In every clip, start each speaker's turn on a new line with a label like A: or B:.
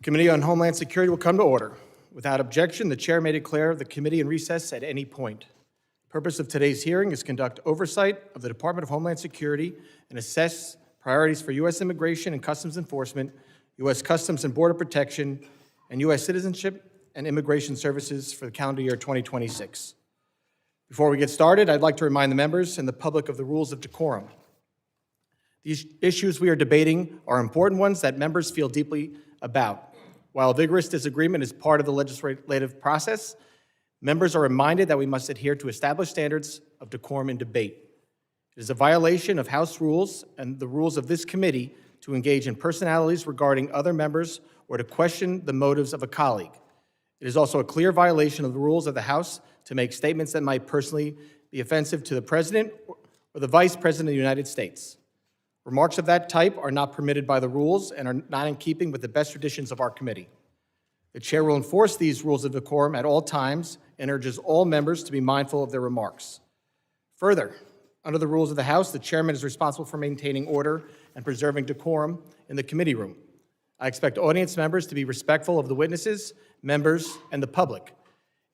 A: The Committee on Homeland Security will come to order. Without objection, the chair may declare the committee in recess at any point. The purpose of today's hearing is to conduct oversight of the Department of Homeland Security and assess priorities for U.S. Immigration and Customs Enforcement, U.S. Customs and Border Protection, and U.S. Citizenship and Immigration Services for the calendar year 2026. Before we get started, I'd like to remind the members and the public of the rules of decorum. These issues we are debating are important ones that members feel deeply about. While vigorous disagreement is part of the legislative process, members are reminded that we must adhere to established standards of decorum in debate. It is a violation of House rules and the rules of this committee to engage in personalities regarding other members or to question the motives of a colleague. It is also a clear violation of the rules of the House to make statements that might personally be offensive to the President or the Vice President of the United States. Remarks of that type are not permitted by the rules and are not in keeping with the best traditions of our committee. The chair will enforce these rules of decorum at all times and urges all members to be mindful of their remarks. Further, under the rules of the House, the chairman is responsible for maintaining order and preserving decorum in the committee room. I expect audience members to be respectful of the witnesses, members, and the public.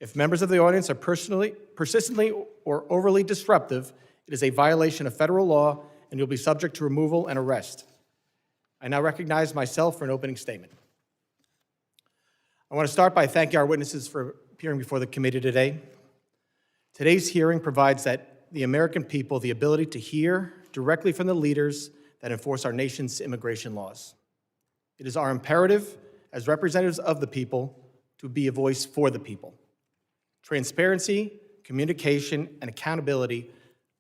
A: If members of the audience are persistently or overly disruptive, it is a violation of federal law and you'll be subject to removal and arrest. I now recognize myself for an opening statement. I want to start by thanking our witnesses for appearing before the committee today. Today's hearing provides the American people the ability to hear directly from the leaders that enforce our nation's immigration laws. It is our imperative as representatives of the people to be a voice for the people. Transparency, communication, and accountability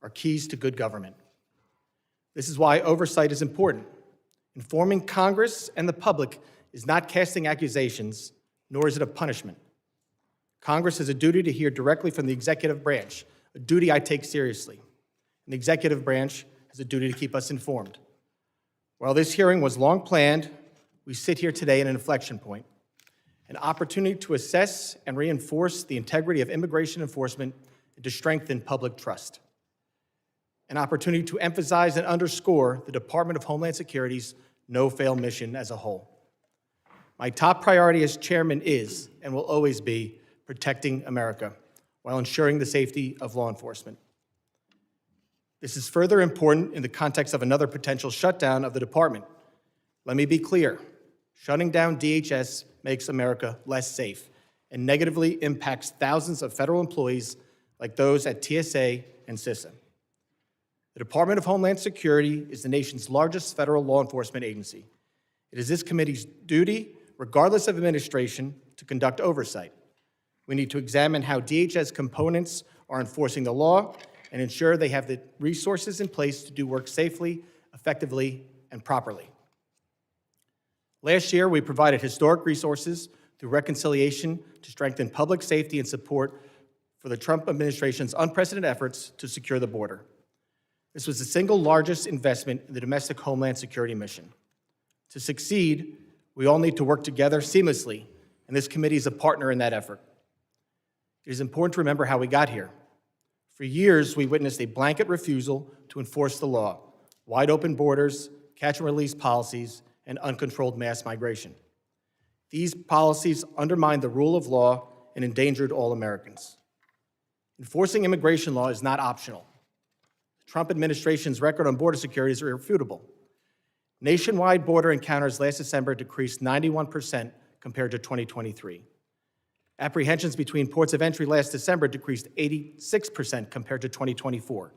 A: are keys to good government. This is why oversight is important. Informing Congress and the public is not casting accusations, nor is it a punishment. Congress has a duty to hear directly from the executive branch, a duty I take seriously. And the executive branch has a duty to keep us informed. While this hearing was long planned, we sit here today at an inflection point, an opportunity to assess and reinforce the integrity of immigration enforcement and to strengthen public trust. An opportunity to emphasize and underscore the Department of Homeland Security's no-fail mission as a whole. My top priority as chairman is, and will always be, protecting America while ensuring the safety of law enforcement. This is further important in the context of another potential shutdown of the department. Let me be clear, shutting down DHS makes America less safe and negatively impacts thousands of federal employees like those at TSA and CISA. The Department of Homeland Security is the nation's largest federal law enforcement agency. It is this committee's duty, regardless of administration, to conduct oversight. We need to examine how DHS components are enforcing the law and ensure they have the resources in place to do work safely, effectively, and properly. Last year, we provided historic resources through reconciliation to strengthen public safety and support for the Trump administration's unprecedented efforts to secure the border. This was the single largest investment in the domestic Homeland Security mission. To succeed, we all need to work together seamlessly, and this committee is a partner in that effort. It is important to remember how we got here. For years, we witnessed a blanket refusal to enforce the law, wide open borders, catch and release policies, and uncontrolled mass migration. These policies undermined the rule of law and endangered all Americans. Enforcing immigration law is not optional. The Trump administration's record on border security is irrefutable. Nationwide border encounters last December decreased 91% compared to 2023. Apprehensions between ports of entry last December decreased 86% compared to 2024.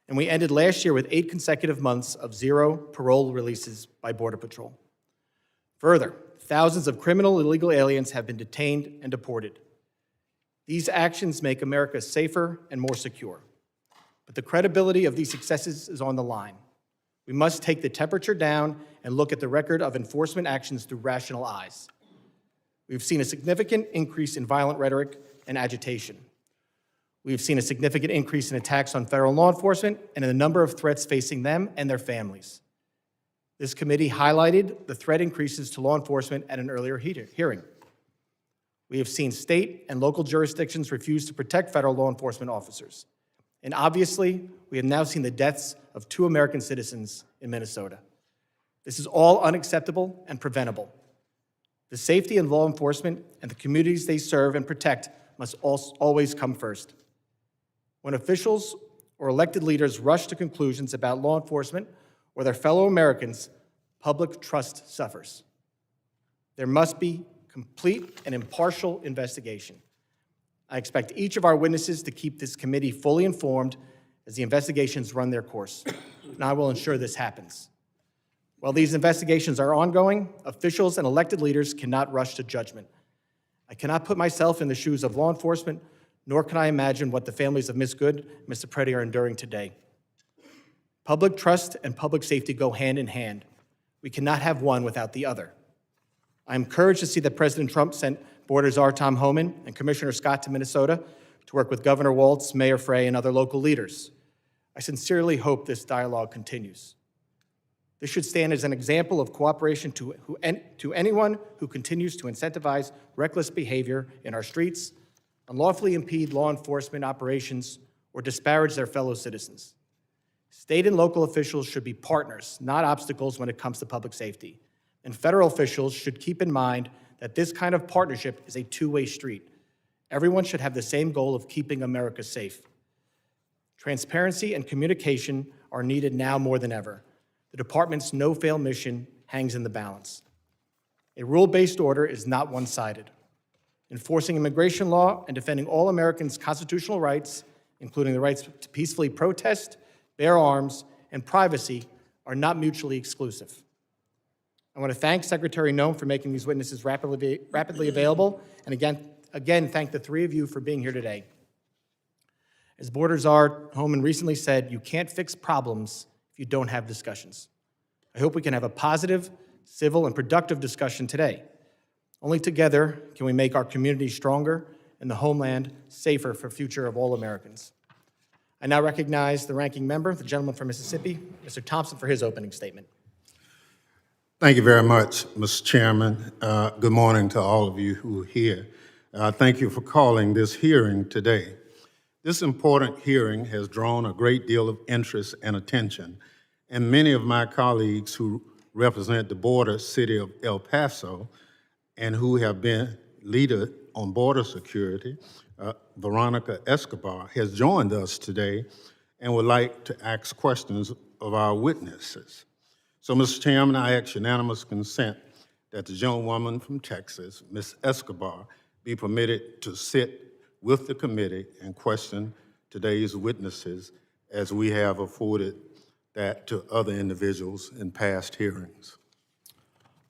A: And we ended last year with 8 consecutive months of 0 parole releases by Border Patrol. Further, thousands of criminal illegal aliens have been detained and deported. These actions make America safer and more secure. But the credibility of these successes is on the line. We must take the temperature down and look at the record of enforcement actions through rational eyes. We've seen a significant increase in violent rhetoric and agitation. We've seen a significant increase in attacks on federal law enforcement and in the number of threats facing them and their families. This committee highlighted the threat increases to law enforcement at an earlier hearing. We have seen state and local jurisdictions refuse to protect federal law enforcement officers. And obviously, we have now seen the deaths of 2 American citizens in Minnesota. This is all unacceptable and preventable. The safety of law enforcement and the communities they serve and protect must always come first. When officials or elected leaders rush to conclusions about law enforcement or their fellow Americans, public trust suffers. There must be complete and impartial investigation. I expect each of our witnesses to keep this committee fully informed as the investigations run their course, and I will ensure this happens. While these investigations are ongoing, officials and elected leaders cannot rush to judgment. I cannot put myself in the shoes of law enforcement, nor can I imagine what the families of Ms. Good and Mr. Preddy are enduring today. Public trust and public safety go hand in hand. We cannot have one without the other. I am encouraged to see that President Trump sent Board Czar Tom Homan and Commissioner Scott to Minnesota to work with Governor Walz, Mayor Frey, and other local leaders. I sincerely hope this dialogue continues. This should stand as an example of cooperation to anyone who continues to incentivize reckless behavior in our streets, unlawfully impede law enforcement operations, or disparage their fellow citizens. State and local officials should be partners, not obstacles when it comes to public safety. And federal officials should keep in mind that this kind of partnership is a two-way street. Everyone should have the same goal of keeping America safe. Transparency and communication are needed now more than ever. The department's no-fail mission hangs in the balance. A rule-based order is not one-sided. Enforcing immigration law and defending all Americans' constitutional rights, including the rights to peacefully protest, bear arms, and privacy, are not mutually exclusive. I want to thank Secretary Noem for making these witnesses rapidly available, and again, thank the three of you for being here today. As Board Czar Homan recently said, you can't fix problems if you don't have discussions. I hope we can have a positive, civil, and productive discussion today. Only together can we make our community stronger and the homeland safer for the future of all Americans. I now recognize the ranking member, the gentleman from Mississippi, Mr. Thompson, for his opening statement.
B: Thank you very much, Mr. Chairman. Good morning to all of you who are here. Thank you for calling this hearing today. This important hearing has drawn a great deal of interest and attention, and many of my colleagues who represent the border city of El Paso and who have been leader on border security, Veronica Escobar, has joined us today and would like to ask questions of our witnesses. So, Mr. Chairman, I ask unanimous consent that the gentlewoman from Texas, Ms. Escobar, be permitted to sit with the committee and question today's witnesses as we have afforded that to other individuals in past hearings.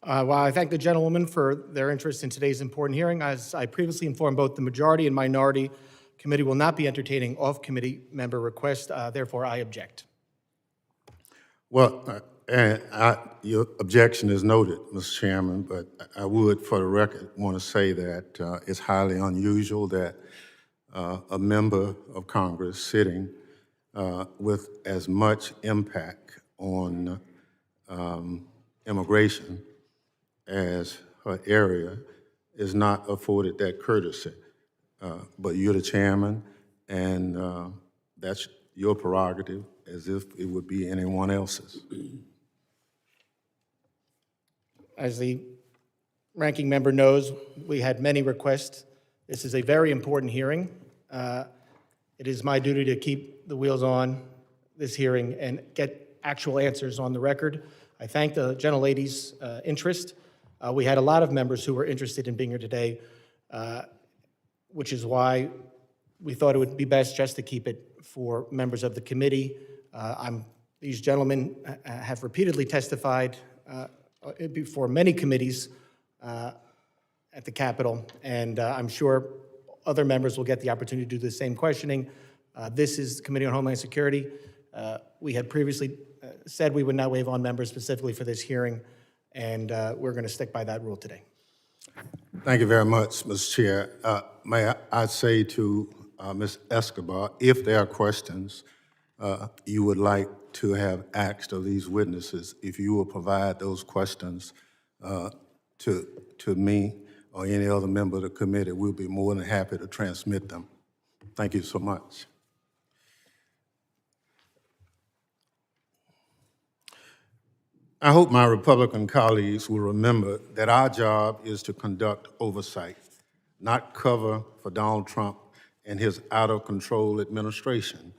A: While I thank the gentlewoman for their interest in today's important hearing, as I previously informed both the majority and minority, committee will not be entertaining off-committee member requests, therefore I object.
B: Well, your objection is noted, Mr. Chairman, but I would, for the record, want to say that it's highly unusual that a member of Congress sitting with as much impact on immigration as her area is not afforded that courtesy. But you're the chairman, and that's your prerogative, as if it would be anyone else's.
A: As the ranking member knows, we had many requests. This is a very important hearing. It is my duty to keep the wheels on this hearing and get actual answers on the record. I thank the gentlelady's interest. We had a lot of members who were interested in being here today, which is why we thought it would be best just to keep it for members of the committee. These gentlemen have repeatedly testified before many committees at the Capitol, and I'm sure other members will get the opportunity to do the same questioning. This is the Committee on Homeland Security. We had previously said we would not waive on members specifically for this hearing, and we're going to stick by that rule today.
B: Thank you very much, Mr. Chair. May I say to Ms. Escobar, if there are questions you would like to have asked of these witnesses, if you will provide those questions to me or any other member of the committee, we'll be more than happy to transmit them. Thank you so much. I hope my Republican colleagues will remember that our job is to conduct oversight, not cover for Donald Trump and his out-of-control administration,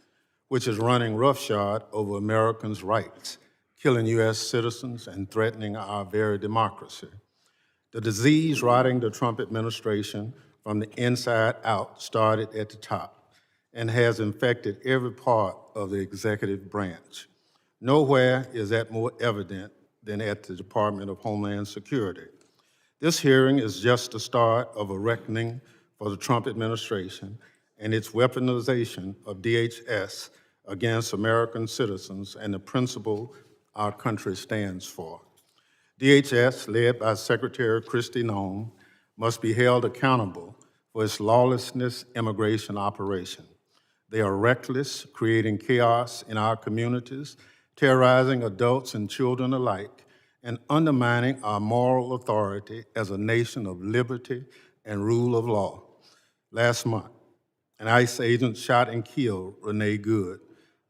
B: which is running roughshod over Americans' rights, killing U.S. citizens and threatening our very democracy. The disease rotting the Trump administration from the inside out started at the top and has infected every part of the executive branch. Nowhere is that more evident than at the Department of Homeland Security. This hearing is just the start of a reckoning for the Trump administration and its weaponization of DHS against American citizens and the principle our country stands for. DHS, led by Secretary Kristi Noem, must be held accountable for its lawlessness immigration operation. They are reckless, creating chaos in our communities, terrorizing adults and children alike, and undermining our moral authority as a nation of liberty and rule of law. Last month, an ICE agent shot and killed Renee Good,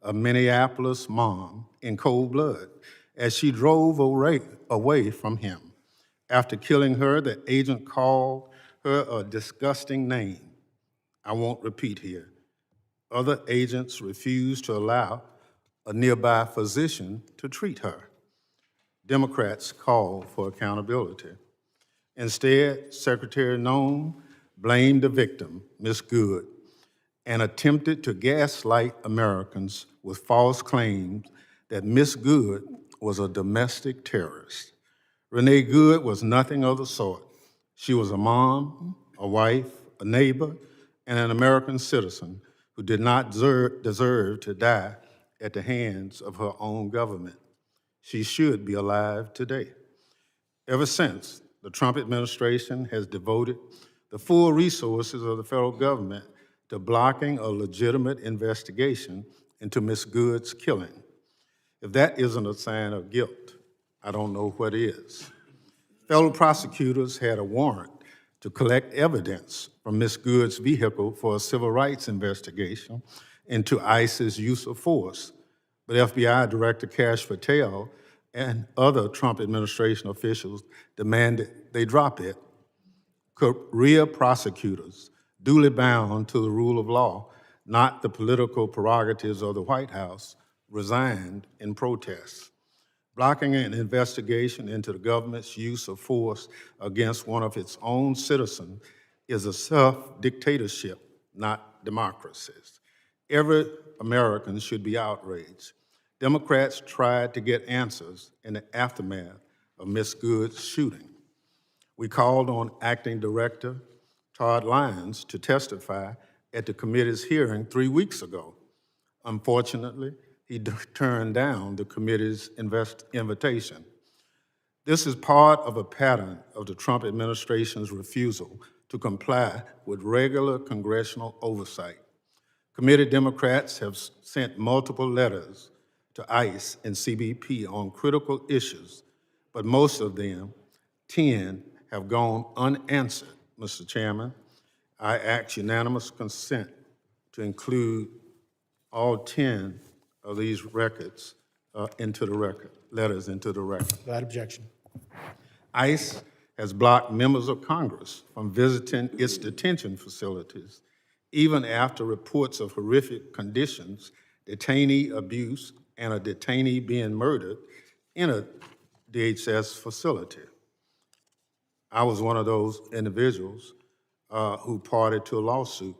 B: a Minneapolis mom, in cold blood as she drove away from him. After killing her, the agent called her a disgusting name I won't repeat here. Other agents refused to allow a nearby physician to treat her. Democrats called for accountability. Instead, Secretary Noem blamed the victim, Ms. Good, and attempted to gaslight Americans with false claims that Ms. Good was a domestic terrorist. Renee Good was nothing of the sort. She was a mom, a wife, a neighbor, and an American citizen who did not deserve to die at the hands of her own government. She should be alive today. Ever since, the Trump administration has devoted the full resources of the federal government to blocking a legitimate investigation into Ms. Good's killing. If that isn't a sign of guilt, I don't know what is. Federal prosecutors had a warrant to collect evidence from Ms. Good's vehicle for a civil rights investigation into ICE's use of force, but FBI Director Kash Patel and other Trump administration officials demanded they drop it. Career prosecutors, duly bound to the rule of law, not the political prerogatives of the White House, resigned in protest. Blocking an investigation into the government's use of force against one of its own citizens is a self-dictatorship, not democracies. Every American should be outraged. Democrats tried to get answers in the aftermath of Ms. Good's shooting. We called on Acting Director Todd Lyons to testify at the committee's hearing 3 weeks ago. Unfortunately, he turned down the committee's invitation. This is part of a pattern of the Trump administration's refusal to comply with regular congressional oversight. Committee Democrats have sent multiple letters to ICE and CBP on critical issues, but most of them, 10, have gone unanswered. Mr. Chairman, I ask unanimous consent to include all 10 of these records into the record, letters into the record.
A: Without objection.
B: ICE has blocked members of Congress from visiting its detention facilities, even after reports of horrific conditions, detainee abuse, and a detainee being murdered in a DHS facility. I was one of those individuals who parted to a lawsuit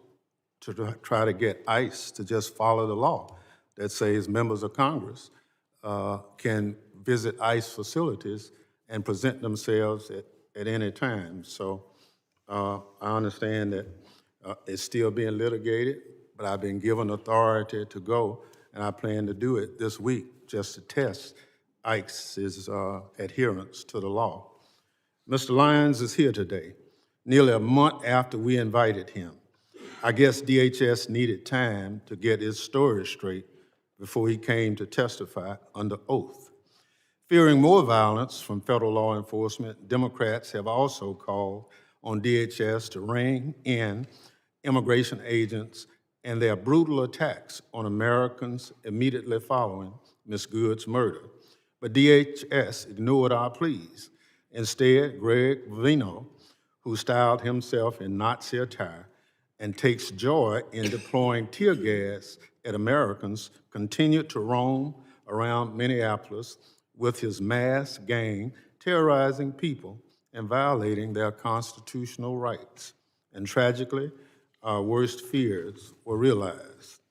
B: to try to get ICE to just follow the law that says members of Congress can visit ICE facilities and present themselves at any time. So I understand that it's still being litigated, but I've been given authority to go, and I plan to do it this week just to test ICE's adherence to the law. Mr. Lyons is here today, nearly a month after we invited him. I guess DHS needed time to get his story straight before he came to testify under oath. Fearing more violence from federal law enforcement, Democrats have also called on DHS to rein in immigration agents and their brutal attacks on Americans immediately following Ms. Good's murder. but DHS ignored our pleas. Instead, Greg Vino, who styled himself in Nazi attire and takes joy in deploying tear gas at Americans, continued to roam around Minneapolis with his masked gang, terrorizing people and violating their constitutional rights. And tragically, our worst fears were realized.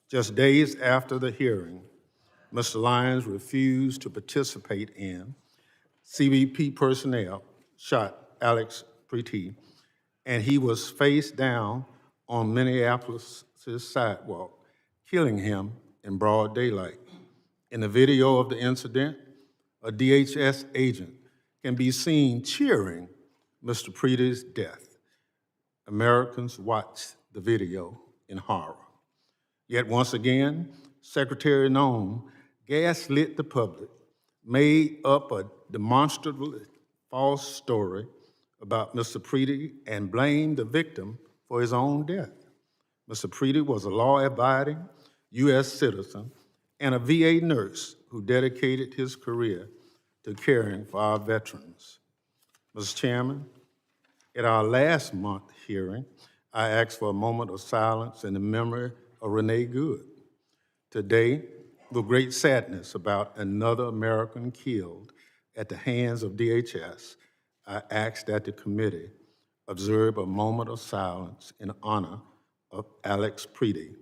B: Just days after the hearing, Mr. Lyons refused to participate in. CBP personnel shot Alex Preety, and he was face down on Minneapolis' sidewalk, killing him in broad daylight. In the video of the incident, a DHS agent can be seen cheering Mr. Preety's death. Americans watched the video in horror. Yet once again, Secretary Nome gaslit the public, made up a demonstrably false story about Mr. Preety and blamed the victim for his own death. Mr. Preety was a law-abiding U.S. citizen and a VA nurse who dedicated his career to caring for our veterans. Mr. Chairman, at our last month hearing, I asked for a moment of silence in the memory of Renee Good. Today, with great sadness about another American killed at the hands of DHS, I asked that the committee observe a moment of silence in honor of Alex Preety.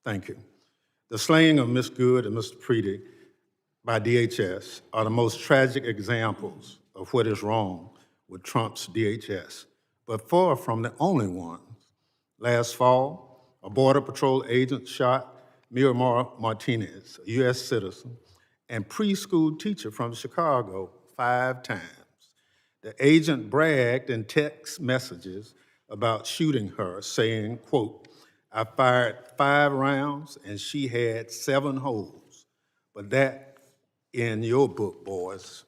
B: Thank you. The slaying of Ms. Good and Mr. Preety by DHS are the most tragic examples of what is wrong with Trump's DHS, but far from the only ones. Last fall, a Border Patrol agent shot Miramar Martinez, a U.S. citizen and preschool teacher from Chicago, 5 times. The agent bragged in text messages about shooting her, saying, quote, "I fired 5 rounds and she had 7 holes, but that in your book, boys."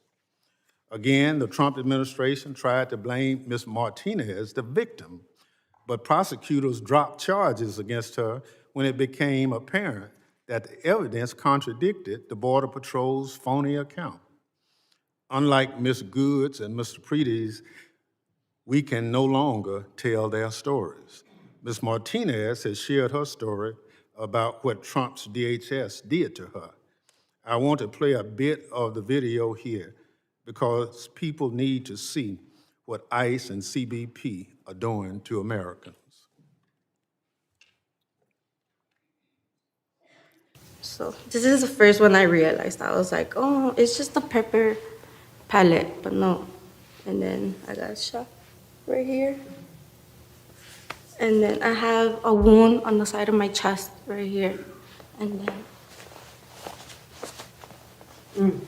B: Again, the Trump administration tried to blame Ms. Martinez, the victim, but prosecutors dropped charges against her when it became apparent that the evidence contradicted the Border Patrol's phony account. Unlike Ms. Good's and Mr. Preety's, we can no longer tell their stories. Ms. Martinez has shared her story about what Trump's DHS did to her. I want to play a bit of the video here because people need to see what ICE and CBP are doing to Americans.
C: So this is the first one I realized. I was like, oh, it's just a pepper pellet, but no. And then I got shot right here. And then I have a wound on the side of my chest right here. And then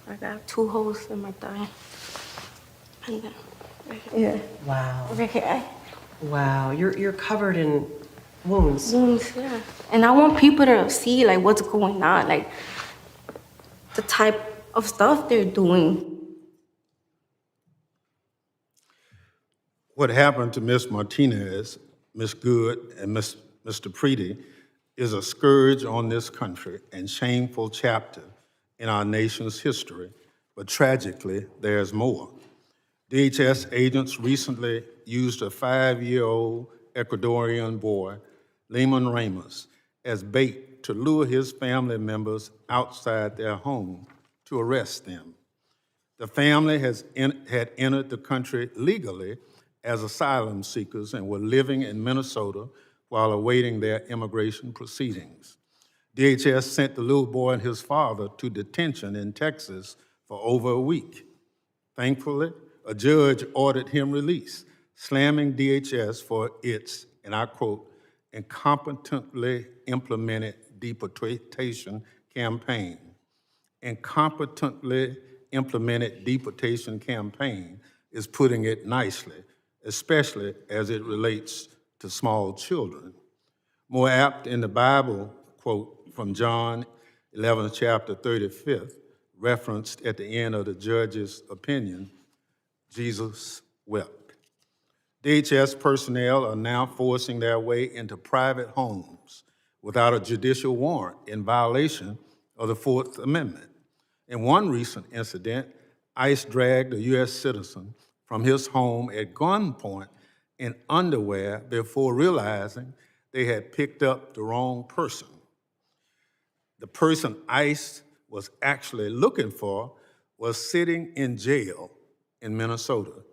C: I got 2 holes in my thigh. And then right here.
D: Wow.
C: Right here.
D: Wow. You're covered in wounds.
C: Wounds, yeah. And I want people to see like what's going on, like the type of stuff they're doing.
B: What happened to Ms. Martinez, Ms. Good, and Mr. Preety is a scourge on this country and shameful chapter in our nation's history, but tragically, there's more. DHS agents recently used a 5-year-old Ecuadorian boy, Lehman Ramos, as bait to lure his family members outside their home to arrest them. The family had entered the country legally as asylum seekers and were living in Minnesota while awaiting their immigration proceedings. DHS sent the little boy and his father to detention in Texas for over a week. Thankfully, a judge ordered him released, slamming DHS for its, and I quote, incompetently implemented deportation campaign. Incompetently implemented deportation campaign is putting it nicely, especially as it relates to small children. More apt in the Bible, quote from John 11, chapter 35th, referenced at the end of the judge's opinion, Jesus wept. DHS personnel are now forcing their way into private homes without a judicial warrant in violation of the Fourth Amendment. In one recent incident, ICE dragged a U.S. citizen from his home at gunpoint in underwear before realizing they had picked up the wrong person. The person ICE was actually looking for was sitting in jail in Minnesota.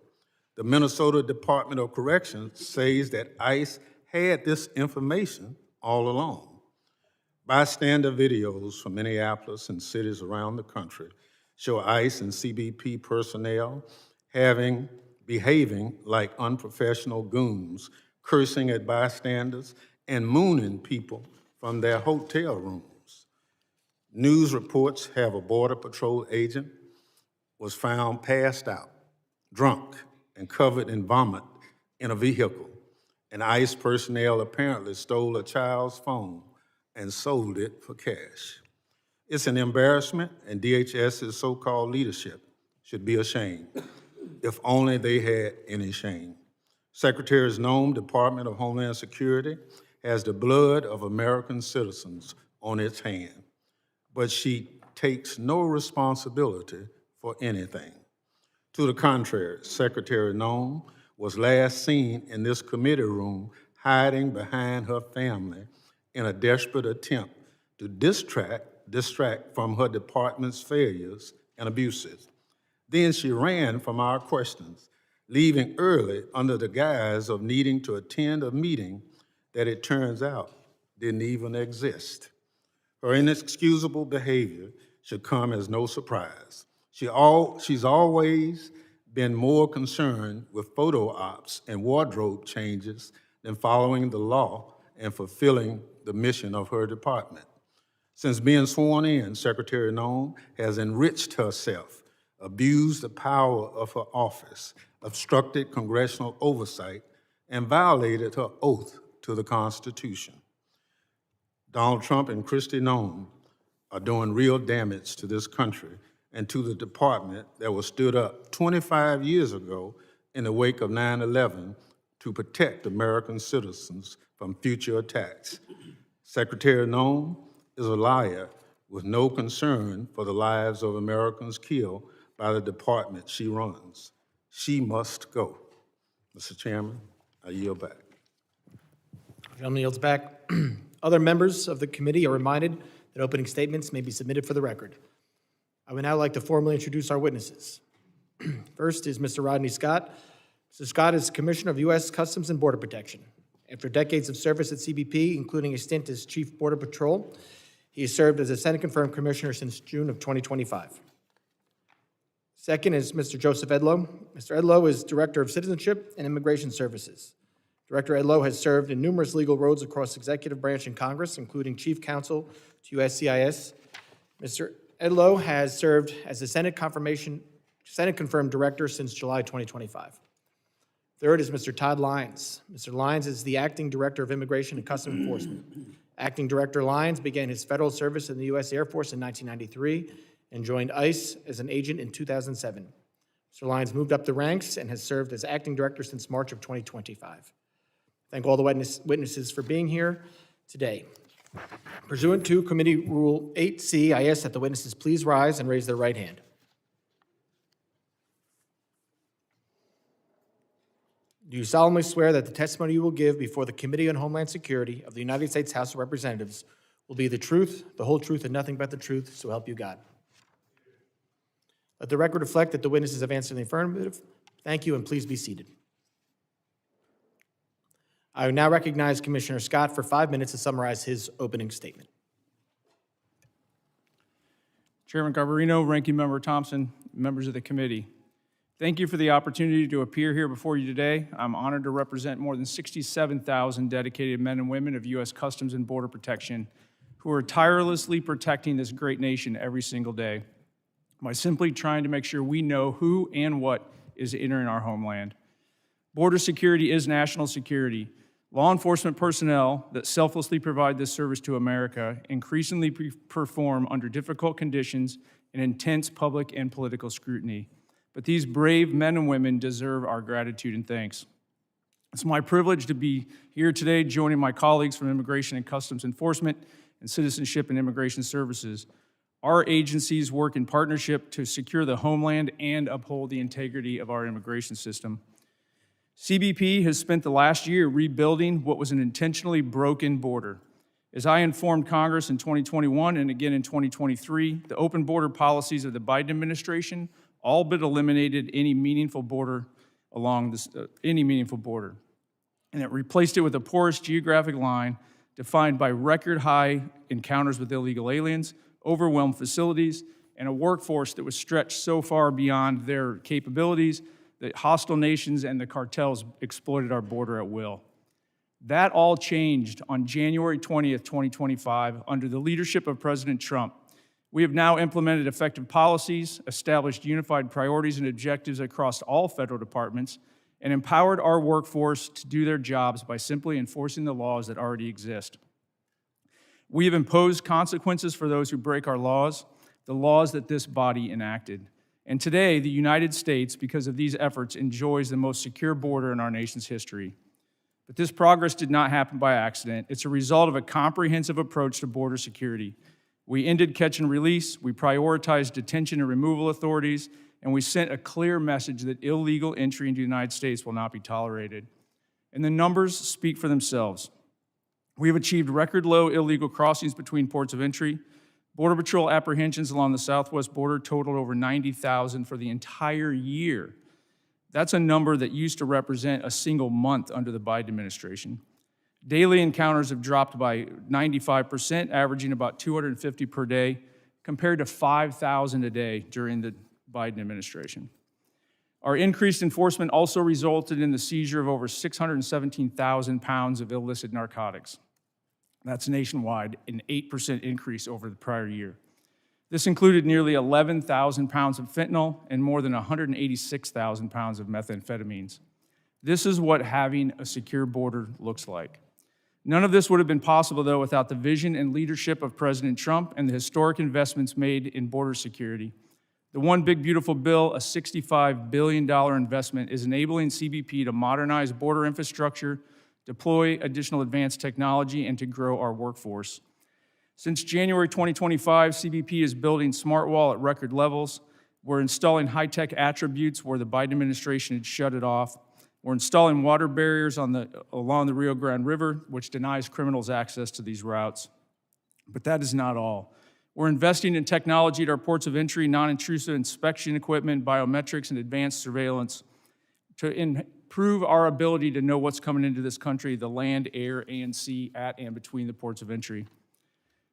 B: The Minnesota Department of Corrections says that ICE had this information all along. Bystander videos from Minneapolis and cities around the country show ICE and CBP personnel behaving like unprofessional goons, cursing at bystanders and mooning people from their hotel rooms. News reports have a Border Patrol agent was found passed out, drunk, and covered in vomit in a vehicle. And ICE personnel apparently stole a child's phone and sold it for cash. It's an embarrassment, and DHS's so-called leadership should be ashamed, if only they had any shame. Secretary Noem, Department of Homeland Security, has the blood of American citizens on its hand, but she takes no responsibility for anything. To the contrary, Secretary Noem was last seen in this committee room hiding behind her family in a desperate attempt to distract from her department's failures and abuses. Then she ran from our questions, leaving early under the guise of needing to attend a meeting that it turns out didn't even exist. Her inexcusable behavior should come as no surprise. She's always been more concerned with photo ops and wardrobe changes than following the law and fulfilling the mission of her department. Since being sworn in, Secretary Noem has enriched herself, abused the power of her office, obstructed congressional oversight, and violated her oath to the Constitution. Donald Trump and Kristi Noem are doing real damage to this country and to the department that was stood up 25 years ago in the wake of 9/11 to protect American citizens from future attacks. Secretary Noem is a liar with no concern for the lives of Americans killed by the department she runs. She must go. Mr. Chairman, I yield back.
A: Gentleman yields back. Other members of the committee are reminded that opening statements may be submitted for the record. I would now like to formally introduce our witnesses. First is Mr. Rodney Scott. Mr. Scott is Commissioner of U.S. Customs and Border Protection. After decades of service at CBP, including a stint as Chief Border Patrol, he has served as a Senate-confirmed commissioner since June of 2025. Second is Mr. Joseph Edlow. Mr. Edlow is Director of Citizenship and Immigration Services. Director Edlow has served in numerous legal roles across executive branch and Congress, including Chief Counsel to USCIS. Mr. Edlow has served as a Senate-confirmed director since July 2025. Third is Mr. Todd Lyons. Mr. Lyons is the Acting Director of Immigration and Customs Enforcement. Acting Director Lyons began his federal service in the U.S. Air Force in 1993 and joined ICE as an agent in 2007. Mr. Lyons moved up the ranks and has served as Acting Director since March of 2025. Thank all the witnesses for being here today. Pursuant to Committee Rule 8C, I ask that the witnesses please rise and raise their right hand. Do you solemnly swear that the testimony you will give before the Committee on Homeland Security of the United States House of Representatives will be the truth, the whole truth, and nothing but the truth, so help you God? Let the record reflect that the witnesses have answered in the affirmative. Thank you, and please be seated. I now recognize Commissioner Scott for 5 minutes to summarize his opening statement.
E: Chairman Garbarino, Ranking Member Thompson, members of the committee. Thank you for the opportunity to appear here before you today. I'm honored to represent more than 67,000 dedicated men and women of U.S. Customs and Border Protection who are tirelessly protecting this great nation every single day by simply trying to make sure we know who and what is entering our homeland. Border security is national security. Law enforcement personnel that selflessly provide this service to America increasingly perform under difficult conditions and intense public and political scrutiny. But these brave men and women deserve our gratitude and thanks. It's my privilege to be here today joining my colleagues from Immigration and Customs Enforcement and Citizenship and Immigration Services. Our agencies work in partnership to secure the homeland and uphold the integrity of our immigration system. CBP has spent the last year rebuilding what was an intentionally broken border. As I informed Congress in 2021 and again in 2023, the open border policies of the Biden administration all but eliminated any meaningful border along this, and it replaced it with a porous geographic line defined by record-high encounters with illegal aliens, overwhelmed facilities, and a workforce that was stretched so far beyond their capabilities that hostile nations and the cartels exploited our border at will. That all changed on January 20th, 2025, under the leadership of President Trump. We have now implemented effective policies, established unified priorities and objectives across all federal departments, and empowered our workforce to do their jobs by simply enforcing the laws that already exist. We have imposed consequences for those who break our laws, the laws that this body enacted. And today, the United States, because of these efforts, enjoys the most secure border in our nation's history. But this progress did not happen by accident. It's a result of a comprehensive approach to border security. We ended catch and release, we prioritized detention and removal authorities, and we sent a clear message that illegal entry into the United States will not be tolerated. And the numbers speak for themselves. We have achieved record low illegal crossings between ports of entry. Border Patrol apprehensions along the southwest border totaled over 90,000 for the entire year. That's a number that used to represent a single month under the Biden administration. Daily encounters have dropped by 95%, averaging about 250 per day, compared to 5,000 a day during the Biden administration. Our increased enforcement also resulted in the seizure of over 617,000 pounds of illicit narcotics. That's nationwide, an 8% increase over the prior year. This included nearly 11,000 pounds of fentanyl and more than 186,000 pounds of methamphetamines. This is what having a secure border looks like. None of this would have been possible, though, without the vision and leadership of President Trump and the historic investments made in border security. The One Big Beautiful Bill, a $65 billion investment, is enabling CBP to modernize border infrastructure, deploy additional advanced technology, and to grow our workforce. Since January 2025, CBP is building smart wall at record levels. We're installing high-tech attributes where the Biden administration had shut it off. We're installing water barriers along the Rio Grande River, which denies criminals access to these routes. But that is not all. We're investing in technology at our ports of entry, non-intrusive inspection equipment, biometrics, and advanced surveillance to improve our ability to know what's coming into this country, the land, air, and sea, at and between the ports of entry.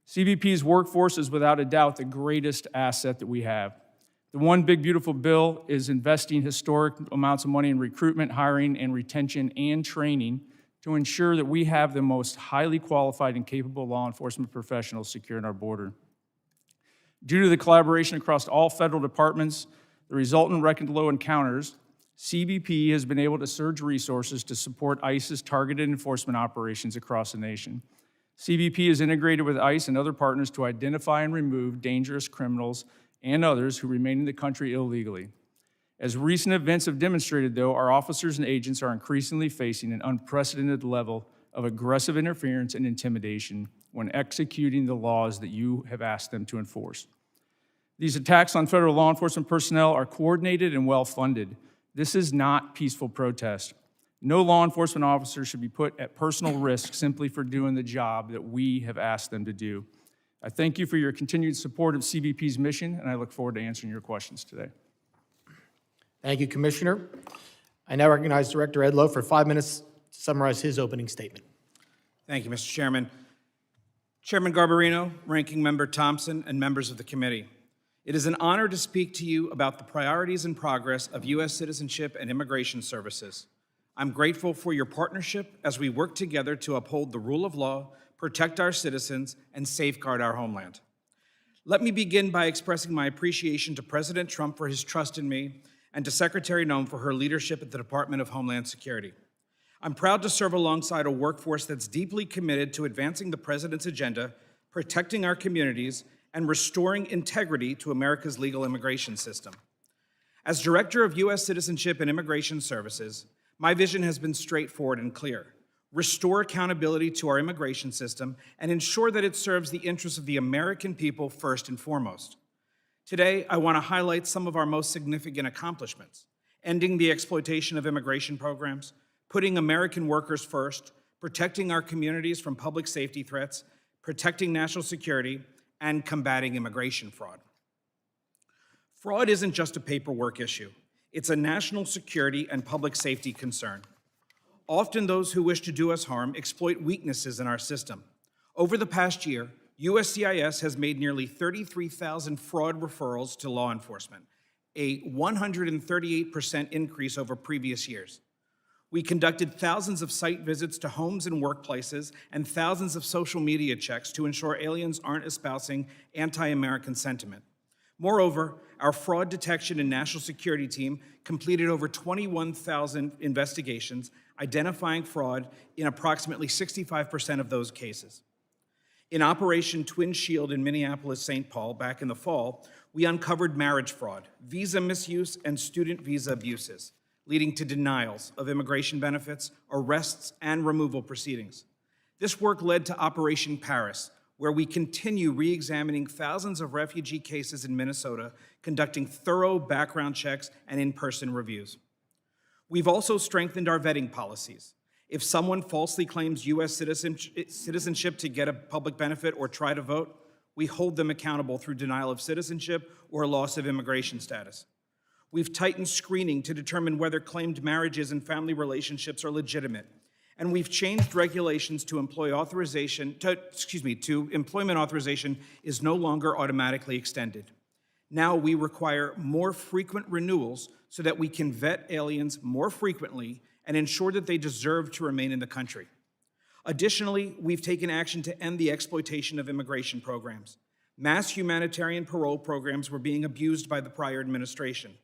E: CBP's workforce is without a doubt the greatest asset that we have. The One Big Beautiful Bill is investing historic amounts of money in recruitment, hiring, and retention, and training to ensure that we have the most highly qualified and capable law enforcement professionals securing our border. Due to the collaboration across all federal departments, the resultant record low encounters, CBP has been able to surge resources to support ICE's targeted enforcement operations across the nation. CBP is integrated with ICE and other partners to identify and remove dangerous criminals and others who remain in the country illegally. As recent events have demonstrated, though, our officers and agents are increasingly facing an unprecedented level of aggressive interference and intimidation when executing the laws that you have asked them to enforce. These attacks on federal law enforcement personnel are coordinated and well-funded. This is not peaceful protest. No law enforcement officer should be put at personal risk simply for doing the job that we have asked them to do. I thank you for your continued support of CBP's mission, and I look forward to answering your questions today.
A: Thank you, Commissioner. I now recognize Director Edlow for 5 minutes to summarize his opening statement.
F: Thank you, Mr. Chairman. Chairman Garbarino, Ranking Member Thompson, and members of the committee. It is an honor to speak to you about the priorities and progress of U.S. Citizenship and Immigration Services. I'm grateful for your partnership as we work together to uphold the rule of law, protect our citizens, and safeguard our homeland. Let me begin by expressing my appreciation to President Trump for his trust in me and to Secretary Noem for her leadership at the Department of Homeland Security. I'm proud to serve alongside a workforce that's deeply committed to advancing the President's agenda, protecting our communities, and restoring integrity to America's legal immigration system. As Director of U.S. Citizenship and Immigration Services, My vision has been straightforward and clear. Restore accountability to our immigration system and ensure that it serves the interests of the American people first and foremost. Today, I want to highlight some of our most significant accomplishments: ending the exploitation of immigration programs, putting American workers first, protecting our communities from public safety threats, protecting national security, and combating immigration fraud. Fraud isn't just a paperwork issue. It's a national security and public safety concern. Often those who wish to do us harm exploit weaknesses in our system. Over the past year, USCIS has made nearly 33,000 fraud referrals to law enforcement, a 138% increase over previous years. We conducted thousands of site visits to homes and workplaces and thousands of social media checks to ensure aliens aren't espousing anti-American sentiment. Moreover, our fraud detection and national security team completed over 21,000 investigations, identifying fraud in approximately 65% of those cases. In Operation Twin Shield in Minneapolis-St. Paul back in the fall, we uncovered marriage fraud, visa misuse, and student visa abuses, leading to denials of immigration benefits, arrests, and removal proceedings. This work led to Operation Paris, where we continue re-examining thousands of refugee cases in Minnesota, conducting thorough background checks and in-person reviews. We've also strengthened our vetting policies. If someone falsely claims U.S. citizenship to get a public benefit or try to vote, we hold them accountable through denial of citizenship or loss of immigration status. We've tightened screening to determine whether claimed marriages and family relationships are legitimate. And we've changed regulations to employment authorization is no longer automatically extended. Now we require more frequent renewals so that we can vet aliens more frequently and ensure that they deserve to remain in the country. Additionally, we've taken action to end the exploitation of immigration programs. Mass humanitarian parole programs were being abused by the prior administration.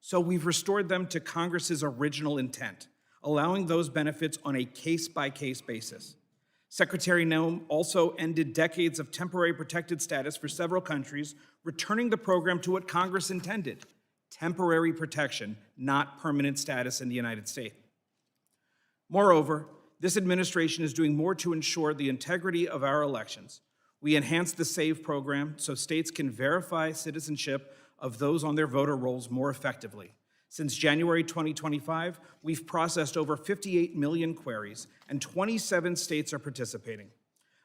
F: So we've restored them to Congress's original intent, allowing those benefits on a case-by-case basis. Secretary Noem also ended decades of temporary protected status for several countries, returning the program to what Congress intended: temporary protection, not permanent status in the United States. Moreover, this administration is doing more to ensure the integrity of our elections. We enhanced the SAVE program so states can verify citizenship of those on their voter rolls more effectively. Since January 2025, we've processed over 58 million queries, and 27 states are participating.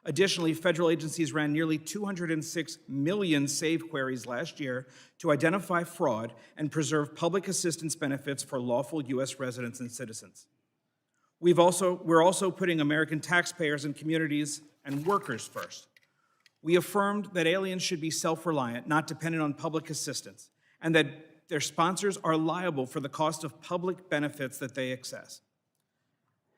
F: Additionally, federal agencies ran nearly 206 million SAVE queries last year to identify fraud and preserve public assistance benefits for lawful U.S. residents and citizens. We're also putting American taxpayers and communities and workers first. We affirmed that aliens should be self-reliant, not dependent on public assistance, and that their sponsors are liable for the cost of public benefits that they access.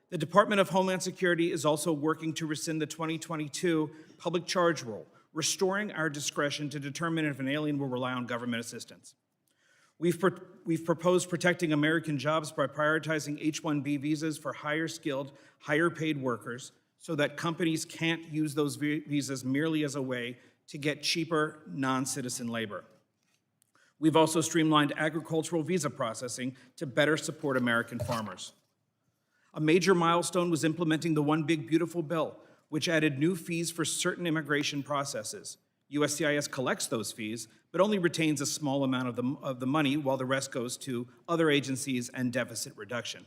F: The Department of Homeland Security is also working to rescind the 2022 public charge rule, restoring our discretion to determine if an alien will rely on government assistance. We've proposed protecting American jobs by prioritizing H-1B visas for higher skilled, higher paid workers so that companies can't use those visas merely as a way to get cheaper non-citizen labor. We've also streamlined agricultural visa processing to better support American farmers. A major milestone was implementing the One Big Beautiful Bill, which added new fees for certain immigration processes. USCIS collects those fees, but only retains a small amount of the money, while the rest goes to other agencies and deficit reduction.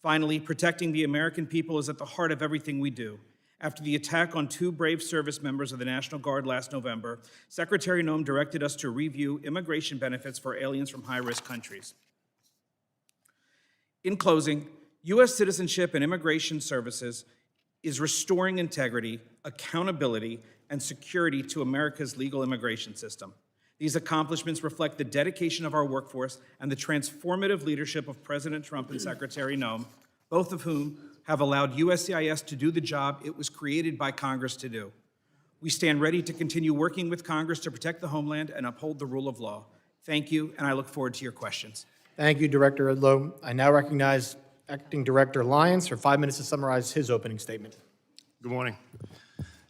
F: Finally, protecting the American people is at the heart of everything we do. After the attack on 2 brave service members of the National Guard last November, Secretary Noem directed us to review immigration benefits for aliens from high-risk countries. In closing, U.S. Citizenship and Immigration Services is restoring integrity, accountability, and security to America's legal immigration system. These accomplishments reflect the dedication of our workforce and the transformative leadership of President Trump and Secretary Noem, both of whom have allowed USCIS to do the job it was created by Congress to do. We stand ready to continue working with Congress to protect the homeland and uphold the rule of law. Thank you, and I look forward to your questions.
A: Thank you, Director Edlow. I now recognize Acting Director Lyons for 5 minutes to summarize his opening statement.
G: Good morning.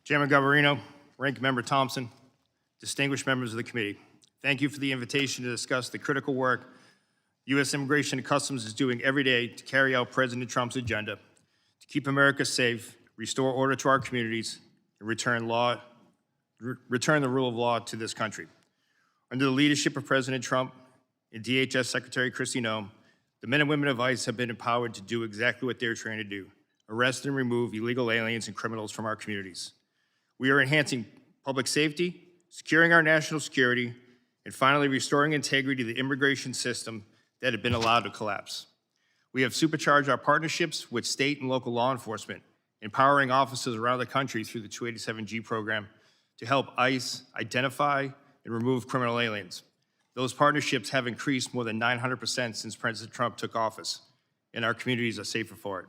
G: Chairman Garbarino, Ranking Member Thompson, distinguished members of the committee, thank you for the invitation to discuss the critical work U.S. Immigration and Customs is doing every day to carry out President Trump's agenda to keep America safe, restore order to our communities, and return the rule of law to this country. Under the leadership of President Trump and DHS Secretary Kristi Noem, the men and women of ICE have been empowered to do exactly what they're trained to do: arrest and remove illegal aliens and criminals from our communities. We are enhancing public safety, securing our national security, and finally restoring integrity to the immigration system that had been allowed to collapse. We have supercharged our partnerships with state and local law enforcement, empowering officers around the country through the 287G program to help ICE identify and remove criminal aliens. Those partnerships have increased more than 900% since President Trump took office, and our communities are safer for it.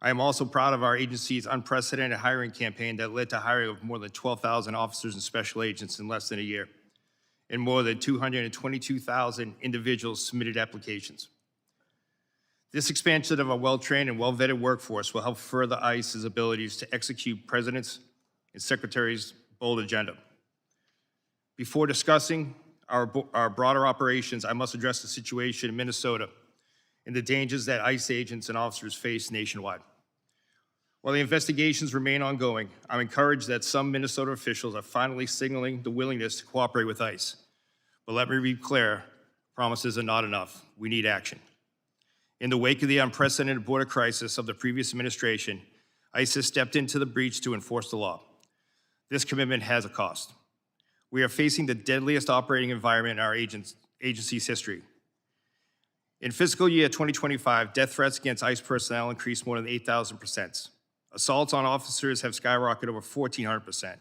G: I am also proud of our agency's unprecedented hiring campaign that led to hiring of more than 12,000 officers and special agents in less than a year, and more than 222,000 individuals submitted applications. This expansion of a well-trained and well-vetted workforce will help further ICE's abilities to execute President's and Secretary's bold agenda. Before discussing our broader operations, I must address the situation in Minnesota and the dangers that ICE agents and officers face nationwide. While the investigations remain ongoing, I'm encouraged that some Minnesota officials are finally signaling the willingness to cooperate with ICE. But let me be clear, promises are not enough. We need action. In the wake of the unprecedented border crisis of the previous administration, ICE has stepped into the breach to enforce the law. This commitment has a cost. We are facing the deadliest operating environment in our agency's history. In fiscal year 2025, death threats against ICE personnel increased more than 8,000%. Assaults on officers have skyrocketed over 1,400%.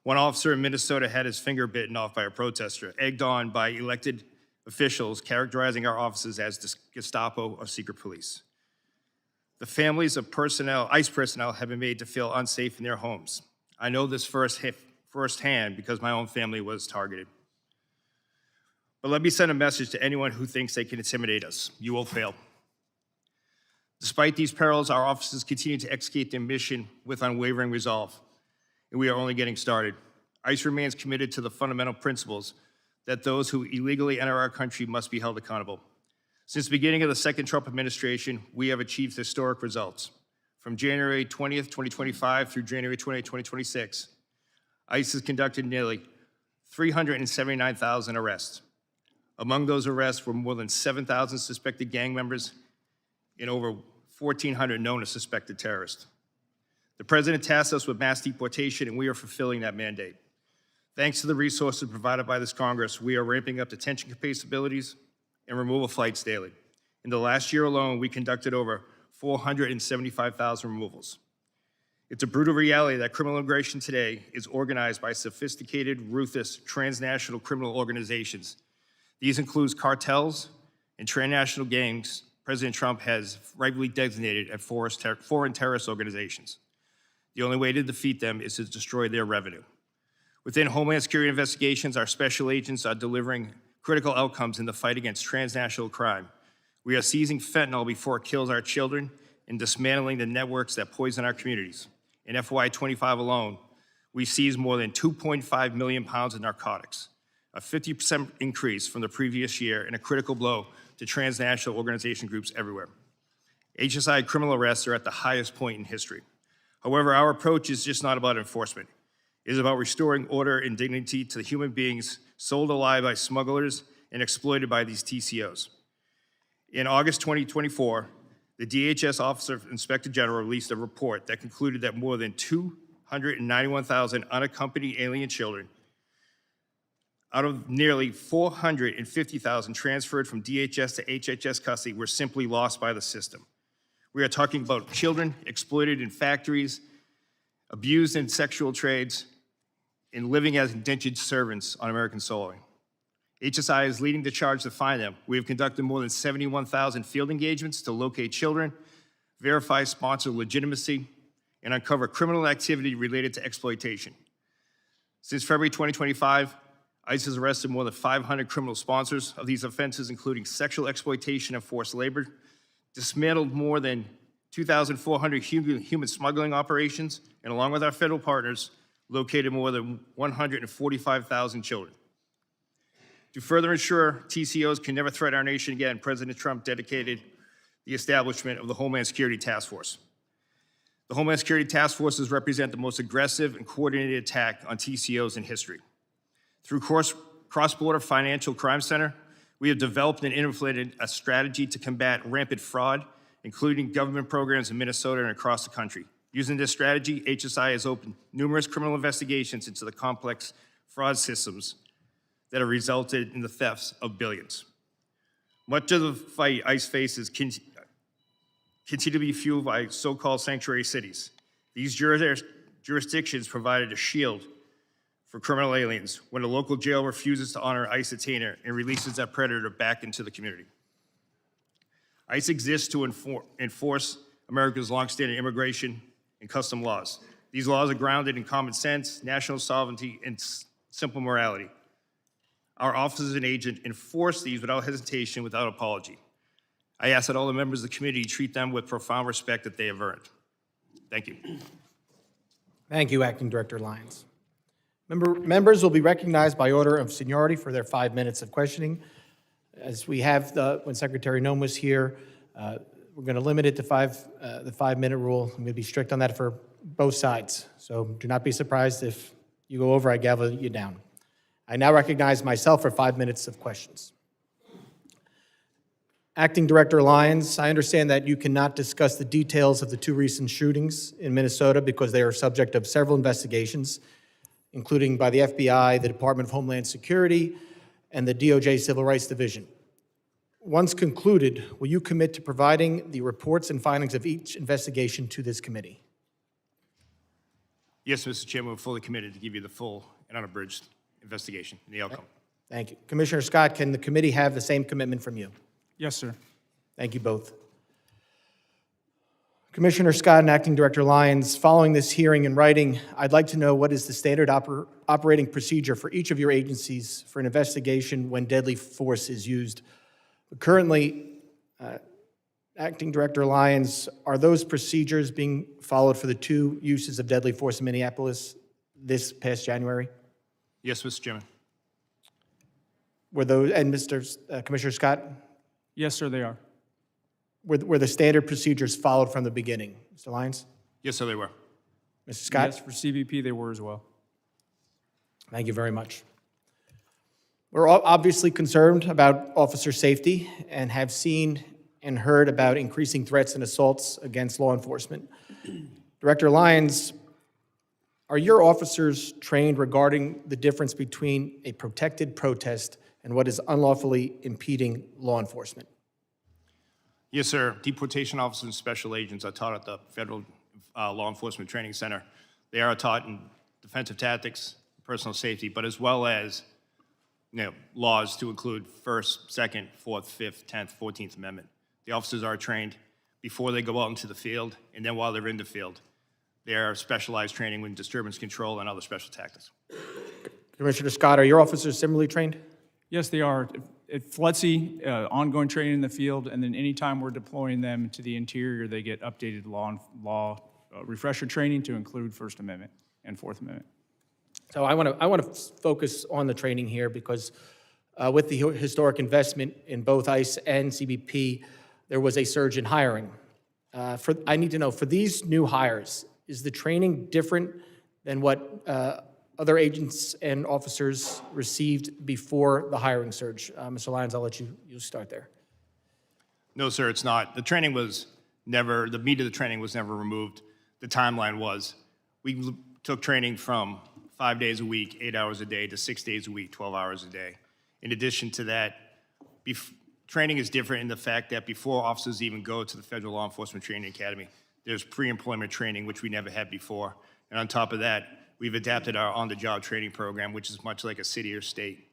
G: One officer in Minnesota had his finger bitten off by a protester, egged on by elected officials characterizing our officers as Gestapo or secret police. The families of ICE personnel have been made to feel unsafe in their homes. I know this firsthand because my own family was targeted. But let me send a message to anyone who thinks they can intimidate us. You will fail. Despite these perils, our officers continue to execute their mission with unwavering resolve, and we are only getting started. ICE remains committed to the fundamental principles that those who illegally enter our country must be held accountable. Since the beginning of the second Trump administration, we have achieved historic results. From January 20th, 2025 through January 20th, 2026, ICE has conducted nearly 379,000 arrests. Among those arrests were more than 7,000 suspected gang members and over 1,400 known or suspected terrorists. The president tasked us with mass deportation, and we are fulfilling that mandate. Thanks to the resources provided by this Congress, we are ramping up detention capabilities and removal flights daily. In the last year alone, we conducted over 475,000 removals. It's a brutal reality that criminal immigration today is organized by sophisticated, ruthless, transnational criminal organizations. These include cartels and transnational gangs President Trump has rightly designated as foreign terrorist organizations. The only way to defeat them is to destroy their revenue. Within Homeland Security investigations, our special agents are delivering critical outcomes in the fight against transnational crime. We are seizing fentanyl before it kills our children and dismantling the networks that poison our communities. In FY25 alone, we seized more than 2.5 million pounds of narcotics, a 50% increase from the previous year and a critical blow to transnational organization groups everywhere. HSI criminal arrests are at the highest point in history. However, our approach is just not about enforcement. It is about restoring order and dignity to the human beings sold alive by smugglers and exploited by these TCOs. In August 2024, the DHS Office of Inspector General released a report that concluded that more than 291,000 unaccompanied alien children out of nearly 450,000 transferred from DHS to HHS custody were simply lost by the system. We are talking about children exploited in factories, abused in sexual trades, and living as indentured servants on American soil. HSI is leading the charge to find them. We have conducted more than 71,000 field engagements to locate children, verify sponsor legitimacy, and uncover criminal activity related to exploitation. Since February 2025, ICE has arrested more than 500 criminal sponsors of these offenses, including sexual exploitation and forced labor, dismantled more than 2,400 human smuggling operations, and along with our federal partners, located more than 145,000 children. To further ensure TCOs can never threaten our nation again, President Trump dedicated the establishment of the Homeland Security Task Force. The Homeland Security Task Forces represent the most aggressive and coordinated attack on TCOs in history. Through Cross-Border Financial Crime Center, we have developed and implemented a strategy to combat rampant fraud, including government programs in Minnesota and across the country. Using this strategy, HSI has opened numerous criminal investigations into the complex fraud systems that have resulted in the thefts of billions. Much of the fight ICE faces continue to be fueled by so-called sanctuary cities. These jurisdictions provided a shield for criminal aliens when a local jail refuses to honor ICE detainer and releases that predator back into the community. ICE exists to enforce America's longstanding immigration and custom laws. These laws are grounded in common sense, national sovereignty, and simple morality. Our officers and agents enforce these without hesitation, without apology. I ask that all the members of the committee treat them with profound respect that they have earned. Thank you.
A: Thank you, Acting Director Lyons. Members will be recognized by order of seniority for their 5 minutes of questioning. As we have when Secretary Noem was here, we're going to limit it to the 5-minute rule. I'm going to be strict on that for both sides. So do not be surprised if you go over, I gavel you down. I now recognize myself for 5 minutes of questions. Acting Director Lyons, I understand that you cannot discuss the details of the 2 recent shootings in Minnesota because they are subject of several investigations, including by the FBI, the Department of Homeland Security, and the DOJ Civil Rights Division. Once concluded, will you commit to providing the reports and findings of each investigation to this committee?
G: Yes, Mr. Chairman, we're fully committed to give you the full and unabridged investigation and the outcome.
A: Thank you. Commissioner Scott, can the committee have the same commitment from you?
E: Yes, sir.
A: Thank you both. Commissioner Scott and Acting Director Lyons, following this hearing in writing, I'd like to know what is the standard operating procedure for each of your agencies for an investigation when deadly force is used. Currently, Acting Director Lyons, are those procedures being followed for the 2 uses of deadly force in Minneapolis this past January?
G: Yes, Mr. Chairman.
A: Were those, and Commissioner Scott,
E: Yes, sir, they are.
A: were the standard procedures followed from the beginning? Mr. Lyons?
G: Yes, sir, they were.
A: Mr. Scott?
E: Yes, for CBP, they were as well.
A: Thank you very much. We're obviously concerned about officer safety and have seen and heard about increasing threats and assaults against law enforcement. Director Lyons, are your officers trained regarding the difference between a protected protest and what is unlawfully impeding law enforcement?
G: Yes, sir. Deportation officers and special agents are taught at the Federal Law Enforcement Training Center. They are taught in defensive tactics, personal safety, but as well as laws to include First, Second, Fourth, Fifth, 10th, 14th Amendment. The officers are trained before they go out into the field, and then while they're in the field. They are specialized training with disturbance control and other special tactics.
A: Commissioner Scott, are your officers similarly trained?
E: Yes, they are. At FLETC, ongoing training in the field, and then anytime we're deploying them to the interior, they get updated law refresher training to include First Amendment and Fourth Amendment.
A: So I want to focus on the training here because with the historic investment in both ICE and CBP, there was a surge in hiring. I need to know, for these new hires, is the training different than what other agents and officers received before the hiring surge? Mr. Lyons, I'll let you start there.
G: No, sir, it's not. The training was never, the meat of the training was never removed. The timeline was. We took training from 5 days a week, 8 hours a day, to 6 days a week, 12 hours a day. In addition to that, training is different in the fact that before officers even go to the Federal Law Enforcement Training Academy, there's pre-employment training, which we never had before. And on top of that, we've adapted our on-the-job training program, which is much like a city or state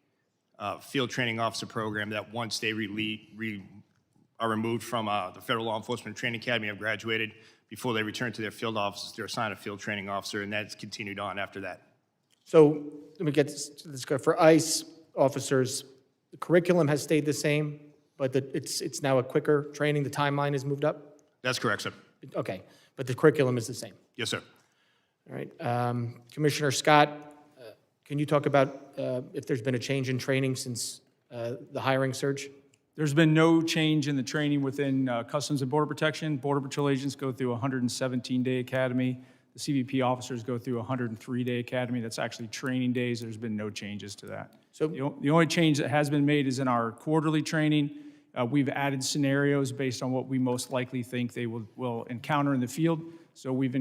G: field training officer program that once they are removed from the Federal Law Enforcement Training Academy, have graduated, before they return to their field offices, they're assigned a field training officer, and that's continued on after that.
A: So let me get this. Let's go for ICE officers. The curriculum has stayed the same, but it's now a quicker training. The timeline has moved up?
G: That's correct, sir.
A: Okay, but the curriculum is the same.
G: Yes, sir.
A: All right. Commissioner Scott, can you talk about if there's been a change in training since the hiring surge?
E: There's been no change in the training within Customs and Border Protection. Border Patrol agents go through a 117-day academy. The CBP officers go through a 103-day academy. That's actually training days. There's been no changes to that.
A: So-
E: The only change that has been made is in our quarterly training. We've added scenarios based on what we most likely think they will encounter in the field. So we've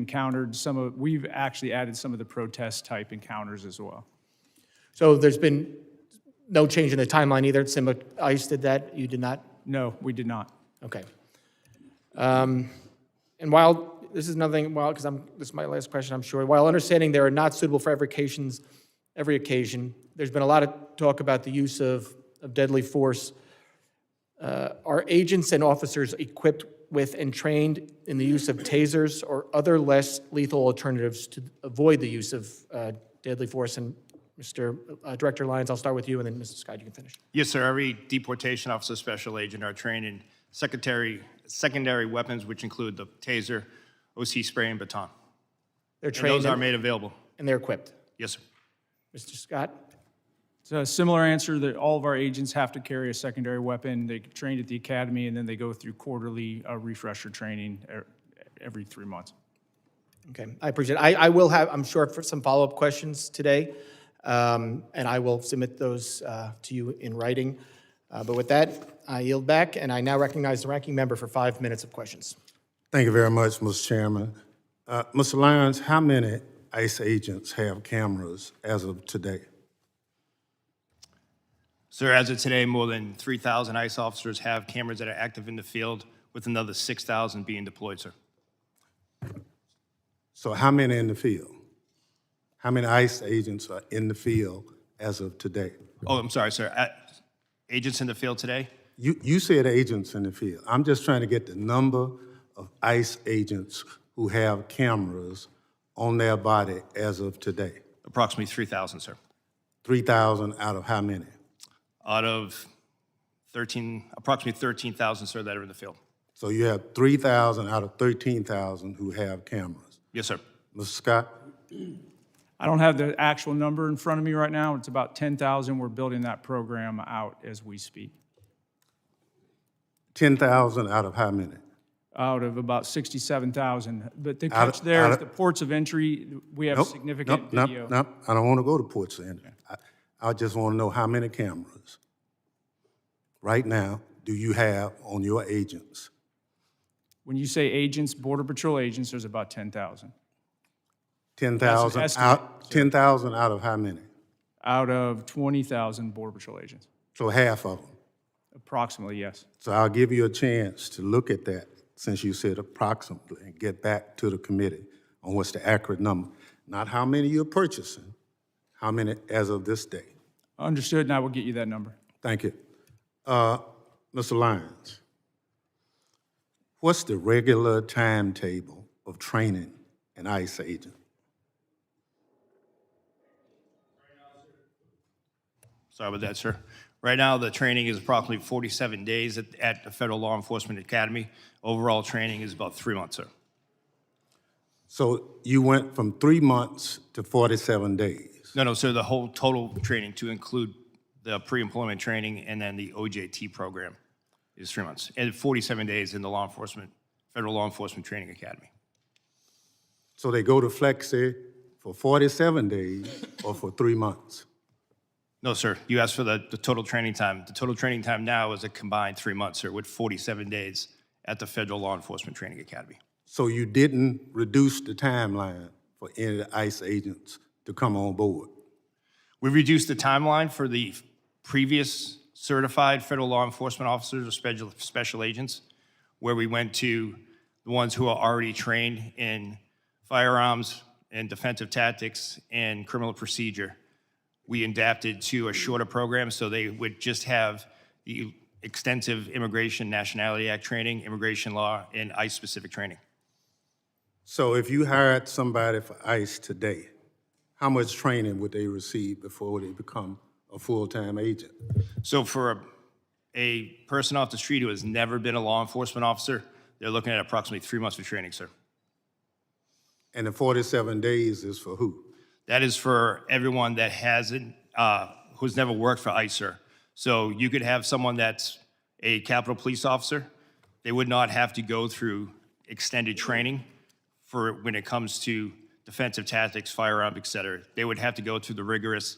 E: actually added some of the protest type encounters as well.
A: So there's been no change in the timeline either? Similar, ICE did that, you did not?
E: No, we did not.
A: Okay. And while, this is nothing, well, because this is my last question, I'm sure. While understanding they are not suitable for every occasion, there's been a lot of talk about the use of deadly force. Are agents and officers equipped with and trained in the use of tasers or other less lethal alternatives to avoid the use of deadly force? And Mr. Director Lyons, I'll start with you, and then Mr. Scott, you can finish.
G: Yes, sir. Every deportation officer special agent are trained in secondary weapons, which include the taser, OC spray, and baton.
A: They're
G: And
A: trained
G: those are made available.
A: and they're equipped.
G: Yes, sir.
A: Mr. Scott?
E: So a similar answer that all of our agents have to carry a secondary weapon. They get trained at the academy, and then they go through quarterly refresher training every 3 months.
A: Okay, I appreciate it. I will have, I'm sure, for some follow-up questions today, and I will submit those to you in writing. But with that, I yield back, and I now recognize the ranking member for 5 minutes of questions.
B: Thank you very much, Mr. Chairman. Mr. Lyons, how many ICE agents have cameras as of today?
G: Sir, as of today, more than 3,000 ICE officers have cameras that are active in the field, with another 6,000 being deployed, sir.
B: So how many in the field? How many ICE agents are in the field as of today?
G: Oh, I'm sorry, sir. Agents in the field today?
B: You said agents in the field. I'm just trying to get the number of ICE agents who have cameras on their body as of today.
G: Approximately 3,000, sir.
B: 3,000 out of how many?
G: Out of approximately 13,000, sir, that are in the field.
B: So you have 3,000 out of 13,000 who have cameras.
G: Yes, sir.
B: Mr. Scott?
E: I don't have the actual number in front of me right now. It's about 10,000. We're building that program out as we speak.
B: 10,000 out of how many?
E: Out of about 67,000. But the
B: Out
E: catch
B: of-
E: there
B: out
E: is
B: of-
E: the ports of entry, we have significant video.
B: Nope. I don't want to go to ports of entry. I just want to know how many cameras right now do you have on your agents?
E: When you say agents, Border Patrol agents, there's about 10,000.
B: 10,000
E: That's an
B: out,
E: estimate,
B: 10,000 out of how many?
E: Out of 20,000 Border Patrol agents.
B: So half of them.
E: Approximately, yes.
B: So I'll give you a chance to look at that, since you said approximately, and get back to the committee on what's the accurate number. Not how many you're purchasing, how many as of this day.
E: Understood, and I will get you that number.
B: Thank you. Mr. Lyons, what's the regular timetable of training an ICE agent?
G: Sorry about that, sir. Right now, the training is approximately 47 days at the Federal Law Enforcement Academy. Overall training is about 3 months, sir.
B: So you went from 3 months to 47 days.
G: No, sir, the whole total training to include the pre-employment training and then the OJT program is 3 months. And 47 days in the Federal Law Enforcement Training Academy.
B: So they go to Flexi for 47 days or for 3 months?
G: No, sir, you asked for the total training time. The total training time now is a combined 3 months, sir, with 47 days at the Federal Law Enforcement Training Academy.
B: So you didn't reduce the timeline for any of the ICE agents to come on board?
G: We reduced the timeline for the previous certified federal law enforcement officers or special agents, where we went to the ones who are already trained in firearms and defensive tactics and criminal procedure. We adapted to a shorter program so they would just have the extensive Immigration Nationality Act training, immigration law, and ICE-specific training.
B: So if you hired somebody for ICE today, how much training would they receive before they become a full-time agent?
G: So for a person off the street who has never been a law enforcement officer, they're looking at approximately 3 months of training, sir.
B: And the 47 days is for who?
G: That is for everyone that hasn't, who's never worked for ICE, sir. So you could have someone that's a Capitol Police officer. They would not have to go through extended training for when it comes to defensive tactics, firearms, et cetera. They would have to go through the rigorous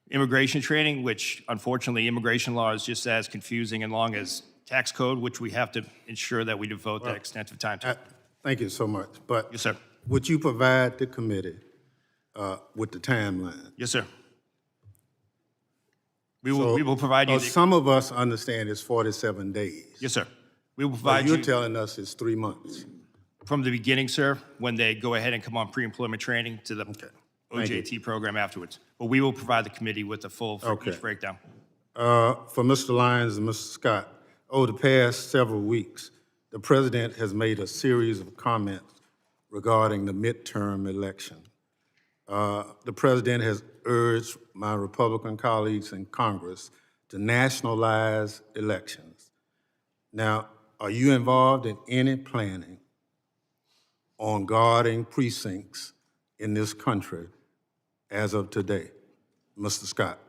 G: immigration training, which unfortunately immigration law is just as confusing and long as tax code, which we have to ensure that we devote that extensive time to.
B: Thank you so much. But
G: Yes, sir.
B: would you provide the committee with the timeline?
G: Yes, sir. We will provide you.
B: Some of us understand it's 47 days.
G: Yes, sir. We will
B: But
G: provide
B: you're
G: you
B: telling us it's 3 months.
G: from the beginning, sir, when they go ahead and come on pre-employment training to the
B: Thank
G: OJT program afterwards. But we will provide the committee with the full
B: Okay.
G: each breakdown.
B: For Mr. Lyons and Mr. Scott, over the past several weeks, the president has made a series of comments regarding the midterm election. The president has urged my Republican colleagues in Congress to nationalize elections. Now, are you involved in any planning on guarding precincts in this country as of today? Mr. Scott,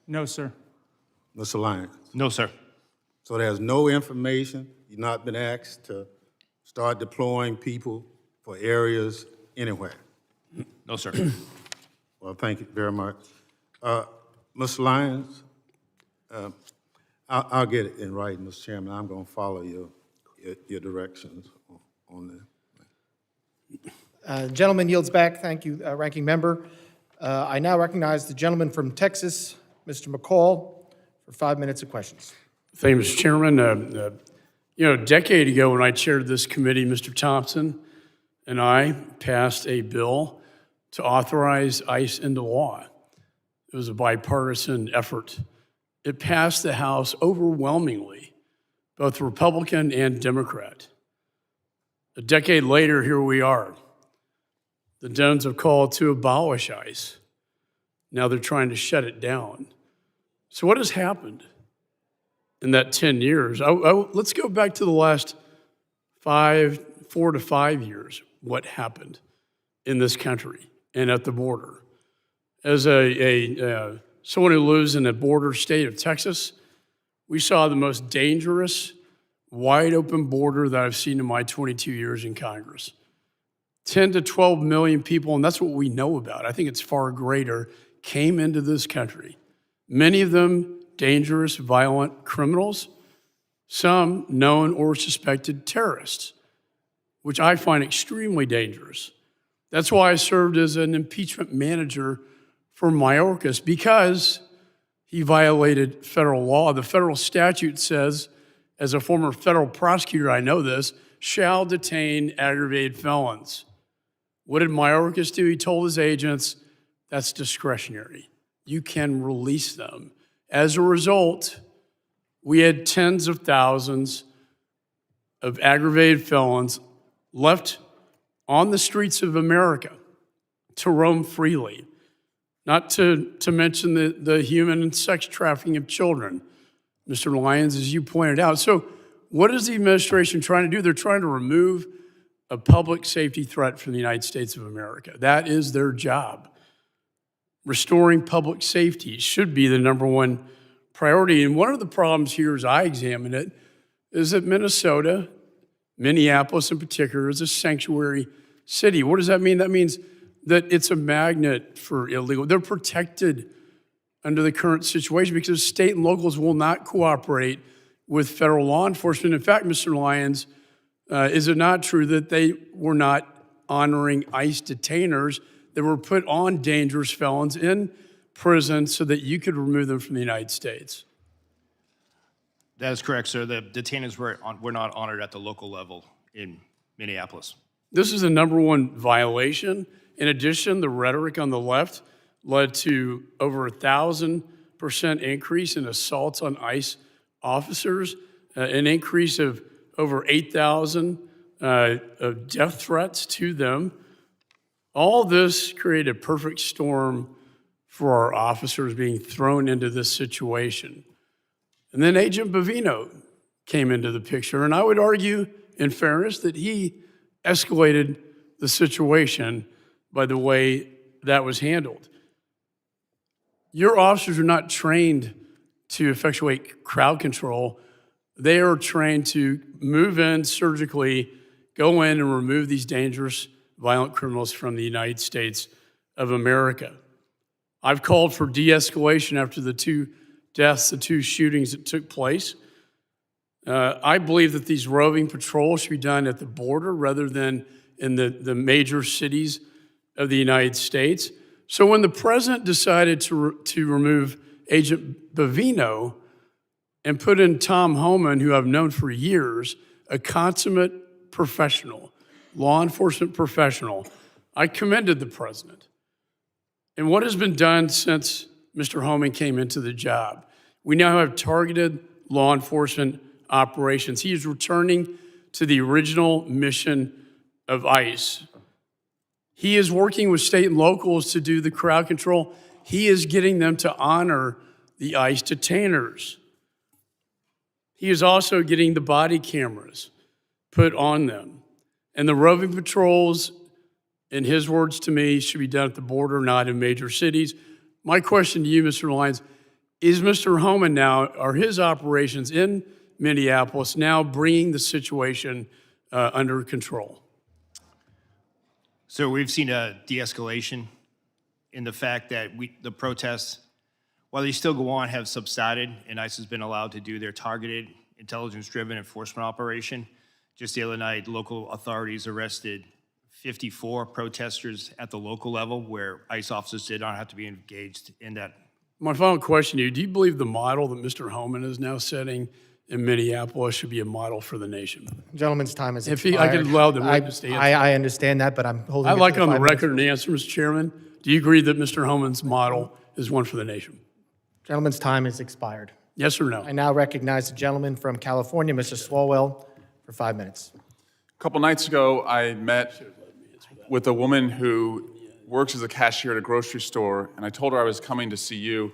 E: No, sir.
B: Mr. Lyons.
G: No, sir.
B: So there's no information, you've not been asked to start deploying people for areas anywhere?
G: No, sir.
B: Well, thank you very much. Mr. Lyons, I'll get it in writing, Mr. Chairman. I'm going to follow your directions on this.
A: Gentleman yields back. Thank you, Ranking Member. I now recognize the gentleman from Texas, Mr. McCall, for 5 minutes of questions.
H: Thank you, Mr. Chairman. A decade ago when I chaired this committee, Mr. Thompson and I passed a bill to authorize ICE into law. It was a bipartisan effort. It passed the House overwhelmingly, both Republican and Democrat. A decade later, here we are. The Dems have called to abolish ICE. Now they're trying to shut it down. So what has happened in that 10 years? Let's go back to the last 4 to 5 years. What happened in this country and at the border? As someone who lives in the border state of Texas, we saw the most dangerous, wide open border that I've seen in my 22 years in Congress. 10 to 12 million people, and that's what we know about. I think it's far greater, came into this country. Many of them dangerous, violent criminals, some known or suspected terrorists, which I find extremely dangerous. That's why I served as an impeachment manager for Mayorkas, because he violated federal law. The federal statute says, as a former federal prosecutor, I know this, shall detain aggravated felons. What did Mayorkas do? He told his agents, that's discretionary. You can release them. As a result, we had tens of thousands of aggravated felons left on the streets of America to roam freely, not to mention the human and sex trafficking of children, Mr. Lyons, as you pointed out. So what is the administration trying to do? They're trying to remove a public safety threat from the United States of America. That is their job. Restoring public safety should be the number one priority. And one of the problems here, as I examine it, is that Minnesota, Minneapolis in particular, is a sanctuary city. What does that mean? That means that it's a magnet for illegal. They're protected under the current situation because state and locals will not cooperate with federal law enforcement. In fact, Mr. Lyons, is it not true that they were not honoring ICE detainers that were put on dangerous felons in prison so that you could remove them from the United States?
G: That is correct, sir. The detainees were not honored at the local level in Minneapolis.
H: This is the number one violation. In addition, the rhetoric on the left led to over 1,000% increase in assaults on ICE officers, an increase of over 8,000 of death threats to them. All this created a perfect storm for our officers being thrown into this situation. And then Agent Bovino came into the picture, and I would argue, in fairness, that he escalated the situation by the way that was handled. Your officers are not trained to effectuate crowd control. They are trained to move in surgically, go in and remove these dangerous, violent criminals from the United States of America. I've called for de-escalation after the 2 deaths, the 2 shootings that took place. I believe that these roving patrols should be done at the border rather than in the major cities of the United States. So when the president decided to remove Agent Bavino and put in Tom Homan, who I've known for years, a consummate professional, law enforcement professional, I commended the president. And what has been done since Mr. Homan came into the job? We now have targeted law enforcement operations. He is returning to the original mission of ICE. He is working with state and locals to do the crowd control. He is getting them to honor the ICE detainers. He is also getting the body cameras put on them. And the roving patrols, in his words to me, should be done at the border, not in major cities. My question to you, Mr. Lyons, is Mr. Homan now, are his operations in Minneapolis now bringing the situation under control?
G: So we've seen a de-escalation in the fact that the protests, while they still go on, have subsided, and ICE has been allowed to do their targeted, intelligence-driven enforcement operation. Just the other night, local authorities arrested 54 protesters at the local level where ICE officers did not have to be engaged in that.
H: My final question to you, do you believe the model that Mr. Homan is now setting in Minneapolis should be a model for the nation?
A: Gentleman's time has
H: If
A: expired.
H: I could allow the witness to answer.
A: I understand that, but I'm holding
H: I'd
A: it
H: like
A: to
H: on the
A: 5 minutes.
H: record an answer, Mr. Chairman. Do you agree that Mr. Homan's model is one for the nation?
A: Gentleman's time has expired.
H: Yes or no?
A: I now recognize the gentleman from California, Mr. Swalwell, for 5 minutes.
I: A couple nights ago, I met with a woman who works as a cashier at a grocery store, and I told her I was coming to see you,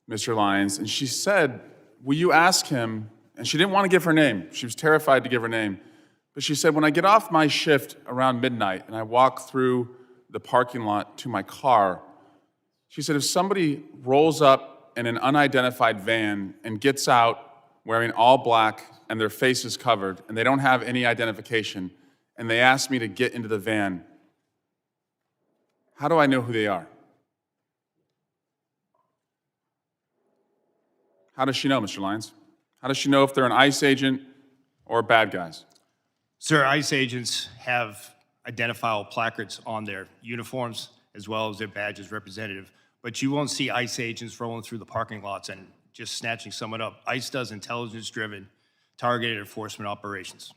I: Mr. Lyons, and she said, will you ask him, and she didn't want to give her name. She was terrified to give her name. But she said, when I get off my shift around midnight and I walk through the parking lot to my car, she said, if somebody rolls up in an unidentified van and gets out wearing all black and their face is covered and they don't have any identification and they ask me to get into the van, how do I know who they are? How does she know, Mr. Lyons? How does she know if they're an ICE agent or bad guys?
G: Sir, ICE agents have identifiable placards on their uniforms as well as their badges representative, but you won't see ICE agents rolling through the parking lots and just snatching someone up. ICE does intelligence-driven, targeted enforcement operations.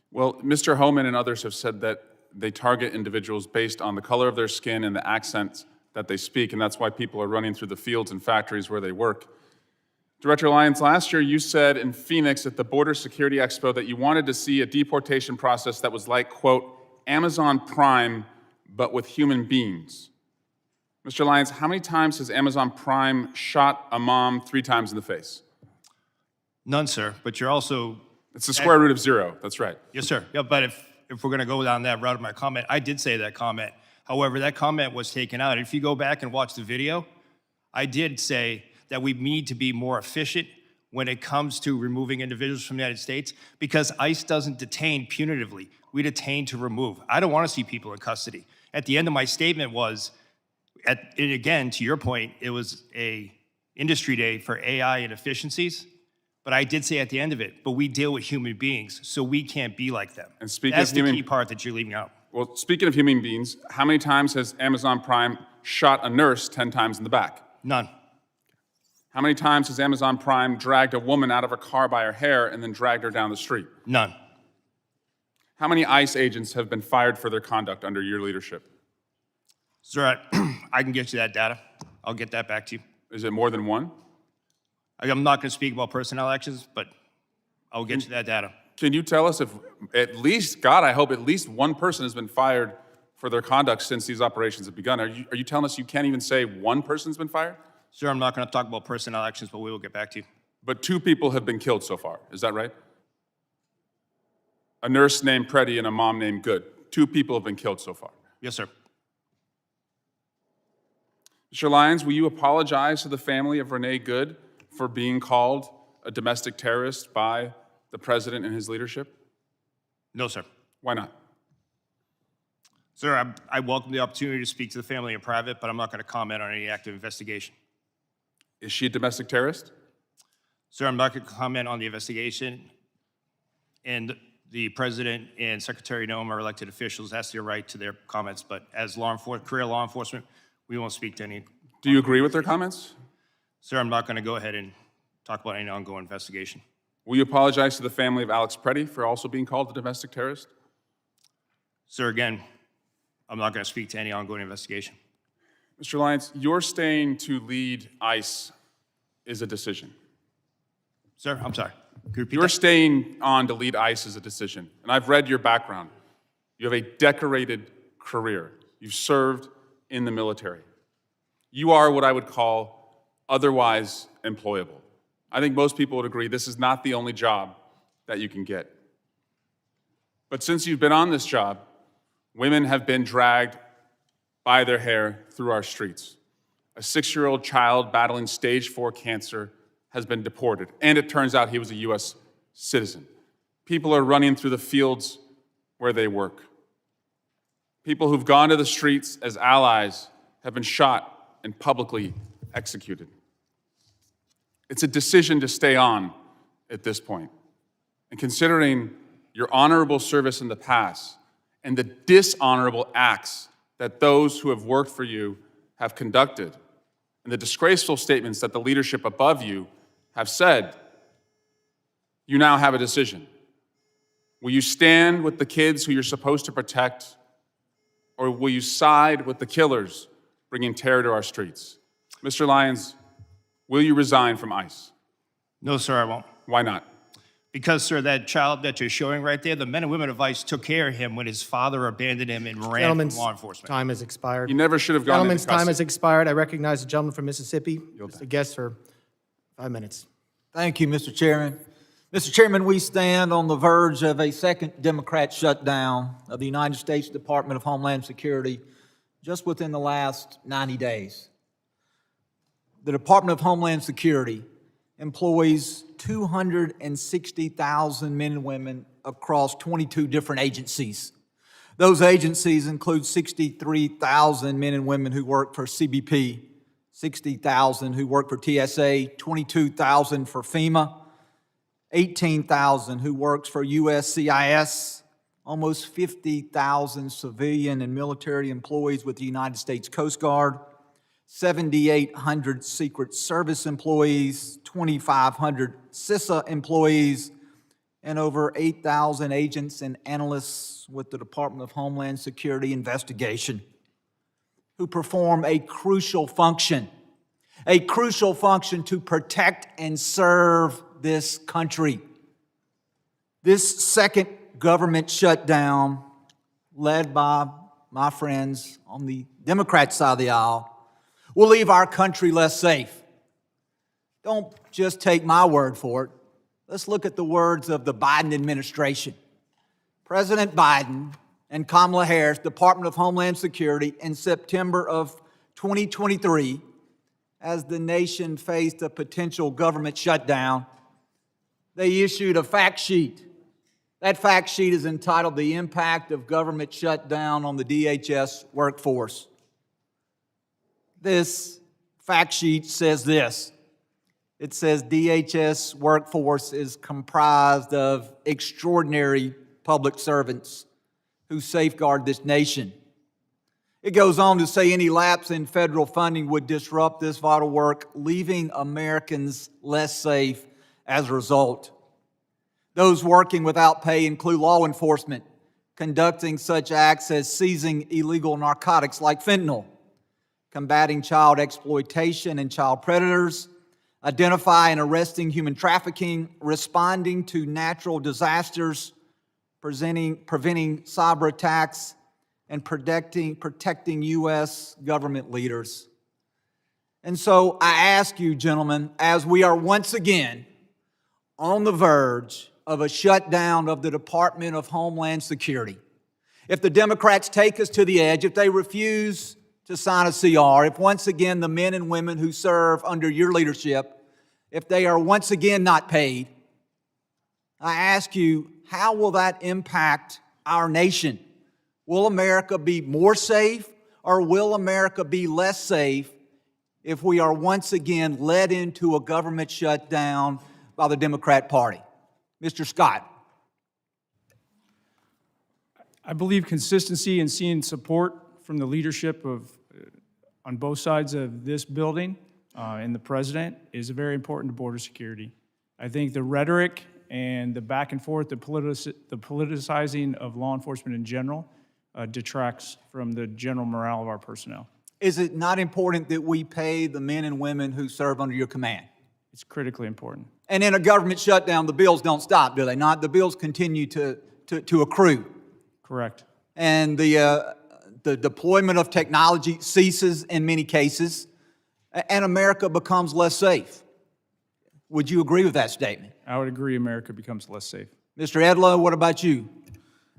I: Well, Mr. Homan and others have said that they target individuals based on the color of their skin and the accents that they speak, and that's why people are running through the fields and factories where they work. Director Lyons, last year you said in Phoenix at the Border Security Expo that you wanted to see a deportation process that was like, quote, Amazon Prime, but with human beings. Mr. Lyons, how many times has Amazon Prime shot a mom 3 times in the face?
G: None, sir, but you're also...
I: It's the square root of 0, that's right.
G: Yes, sir. Yeah, but if we're going to go down that route of my comment, I did say that comment. However, that comment was taken out. If you go back and watch the video, I did say that we need to be more efficient when it comes to removing individuals from the United States because ICE doesn't detain punitively. We detain to remove. I don't want to see people in custody. At the end of my statement was, again, to your point, it was a industry day for AI and efficiencies. But I did say at the end of it, but we deal with human beings, so we can't be like them.
I: And speaking
G: That's
I: of
G: the
I: human,
G: key part that you're leaving out.
I: Well, speaking of human beings, how many times has Amazon Prime shot a nurse 10 times in the back?
G: None.
I: How many times has Amazon Prime dragged a woman out of her car by her hair and then dragged her down the street?
G: None.
I: How many ICE agents have been fired for their conduct under your leadership?
G: Sir, I can get you that data. I'll get that back to you.
I: Is it more than 1?
G: I'm not going to speak about personnel actions, but I'll get you that data.
I: Can you tell us if at least, God, I hope at least 1 person has been fired for their conduct since these operations have begun? Are you telling us you can't even say 1 person's been fired?
G: Sir, I'm not going to talk about personnel actions, but we will get back to you.
I: But 2 people have been killed so far. Is that right? A nurse named Preddy and a mom named Good. 2 people have been killed so far.
G: Yes, sir.
I: Mr. Lyons, will you apologize to the family of Renee Good for being called a domestic terrorist by the president and his leadership?
G: No, sir.
I: Why not?
G: Sir, I welcome the opportunity to speak to the family in private, but I'm not going to comment on any active investigation.
I: Is she a domestic terrorist?
G: Sir, I'm not going to comment on the investigation, and the President and Secretary Noem are elected officials. That's their right to their comments, but as career law enforcement, we won't speak to any.
I: Do you agree with their comments?
G: Sir, I'm not going to go ahead and talk about any ongoing investigation.
I: Will you apologize to the family of Alex Preddy for also being called a domestic terrorist?
G: Sir, again, I'm not going to speak to any ongoing investigation.
I: Mr. Lyons, your staying to lead ICE is a decision.
G: Sir, I'm sorry. Could you repeat
I: Your
G: that?
I: staying on to lead ICE is a decision. And I've read your background. You have a decorated career. You've served in the military. You are what I would call otherwise employable. I think most people would agree this is not the only job that you can get. But since you've been on this job, women have been dragged by their hair through our streets. A 6-year-old child battling stage 4 cancer has been deported, and it turns out he was a U.S. citizen. People are running through the fields where they work. People who've gone to the streets as allies have been shot and publicly executed. It's a decision to stay on at this point. And considering your honorable service in the past and the dishonorable acts that those who have worked for you have conducted, and the disgraceful statements that the leadership above you have said, you now have a decision. Will you stand with the kids who you're supposed to protect, or will you side with the killers bringing terror to our streets? Mr. Lyons, will you resign from ICE?
G: No, sir, I won't.
I: Why not?
G: Because, sir, that child that you're showing right there, the men and women of ICE took care of him when his father abandoned him and ran from
A: Gentlemen's
G: law enforcement.
A: time has expired.
I: You never should have gone
A: Gentlemen's
I: into
A: time
I: custody.
A: has expired. I recognize the gentleman from Mississippi. Mr. Guest for 5 minutes.
J: Thank you, Mr. Chairman. Mr. Chairman, we stand on the verge of a second Democrat shutdown of the United States Department of Homeland Security just within the last 90 days. The Department of Homeland Security employs 260,000 men and women across 22 different agencies. Those agencies include 63,000 men and women who work for CBP, 60,000 who work for TSA, 22,000 for FEMA, 18,000 who works for USCIS, almost 50,000 civilian and military employees with the United States Coast Guard, 7,800 Secret Service employees, 2,500 CISA employees, and over 8,000 agents and analysts with the Department of Homeland Security investigation who perform a crucial function to protect and serve this country. This second government shutdown, led by my friends on the Democrat side of the aisle, will leave our country less safe. Don't just take my word for it. Let's look at the words of the Biden administration. President Biden and Kamala Harris, Department of Homeland Security, in September of 2023, as the nation faced a potential government shutdown, they issued a fact sheet. That fact sheet is entitled "The Impact of Government Shutdown on the DHS Workforce." This fact sheet says this. It says DHS workforce is comprised of extraordinary public servants who safeguard this nation. It goes on to say any lapse in federal funding would disrupt this vital work, leaving Americans less safe as a result. Those working without pay include law enforcement, conducting such acts as seizing illegal narcotics like fentanyl, combating child exploitation and child predators, identifying and arresting human trafficking, responding to natural disasters, preventing cyber attacks, and protecting U.S. government leaders. And so I ask you, gentlemen, as we are once again on the verge of a shutdown of the Department of Homeland Security, if the Democrats take us to the edge, if they refuse to sign a CR, if once again the men and women who serve under your leadership if they are once again not paid, I ask you, how will that impact our nation? Will America be more safe or will America be less safe if we are once again led into a government shutdown by the Democrat Party? Mr. Scott.
E: I believe consistency and seeing support from the leadership of, on both sides of this building and the president is very important to border security. I think the rhetoric and the back and forth, the politicizing of law enforcement in general detracts from the general morale of our personnel.
J: Is it not important that we pay the men and women who serve under your command?
E: It's critically important.
J: And in a government shutdown, the bills don't stop, do they not? The bills continue to accrue.
E: Correct.
J: And the deployment of technology ceases in many cases, and America becomes less safe. Would you agree with that statement?
E: I would agree America becomes less safe.
J: Mr. Edlow, what about you?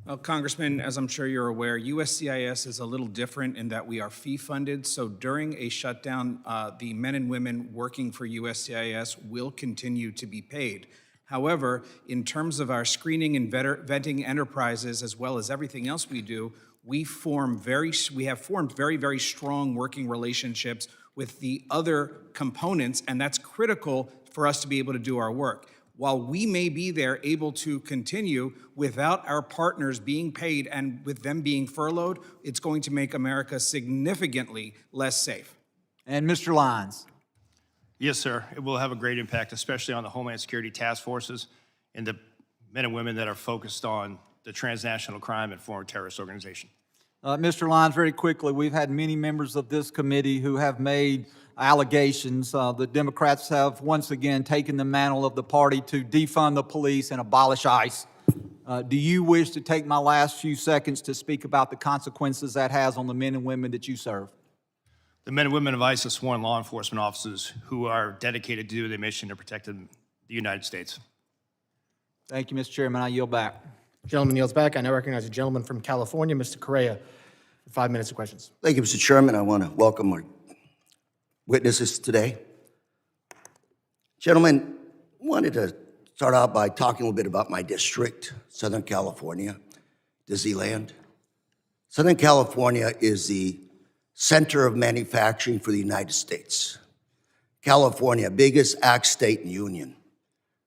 F: Well, Congressman, as I'm sure you're aware, USCIS is a little different in that we are fee-funded. So during a shutdown, the men and women working for USCIS will continue to be paid. However, in terms of our screening and vetting enterprises, as well as everything else we do, we have formed very, very strong working relationships with the other components, and that's critical for us to be able to do our work. While we may be there able to continue without our partners being paid and with them being furloughed, it's going to make America significantly less safe.
J: And Mr. Lyons.
G: Yes, sir. It will have a great impact, especially on the Homeland Security task forces and the men and women that are focused on the transnational crime and foreign terrorist organization.
J: Mr. Lyons, very quickly, we've had many members of this committee who have made allegations. The Democrats have once again taken the mantle of the party to defund the police and abolish ICE. Do you wish to take my last few seconds to speak about the consequences that has on the men and women that you serve?
G: The men and women of ICE are sworn law enforcement officers who are dedicated to their mission to protect the United States.
J: Thank you, Mr. Chairman. I yield back.
A: Gentleman yields back. I now recognize a gentleman from California, Mr. Correa, for 5 minutes of questions.
K: Thank you, Mr. Chairman. I want to welcome our witnesses today. Gentlemen, wanted to start out by talking a little bit about my district, Southern California, Disneyland. Southern California is the center of manufacturing for the United States. California, biggest ag state in the Union.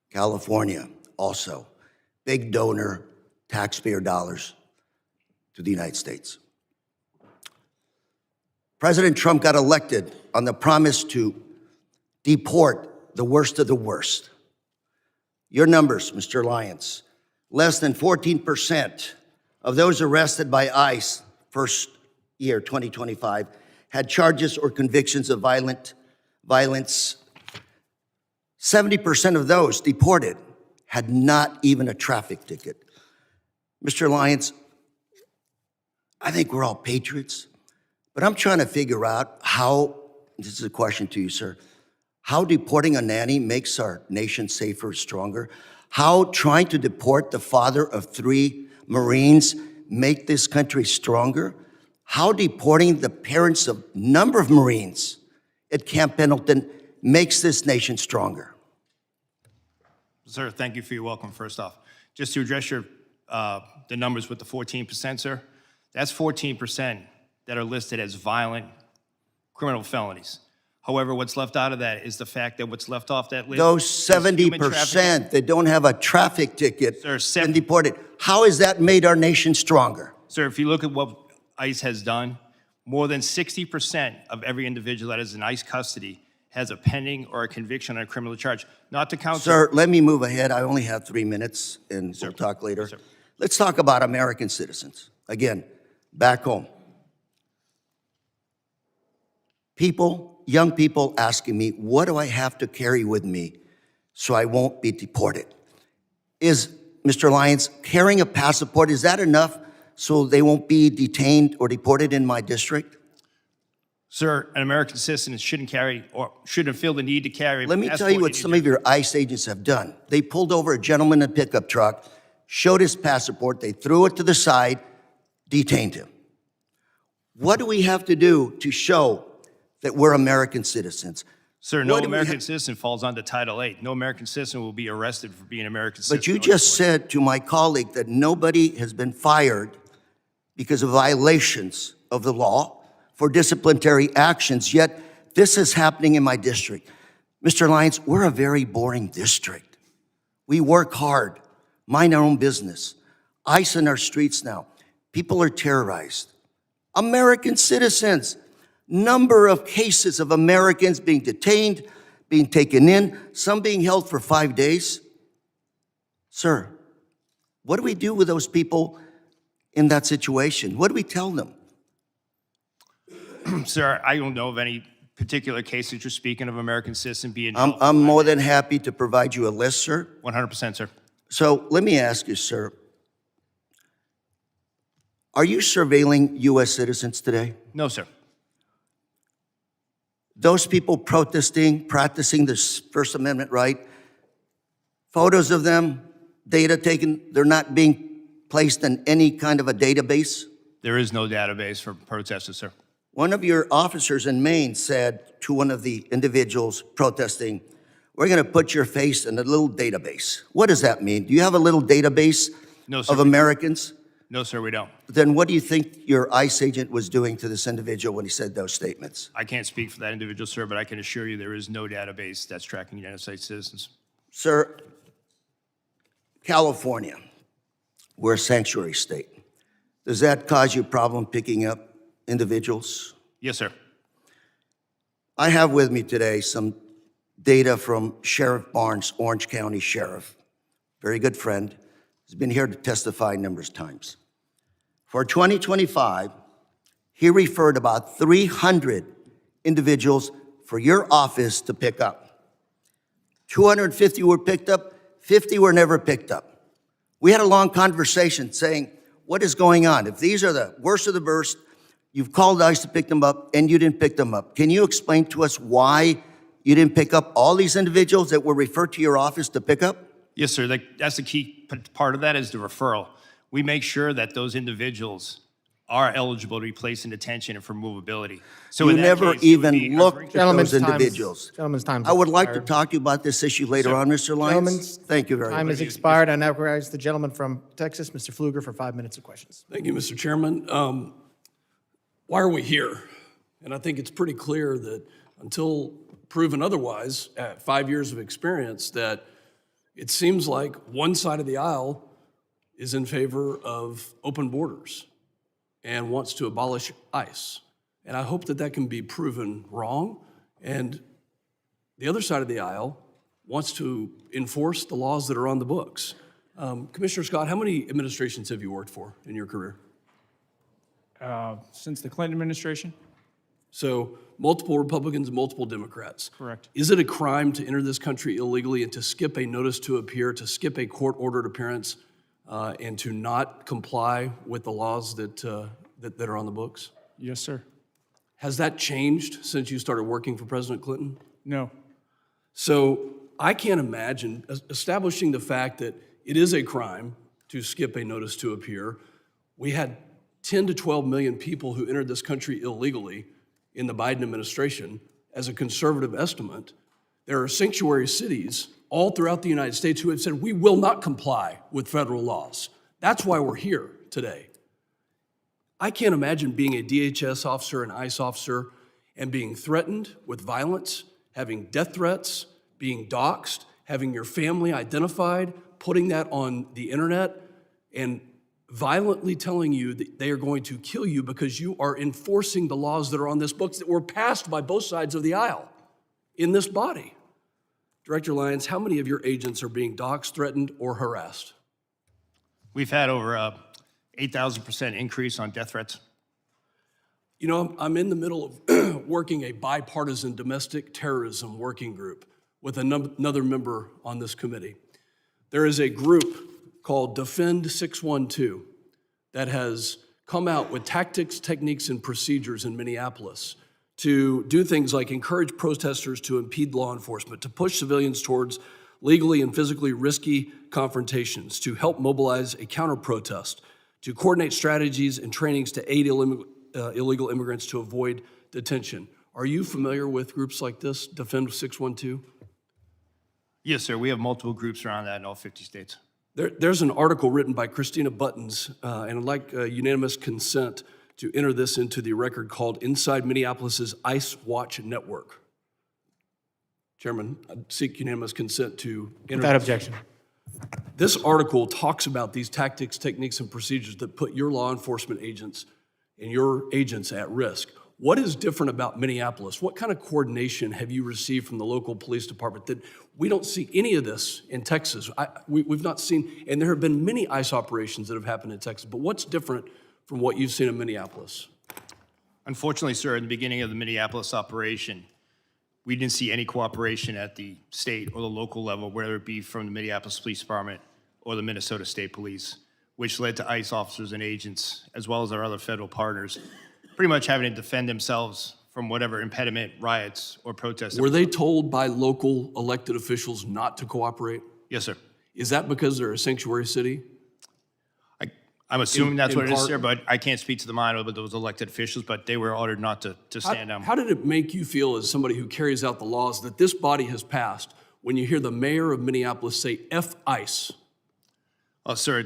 K: California, also, big donor, taxpayer dollars to the United States. President Trump got elected on the promise to deport the worst of the worst. Your numbers, Mr. Lyons, less than 14% of those arrested by ICE first year, 2025, had charges or convictions of violence. 70% of those deported had not even a traffic ticket. Mr. Lyons, I think we're all patriots, but I'm trying to figure out how, this is a question to you, sir, how deporting a nanny makes our nation safer, stronger, how trying to deport the father of 3 Marines make this country stronger, how deporting the parents of a number of Marines at Camp Pendleton makes this nation stronger.
G: Sir, thank you for your welcome, first off. Just to address your, the numbers with the 14%, sir, that's 14% that are listed as violent criminal felonies. However, what's left out of that is the fact that what's left off that list.
K: Those
G: is human
K: 70% that don't have a traffic ticket
G: Sir,
K: and deported, how has that made our nation stronger?
G: Sir, if you look at what ICE has done, more than 60% of every individual that is in ICE custody has a pending or a conviction on a criminal charge. Not to count.
K: Sir, let me move ahead. I only have 3 minutes, and we'll talk later.
G: Sir.
K: Let's talk about American citizens. Again, back home. People, young people asking me, what do I have to carry with me so I won't be deported? Is, Mr. Lyons, carrying a passport, is that enough so they won't be detained or deported in my district?
G: Sir, an American citizen shouldn't carry or shouldn't feel the need to carry.
K: Let me tell you what some of your ICE agents have done. They pulled over a gentleman in a pickup truck, showed his passport, they threw it to the side, detained him. What do we have to do to show that we're American citizens?
G: Sir, no
K: What do we
G: American
K: ha-
G: citizen falls under Title VIII. No American citizen will be arrested for being an American citizen.
K: But you
G: or
K: just
G: deported.
K: said to my colleague that nobody has been fired because of violations of the law for disciplinary actions, yet this is happening in my district. Mr. Lyons, we're a very boring district. We work hard, mind our own business. ICE in our streets now. People are terrorized. American citizens. Number of cases of Americans being detained, being taken in, some being held for 5 days. Sir, what do we do with those people in that situation? What do we tell them?
G: Sir, I don't know of any particular case that you're speaking of American citizen being held.
K: I'm more than happy to provide you a list, sir.
G: 100%, sir.
K: So let me ask you, sir, are you surveilling U.S. citizens today?
G: No, sir.
K: Those people protesting, practicing their First Amendment right, photos of them, data taken, they're not being placed in any kind of a database?
G: There is no database for protesters, sir.
K: One of your officers in Maine said to one of the individuals protesting, we're going to put your face in a little database. What does that mean? Do you have a little database
G: No, sir.
K: of Americans?
G: No, sir, we don't.
K: Then what do you think your ICE agent was doing to this individual when he said those statements?
G: I can't speak for that individual, sir, but I can assure you there is no database that's tracking United States citizens.
K: Sir, California, we're a sanctuary state. Does that cause you a problem picking up individuals?
G: Yes, sir.
K: I have with me today some data from Sheriff Barnes, Orange County Sheriff, very good friend. He's been here to testify numerous times. For 2025, he referred about 300 individuals for your office to pick up. 250 were picked up, 50 were never picked up. We had a long conversation saying, what is going on? If these are the worst of the worst, you've called ICE to pick them up and you didn't pick them up. Can you explain to us why you didn't pick up all these individuals that were referred to your office to pick up?
G: Yes, sir. That's the key part of that is the referral. We make sure that those individuals are eligible to be placed in detention and for movability. So
K: You
G: in that
K: never
G: case, it would be
K: even looked at
A: Gentlemen's
K: those
A: time's-
K: individuals.
A: Gentlemen's time's
K: I would like to
A: expired.
K: talk to you about this issue later on, Mr. Lyons.
A: Gentlemen's
K: Thank you very
A: Time
K: much.
A: has expired. I now recognize the gentleman from Texas, Mr. Pfluger, for 5 minutes of questions.
H: Thank you, Mr. Chairman. Why are we here? And I think it's pretty clear that until proven otherwise, at 5 years of experience, that it seems like one side of the aisle is in favor of open borders and wants to abolish ICE. And I hope that that can be proven wrong. And the other side of the aisle wants to enforce the laws that are on the books. Commissioner Scott, how many administrations have you worked for in your career?
E: Since the Clinton administration?
H: So multiple Republicans, multiple Democrats.
E: Correct.
H: Is it a crime to enter this country illegally and to skip a notice to appear, to skip a court-ordered appearance, and to not comply with the laws that are on the books?
E: Yes, sir.
H: Has that changed since you started working for President Clinton?
E: No.
H: So I can't imagine establishing the fact that it is a crime to skip a notice to appear. We had 10 to 12 million people who entered this country illegally in the Biden administration. As a conservative estimate, there are sanctuary cities all throughout the United States who have said, we will not comply with federal laws. That's why we're here today. I can't imagine being a DHS officer, an ICE officer, and being threatened with violence, having death threats, being doxxed, having your family identified, putting that on the internet, and violently telling you that they are going to kill you because you are enforcing the laws that are on this book that were passed by both sides of the aisle in this body. Director Lyons, how many of your agents are being doxxed, threatened, or harassed?
G: We've had over 8,000% increase on death threats.
H: You know, I'm in the middle of working a bipartisan domestic terrorism working group with another member on this committee. There is a group called Defend 612 that has come out with tactics, techniques, and procedures in Minneapolis to do things like encourage protesters to impede law enforcement, to push civilians towards legally and physically risky confrontations, to help mobilize a counter-protest, to coordinate strategies and trainings to aid illegal immigrants to avoid detention. Are you familiar with groups like this, Defend 612?
G: Yes, sir. We have multiple groups around that in all 50 states.
H: There's an article written by Christina Buttons, and I'd like unanimous consent to enter this into the record called Inside Minneapolis's ICE Watch Network. Chairman, I seek unanimous consent to enter.
A: Without objection.
H: This article talks about these tactics, techniques, and procedures that put your law enforcement agents and your agents at risk. What is different about Minneapolis? What kind of coordination have you received from the local police department that we don't see any of this in Texas? We've not seen, and there have been many ICE operations that have happened in Texas, but what's different from what you've seen in Minneapolis?
G: Unfortunately, sir, in the beginning of the Minneapolis operation, we didn't see any cooperation at the state or the local level, whether it be from the Minneapolis Police Department or the Minnesota State Police, which led to ICE officers and agents, as well as our other federal partners, pretty much having to defend themselves from whatever impediment, riots, or protests.
H: Were they told by local elected officials not to cooperate?
G: Yes, sir.
H: Is that because they're a sanctuary city?
G: I'm assuming that's
H: in
G: what it is,
H: part-
G: sir, but I can't speak to the mind of those elected officials, but they were ordered not to stand down.
H: How did it make you feel as somebody who carries out the laws that this body has passed when you hear the mayor of Minneapolis say F ICE?
G: Oh, sir,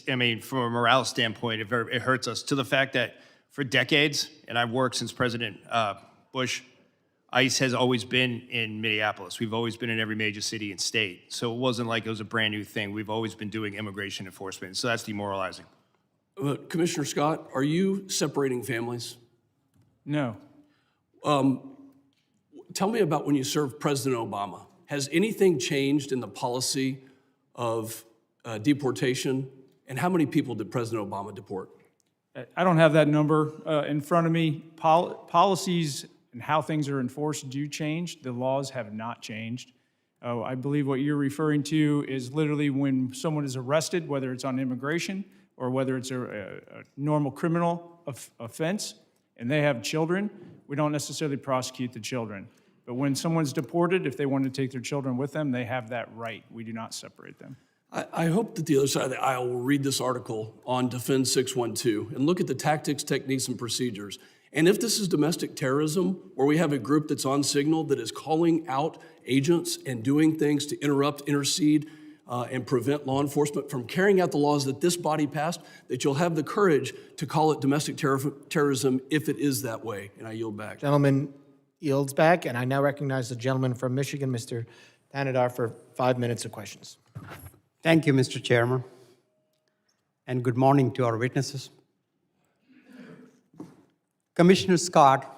G: I mean, from a morale standpoint, it hurts us to the fact that for decades, and I've worked since President Bush, ICE has always been in Minneapolis. We've always been in every major city and state. So it wasn't like it was a brand new thing. We've always been doing immigration enforcement. So that's demoralizing.
H: Commissioner Scott, are you separating families?
E: No.
H: Tell me about when you served President Obama. Has anything changed in the policy of deportation? And how many people did President Obama deport?
E: I don't have that number in front of me. Policies and how things are enforced do change. The laws have not changed. I believe what you're referring to is literally when someone is arrested, whether it's on immigration or whether it's a normal criminal offense, and they have children, we don't necessarily prosecute the children. But when someone's deported, if they want to take their children with them, they have that right. We do not separate them.
H: I hope that the other side of the aisle will read this article on Defend 612 and look at the tactics, techniques, and procedures. And if this is domestic terrorism, where we have a group that's on signal that is calling out agents and doing things to interrupt, intercede, and prevent law enforcement from carrying out the laws that this body passed, that you'll have the courage to call it domestic terrorism if it is that way. And I yield back.
A: Gentleman yields back, and I now recognize the gentleman from Michigan, Mr. Tanadar, for 5 minutes of questions.
L: Thank you, Mr. Chairman, and good morning to our witnesses. Commissioner Scott,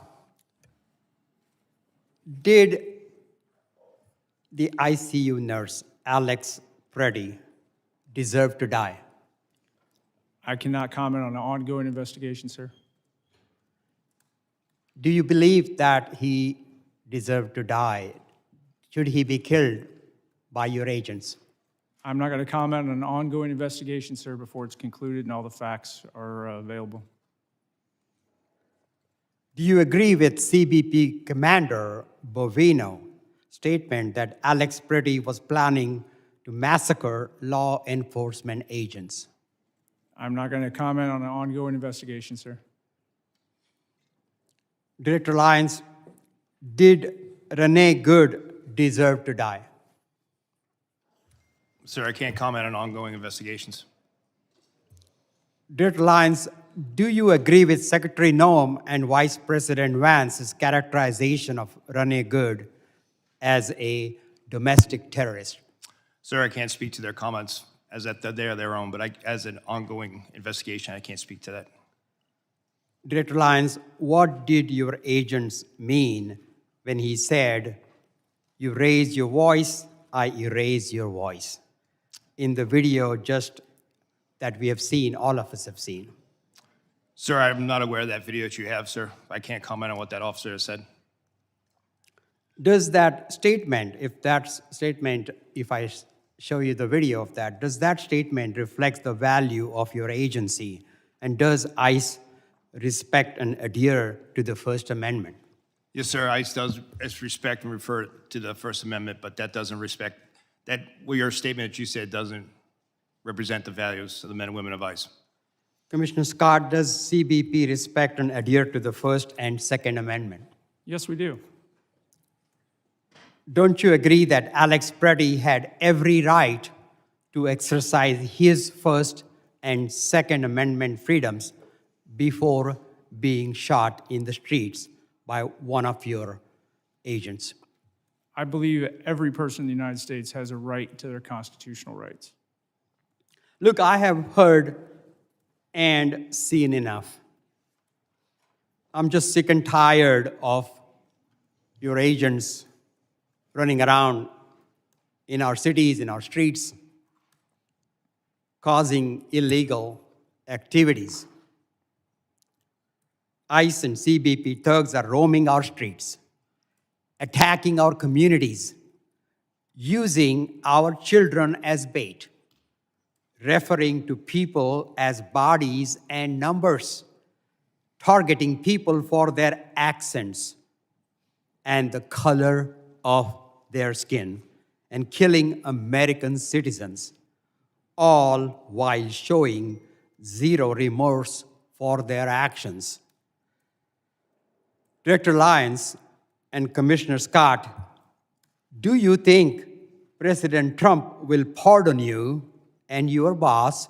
L: did the ICU nurse, Alex Preddy, deserve to die?
E: I cannot comment on an ongoing investigation, sir.
L: Do you believe that he deserved to die? Should he be killed by your agents?
E: I'm not going to comment on an ongoing investigation, sir, before it's concluded and all the facts are available.
L: Do you agree with CBP Commander Bovino's statement that Alex Preddy was planning to massacre law enforcement agents?
E: I'm not going to comment on an ongoing investigation, sir.
L: Director Lyons, did Renee Good deserve to die?
G: Sir, I can't comment on ongoing investigations.
L: Director Lyons, do you agree with Secretary Noem and Vice President Vance's characterization of Renee Good as a domestic terrorist?
G: Sir, I can't speak to their comments as that they are their own, but as an ongoing investigation, I can't speak to that.
L: Director Lyons, what did your agents mean when he said, "You raise your voice, I erase your voice"? In the video just that we have seen, all of us have seen.
G: Sir, I'm not aware of that video that you have, sir. I can't comment on what that officer has said.
L: Does that statement, if I show you the video of that, does that statement reflect the value of your agency? And does ICE respect and adhere to the First Amendment?
G: Yes, sir, ICE does respect and refer to the First Amendment, but that doesn't respect, your statement that you said doesn't represent the values of the men and women of ICE.
L: Commissioner Scott, does CBP respect and adhere to the First and Second Amendment?
E: Yes, we do.
L: Don't you agree that Alex Preddy had every right to exercise his First and Second Amendment freedoms before being shot in the streets by one of your agents?
E: I believe every person in the United States has a right to their constitutional rights.
L: Look, I have heard and seen enough. I'm just sick and tired of your agents running around in our cities, in our streets, causing illegal activities. ICE and CBP thugs are roaming our streets, attacking our communities, using our children as bait, referring to people as bodies and numbers, targeting people for their accents and the color of their skin, and killing American citizens, all while showing zero remorse for their actions. Director Lyons and Commissioner Scott, do you think President Trump will pardon you and your boss,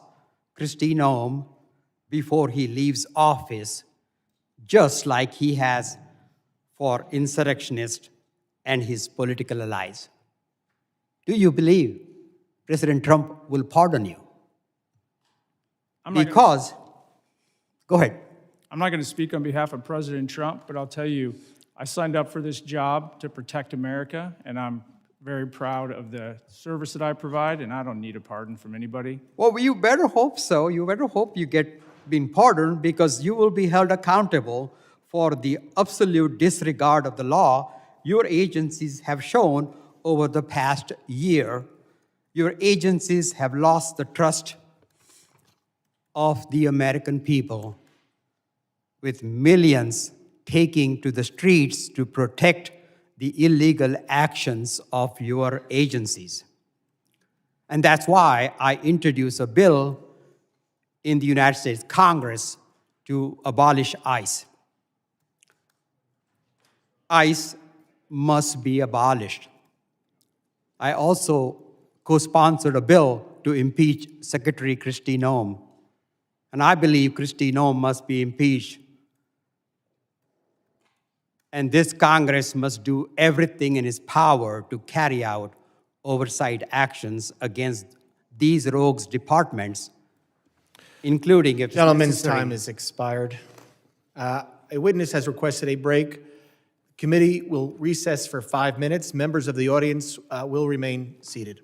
L: Kristi Noem, before he leaves office, just like he has for insurrectionists and his political allies? Do you believe President Trump will pardon you? Because, go ahead.
E: I'm not going to speak on behalf of President Trump, but I'll tell you, I signed up for this job to protect America, and I'm very proud of the service that I provide, and I don't need a pardon from anybody.
L: Well, you better hope so. You better hope you get been pardoned, because you will be held accountable for the absolute disregard of the law your agencies have shown over the past year. Your agencies have lost the trust of the American people, with millions taking to the streets to protect the illegal actions of your agencies. And that's why I introduced a bill in the United States Congress to abolish ICE. ICE must be abolished. I also co-sponsored a bill to impeach Secretary Kristi Noem. And I believe Kristi Noem must be impeached. And this Congress must do everything in its power to carry out oversight actions against these rogues departments, including if
A: Gentleman's
L: necessary.
A: time is expired. A witness has requested a break. Committee will recess for 5 minutes. Members of the audience will remain seated.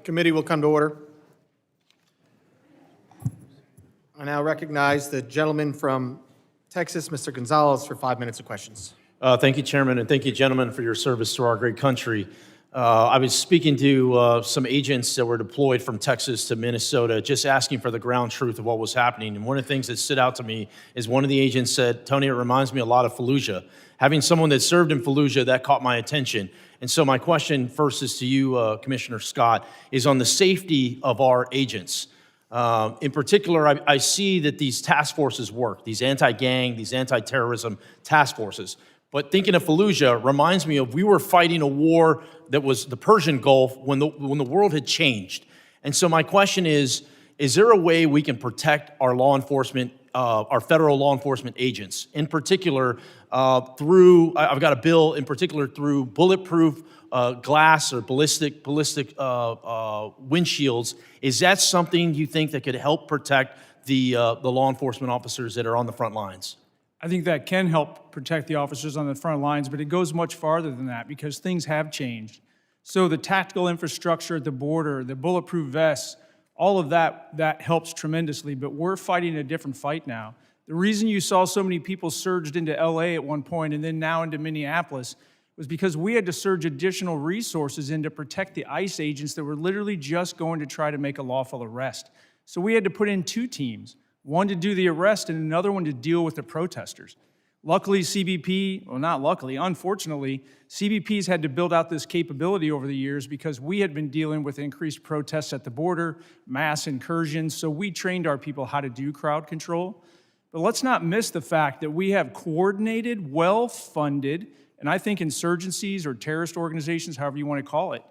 A: Committee will come to order. I now recognize the gentleman from Texas, Mr. Gonzalez, for 5 minutes of questions.
M: Thank you, Chairman, and thank you, gentlemen, for your service to our great country. I was speaking to some agents that were deployed from Texas to Minnesota, just asking for the ground truth of what was happening. And one of the things that stood out to me is one of the agents said, Tony, it reminds me a lot of Fallujah. Having someone that served in Fallujah, that caught my attention. And so my question first is to you, Commissioner Scott, is on the safety of our agents. In particular, I see that these task forces work, these anti-gang, these anti-terrorism task forces. But thinking of Fallujah reminds me of we were fighting a war that was the Persian Gulf when the world had changed. And so my question is there a way we can protect our law enforcement, our federal law enforcement agents, in particular through, I've got a bill in particular through bulletproof glass or ballistic windshields. Is that something you think that could help protect the law enforcement officers that are on the front lines?
E: I think that can help protect the officers on the front lines, but it goes much farther than that because things have changed. So the tactical infrastructure at the border, the bulletproof vests, all of that helps tremendously, but we're fighting a different fight now. The reason you saw so many people surged into LA at one point and then now into Minneapolis was because we had to surge additional resources in to protect the ICE agents that were literally just going to try to make a lawful arrest. So we had to put in 2 teams. One to do the arrest and another one to deal with the protesters. Luckily, CBP, well, not luckily, unfortunately, CBP's had to build out this capability over the years because we had been dealing with increased protests at the border, mass incursions, so we trained our people how to do crowd control. But let's not miss the fact that we have coordinated, well-funded, and I think insurgencies or terrorist organizations, however you want to call it,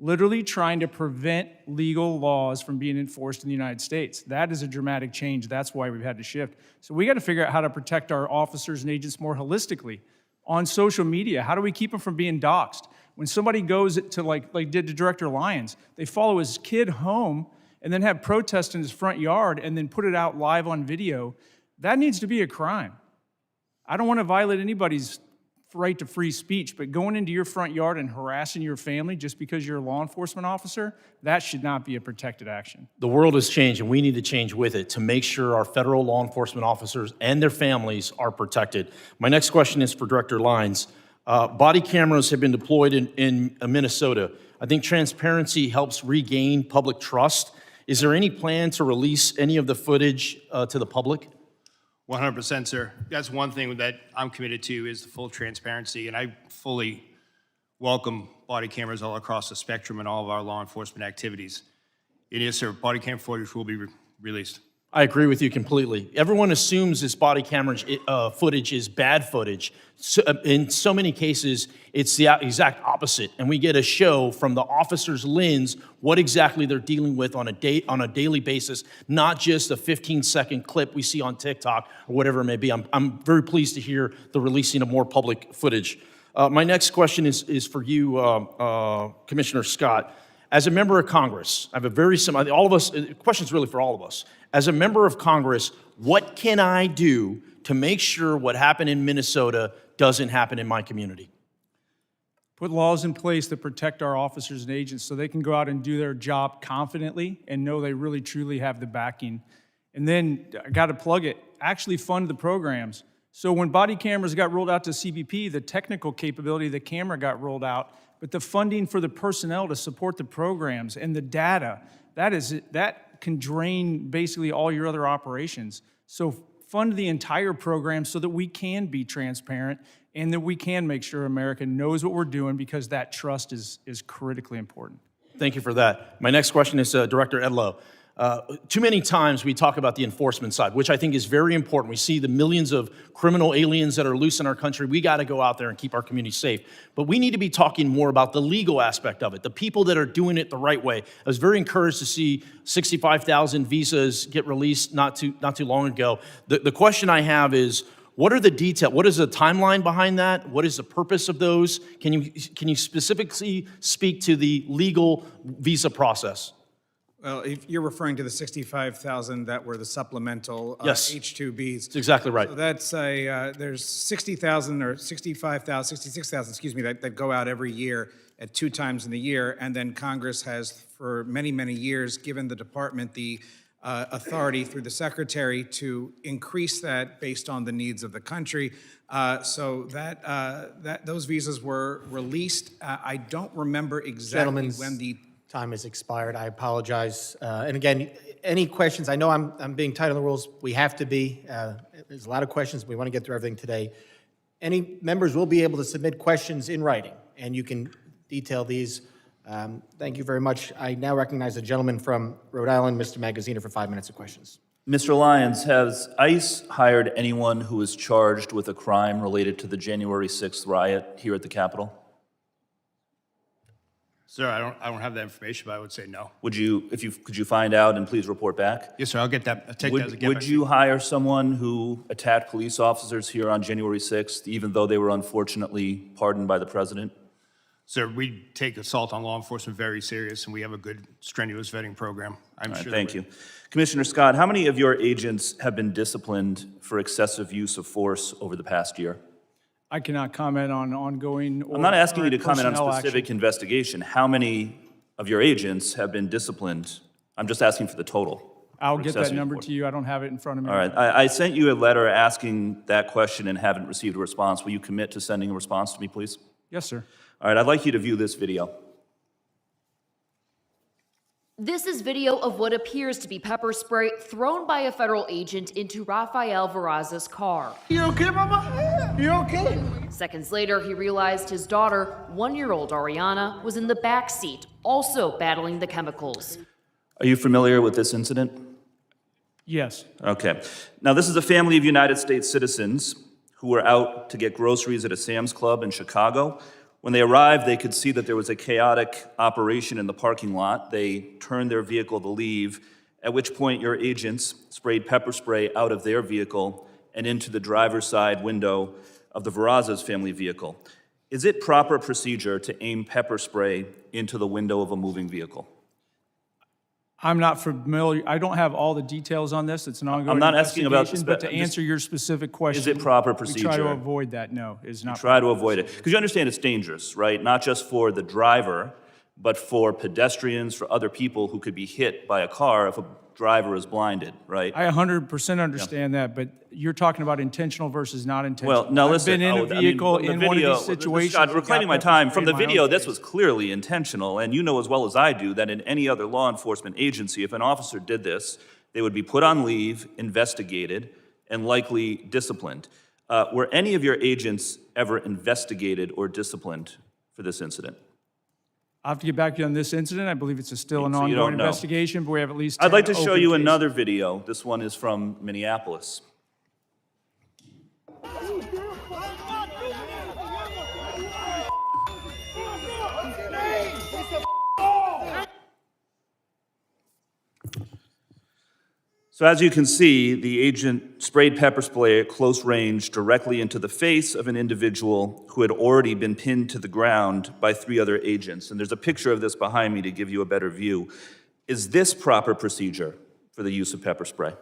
E: literally trying to prevent legal laws from being enforced in the United States. That is a dramatic change. That's why we've had to shift. So we got to figure out how to protect our officers and agents more holistically. On social media, how do we keep them from being doxxed? When somebody goes to like did to Director Lyons, they follow his kid home and then have protests in his front yard and then put it out live on video. That needs to be a crime. I don't want to violate anybody's right to free speech, but going into your front yard and harassing your family just because you're a law enforcement officer, that should not be a protected action.
M: The world has changed, and we need to change with it to make sure our federal law enforcement officers and their families are protected. My next question is for Director Lyons. Body cameras have been deployed in Minnesota. I think transparency helps regain public trust. Is there any plan to release any of the footage to the public?
G: 100%, sir. That's one thing that I'm committed to is the full transparency, and I fully welcome body cameras all across the spectrum in all of our law enforcement activities. And yes, sir, body cam footage will be released.
M: I agree with you completely. Everyone assumes this body camera footage is bad footage. So, in so many cases, it's the exact opposite, and we get a show from the officer's lens what exactly they're dealing with on a daily basis, not just a 15-second clip we see on TikTok or whatever it may be. I'm very pleased to hear the releasing of more public footage. My next question is for you, Commissioner Scott. As a member of Congress, I have a very similar, all of us, the question's really for all of us. As a member of Congress, what can I do to make sure what happened in Minnesota doesn't happen in my community?
E: Put laws in place that protect our officers and agents so they can go out and do their job confidently and know they really truly have the backing. And then, I gotta plug it, actually fund the programs. So when body cameras got rolled out to CBP, the technical capability of the camera got rolled out, but the funding for the personnel to support the programs and the data, that can drain basically all your other operations. So fund the entire program so that we can be transparent and that we can make sure America knows what we're doing because that trust is critically important.
M: Thank you for that. My next question is Director Edlow. Too many times we talk about the enforcement side, which I think is very important. We see the millions of criminal aliens that are loose in our country. We got to go out there and keep our community safe. But we need to be talking more about the legal aspect of it, the people that are doing it the right way. I was very encouraged to see 65,000 visas get released not too long ago. The question I have is, what are the details? What is the timeline behind that? What is the purpose of those? Can you specifically speak to the legal visa process?
F: Well, if you're referring to the 65,000 that were the supplemental
M: Yes.
F: H-2Bs.
M: That's exactly right.
F: So that's there's 60,000 or 65,000, 66,000, excuse me, that go out every year. at 2 times in the year. And then Congress has, for many, many years, given the department the authority through the secretary to increase that based on the needs of the country. So those visas were released. I don't remember exactly
A: Gentlemen's
F: when the
A: time has expired. I apologize. And again, any questions? I know I'm being tight on the rules. We have to be. There's a lot of questions. We want to get through everything today. Any members will be able to submit questions in writing, and you can detail these. Thank you very much. I now recognize the gentleman from Rhode Island, Mr. Magaziner, for 5 minutes of questions.
N: Mr. Lyons, has ICE hired anyone who is charged with a crime related to the January 6th riot here at the Capitol?
G: Sir, I don't have that information, but I would say no.
N: Would you, could you find out and please report back?
G: Yes, sir, I'll get that, I'll take that as a get
N: Would
G: back.
N: you hire someone who attacked police officers here on January 6th, even though they were unfortunately pardoned by the president?
G: Sir, we take assault on law enforcement very serious, and we have a good, strenuous vetting program. I'm
N: All right,
G: sure.
N: thank you. Commissioner Scott, how many of your agents have been disciplined for excessive use of force over the past year?
E: I cannot comment on ongoing or
N: I'm not asking you to
E: current
N: comment on
E: personnel
N: specific
E: action.
N: investigation. How many of your agents have been disciplined? I'm just asking for the total.
E: I'll
N: for
E: get that
N: excessive
E: number
N: force.
E: to you. I don't have it in front of me.
N: All right, I sent you a letter asking that question and haven't received a response. Will you commit to sending a response to me, please?
E: Yes, sir.
N: All right, I'd like you to view this video.
O: This is video of what appears to be pepper spray thrown by a federal agent into Rafael Verraz's car.
P: You okay, mama? You okay?
O: Seconds later, he realized his daughter, 1-year-old Ariana, was in the back seat, also battling the chemicals.
N: Are you familiar with this incident?
E: Yes.
N: Okay. Now, this is a family of United States citizens who were out to get groceries at a Sam's Club in Chicago. When they arrived, they could see that there was a chaotic operation in the parking lot. They turned their vehicle to leave, at which point your agents sprayed pepper spray out of their vehicle and into the driver's side window of the Verraz's family vehicle. Is it proper procedure to aim pepper spray into the window of a moving vehicle?
E: I'm not familiar. I don't have all the details on this. It's an ongoing
N: I'm not asking about
E: investigation,
N: the
E: but to answer your specific question,
N: Is it proper
E: we try to
N: procedure?
E: avoid that. No, it's not.
N: Try to avoid it. Because you understand it's dangerous, right? Not just for the driver, but for pedestrians, for other people who could be hit by a car if a driver is blinded, right?
E: I 100% understand that, but you're talking about intentional versus not intentional.
N: Well, now listen.
E: I've been in a vehicle
N: from the
E: in one of
N: video-
E: these situations.
N: Scott,
E: and
N: reclaiming
E: got
N: my time.
E: pepper
N: From
E: spray
N: the
E: in my
N: video,
E: own
N: this
E: face.
N: was clearly intentional, and you know as well as I do that in any other law enforcement agency, if an officer did this, they would be put on leave, investigated, and likely disciplined. Were any of your agents ever investigated or disciplined for this incident?
E: I'll have to get back to you on this incident. I believe it's still an
N: So you don't
E: ongoing
N: know.
E: investigation, but we have at least
N: I'd
E: 10
N: like to show
E: open
N: you
E: cases.
N: another video. This one is from Minneapolis. So as you can see, the agent sprayed pepper spray at close range directly into the face of an individual who had already been pinned to the ground by 3 other agents. And there's a picture of this behind me to give you a better view. Is this proper procedure for the use of pepper spray?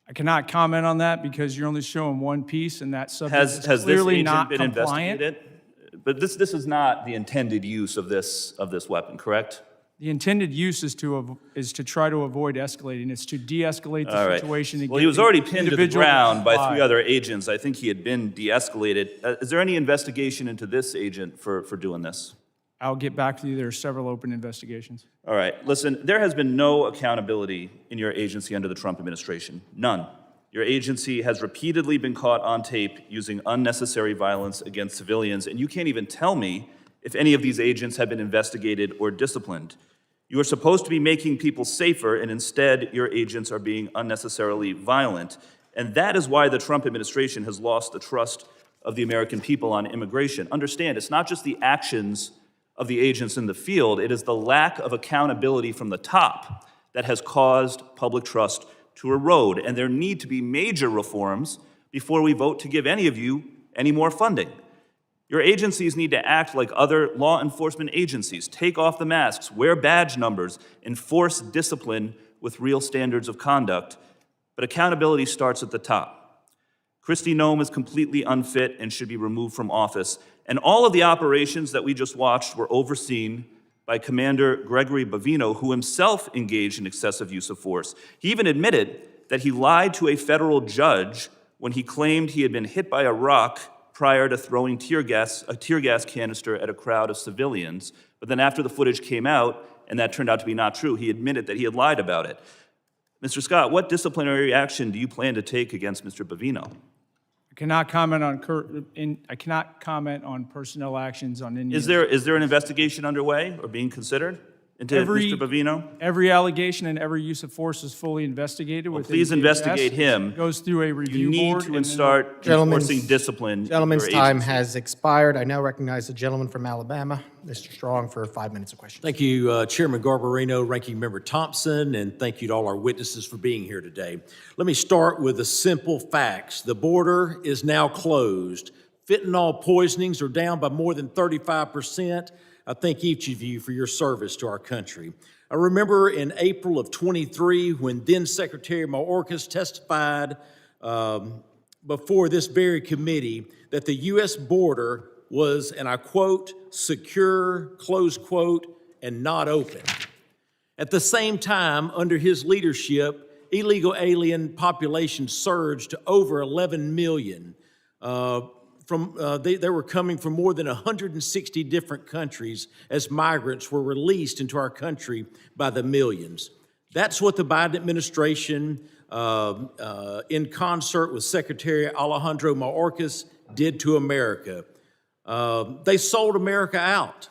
E: I cannot comment on that because you're only showing one piece, and that subject
N: Has
E: is
N: this
E: clearly
N: agent
E: not
N: been
E: compliant.
N: investigated? But this is not the intended use of this weapon, correct?
E: The intended use is to try to avoid escalating. It's to de-escalate
N: All
E: the
N: right.
E: situation. And
N: Well,
E: get
N: he was
E: the
N: already pinned to the
E: individual
N: ground by
E: comply.
N: 3 other agents. I think he had been de-escalated. Is there any investigation into this agent for doing this?
E: I'll get back to you. There are several open investigations.
N: All right, listen, there has been no accountability in your agency under the Trump administration. None. Your agency has repeatedly been caught on tape using unnecessary violence against civilians, and you can't even tell me if any of these agents have been investigated or disciplined. You are supposed to be making people safer, and instead, your agents are being unnecessarily violent. And that is why the Trump administration has lost the trust of the American people on immigration. Understand, it's not just the actions of the agents in the field, it is the lack of accountability from the top that has caused public trust to erode. And there need to be major reforms before we vote to give any of you any more funding. Your agencies need to act like other law enforcement agencies. Take off the masks, wear badge numbers, enforce discipline with real standards of conduct. But accountability starts at the top. Kristi Noem is completely unfit and should be removed from office, And all of the operations that we just watched were overseen by Commander Gregory Bavino, who himself engaged in excessive use of force. He even admitted that he lied to a federal judge when he claimed he had been hit by a rock prior to throwing a tear gas canister at a crowd of civilians. But then after the footage came out, and that turned out to be not true, he admitted that he had lied about it. Mr. Scott, what disciplinary action do you plan to take against Mr. Bavino?
E: I cannot comment on personnel actions on any.
N: Is there an investigation underway or being considered into Mr. Bavino?
E: Every allegation and every use of force is fully investigated.
N: Well,
E: within
N: please
E: DHS.
N: investigate him.
E: It goes through a review
N: You need
E: board.
N: to
E: and then
N: start enforcing discipline. in
A: Gentleman's
N: your
A: time
N: agency.
A: has expired. I now recognize the gentleman from Alabama, Mr. Strong, for 5 minutes of questions.
Q: Thank you, Chairman Garbarino, Ranking Member Thompson, and thank you to all our witnesses for being here today. Let me start with the simple facts. The border is now closed. Fentanyl poisonings are down by more than 35%. I thank each of you for your service to our country. I remember in April of 23 when then Secretary Mayorkas testified before this very committee that the U.S. border was, and I quote, secure, close quote, and not open. At the same time, under his leadership, illegal alien population surged to over 11 million. They were coming from more than 160 different countries as migrants were released into our country by the millions. That's what the Biden administration, in concert with Secretary Alejandro Mayorkas, did to America. They sold America out.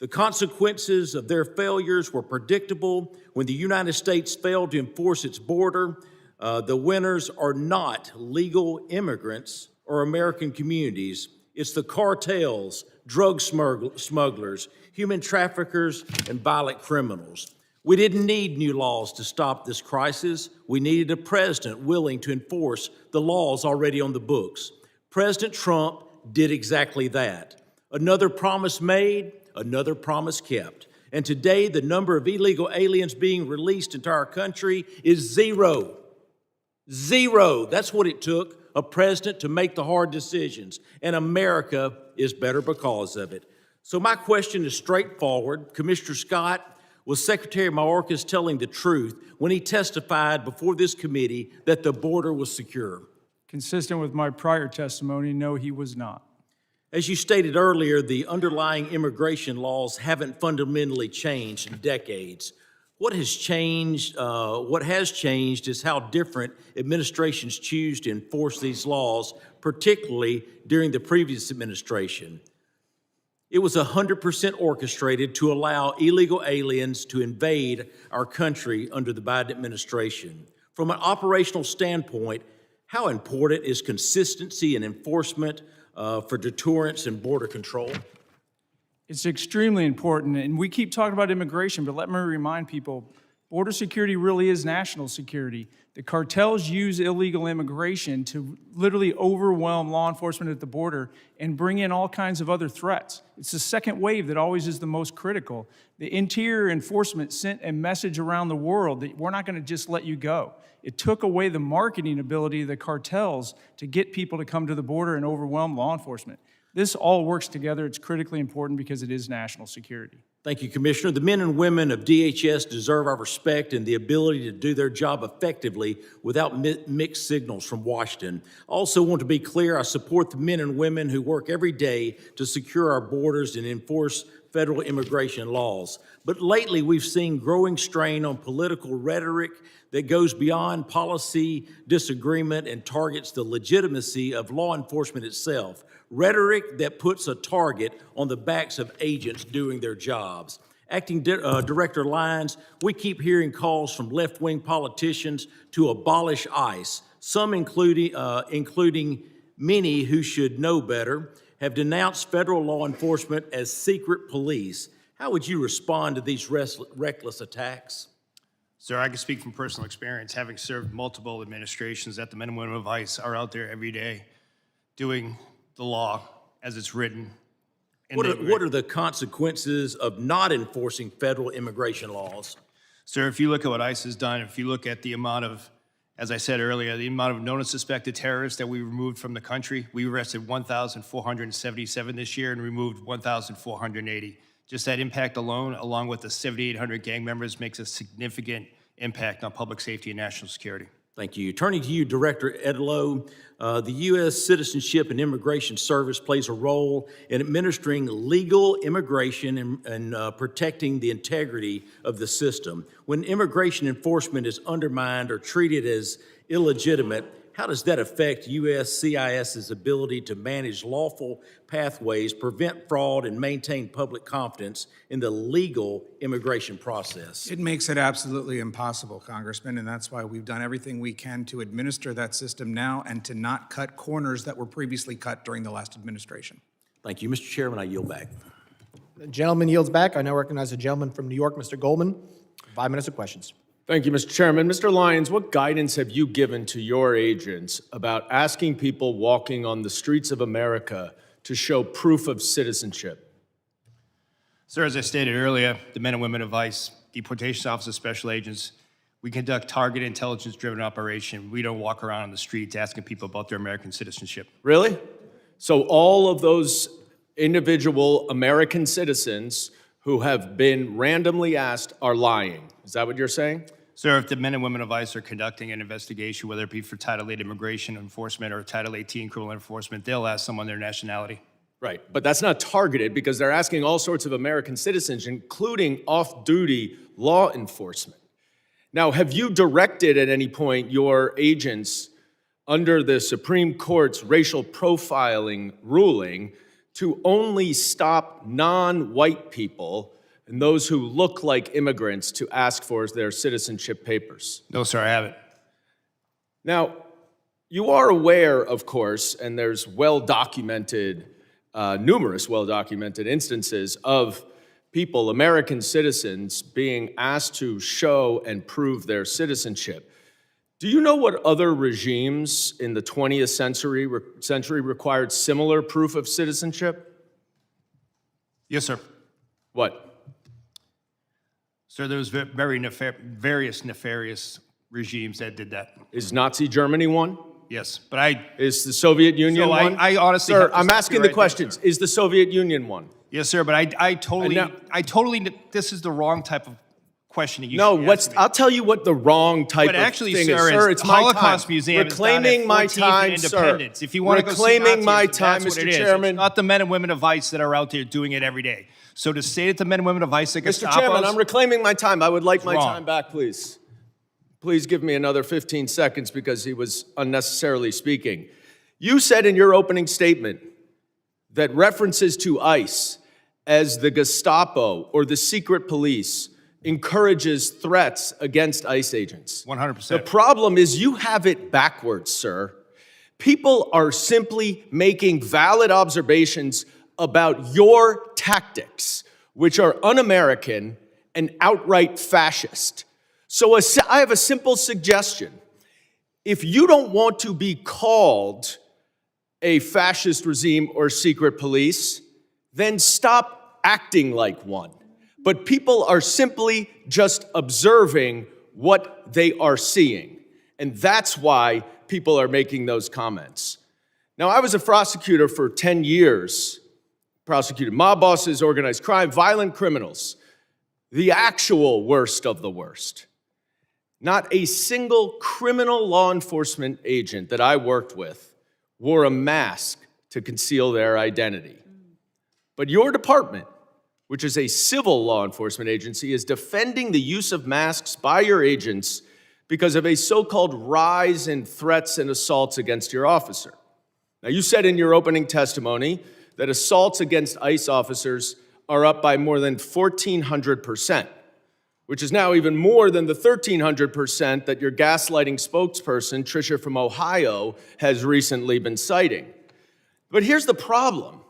Q: The consequences of their failures were predictable. When the United States failed to enforce its border, the winners are not legal immigrants or American communities. It's the cartels, drug smugglers, human traffickers, and violent criminals. We didn't need new laws to stop this crisis. We needed a president willing to enforce the laws already on the books. President Trump did exactly that. Another promise made, another promise kept. And today, the number of illegal aliens being released into our country is zero. Zero. That's what it took a president to make the hard decisions. And America is better because of it. So my question is straightforward. Commissioner Scott, was Secretary Mayorkas telling the truth when he testified before this committee that the border was secure?
E: Consistent with my prior testimony, no, he was not.
Q: As you stated earlier, the underlying immigration laws haven't fundamentally changed in decades. What has changed is how different administrations choose to enforce these laws, particularly during the previous administration. It was 100% orchestrated to allow illegal aliens to invade our country under the Biden administration. From an operational standpoint, how important is consistency and enforcement for deterrence and border control?
E: It's extremely important, and we keep talking about immigration, but let me remind people, border security really is national security. The cartels use illegal immigration to literally overwhelm law enforcement at the border and bring in all kinds of other threats. It's the second wave that always is the most critical. The Interior Enforcement sent a message around the world that we're not going to just let you go. It took away the marketing ability of the cartels to get people to come to the border and overwhelm law enforcement. This all works together. It's critically important because it is national security.
Q: Thank you, Commissioner. The men and women of DHS deserve our respect and the ability to do their job effectively without mixed signals from Washington. I also want to be clear, I support the men and women who work every day to secure our borders and enforce federal immigration laws. But lately, we've seen growing strain on political rhetoric that goes beyond policy disagreement and targets the legitimacy of law enforcement itself. Rhetoric that puts a target on the backs of agents doing their jobs. Acting Director Lyons, we keep hearing calls from left-wing politicians to abolish ICE. Some, including many who should know better, have denounced federal law enforcement as secret police. How would you respond to these reckless attacks?
G: Sir, I can speak from personal experience, having served multiple administrations, that the men and women of ICE are out there every day doing the law as it's written.
Q: What are the consequences of not enforcing federal immigration laws?
G: Sir, if you look at what ICE has done, if you look at the amount of As I said earlier, the amount of known and suspected terrorists that we removed from the country, we arrested 1,477 this year and removed 1,480. Just that impact alone, along with the 7,800 gang members, makes a significant impact on public safety and national security.
Q: Thank you. Turning to you, Director Edlow, the U.S. Citizenship and Immigration Service plays a role in administering legal immigration and protecting the integrity of the system. When immigration enforcement is undermined or treated as illegitimate, how does that affect USCIS's ability to manage lawful pathways, prevent fraud, and maintain public confidence in the legal immigration process?
F: It makes it absolutely impossible, Congressman, and that's why we've done everything we can to administer that system now and to not cut corners that were previously cut during the last administration.
Q: Thank you. Mr. Chairman, I yield back.
A: The gentleman yields back. I now recognize the gentleman from New York, Mr. Goldman. 5 minutes of questions.
M: Thank you, Mr. Chairman. Mr. Lyons, what guidance have you given to your agents about asking people walking on the streets of America to show proof of citizenship?
G: Sir, as I stated earlier, the men and women of ICE, deportation officers, special agents, we conduct targeted intelligence-driven operation. We don't walk around on the streets asking people about their American citizenship.
M: Really? So all of those individual American citizens who have been randomly asked are lying. Is that what you're saying?
G: Sir, if the men and women of ICE are conducting an investigation, whether it be for Title VIII immigration enforcement or Title 18 criminal enforcement, they'll ask someone their nationality.
M: Right, but that's not targeted because they're asking all sorts of American citizens, including off-duty law enforcement. Now, have you directed at any point your agents under the Supreme Court's racial profiling ruling to only stop non-white people and those who look like immigrants to ask for their citizenship papers?
G: No, sir, I haven't.
M: Now, you are aware, of course, and there's numerous well-documented instances of people, American citizens, being asked to show and prove their citizenship. Do you know what other regimes in the 20th century required similar proof of citizenship?
G: Yes, sir.
M: What?
G: Sir, there was various nefarious regimes that did that.
M: Is Nazi Germany one?
G: Yes, but
M: Is the Soviet Union one?
G: I honestly,
M: Sir, I'm asking the questions. Is the Soviet Union one?
G: Yes, sir, but I totally, this is the wrong type of questioning.
M: I'll tell you what the wrong type of
G: actually,
M: thing
G: sir,
M: is. Sir, it's my
G: Holocaust
M: time.
G: Museum
M: Reclaiming my time, sir.
G: If you want to go see
M: Reclaiming my
G: Nazis,
M: time,
G: that's what
M: Mr.
G: it is.
M: Chairman.
G: It's not the men and women of ICE that are out there doing it every day. So to say that the men and women of ICE are
M: Mr. Chairman, I'm reclaiming my time. I would like my
G: wrong.
M: time back, please. Please give me another 15 seconds because he was unnecessarily speaking. You said in your opening statement that references to ICE as the Gestapo or the secret police encourages threats against ICE agents.
G: 100%.
M: The problem is you have it backwards, sir. People are simply making valid observations about your tactics, which are un-American and outright fascist. So I have a simple suggestion. If you don't want to be called a fascist regime or secret police, then stop acting like one. But people are simply just observing what they are seeing. And that's why people are making those comments. Now, I was a prosecutor for 10 years, prosecuted mob bosses, organized crime, violent criminals, the actual worst of the worst. Not a single criminal law enforcement agent that I worked with wore a mask to conceal their identity. But your department, which is a civil law enforcement agency, is defending the use of masks by your agents because of a so-called rise in threats and assaults against your officer. Now, you said in your opening testimony that assaults against ICE officers are up by more than 1,400%, which is now even more than the 1,300% that your gaslighting spokesperson, Tricia from Ohio, has recently been citing. But here's the problem.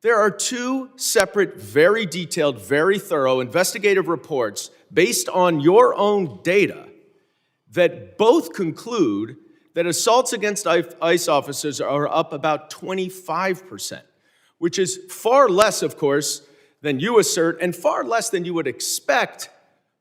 M: There are two separate, very detailed, very thorough investigative reports based on your own data that both conclude that assaults against ICE officers are up about 25%, which is far less, of course, than you assert and far less than you would expect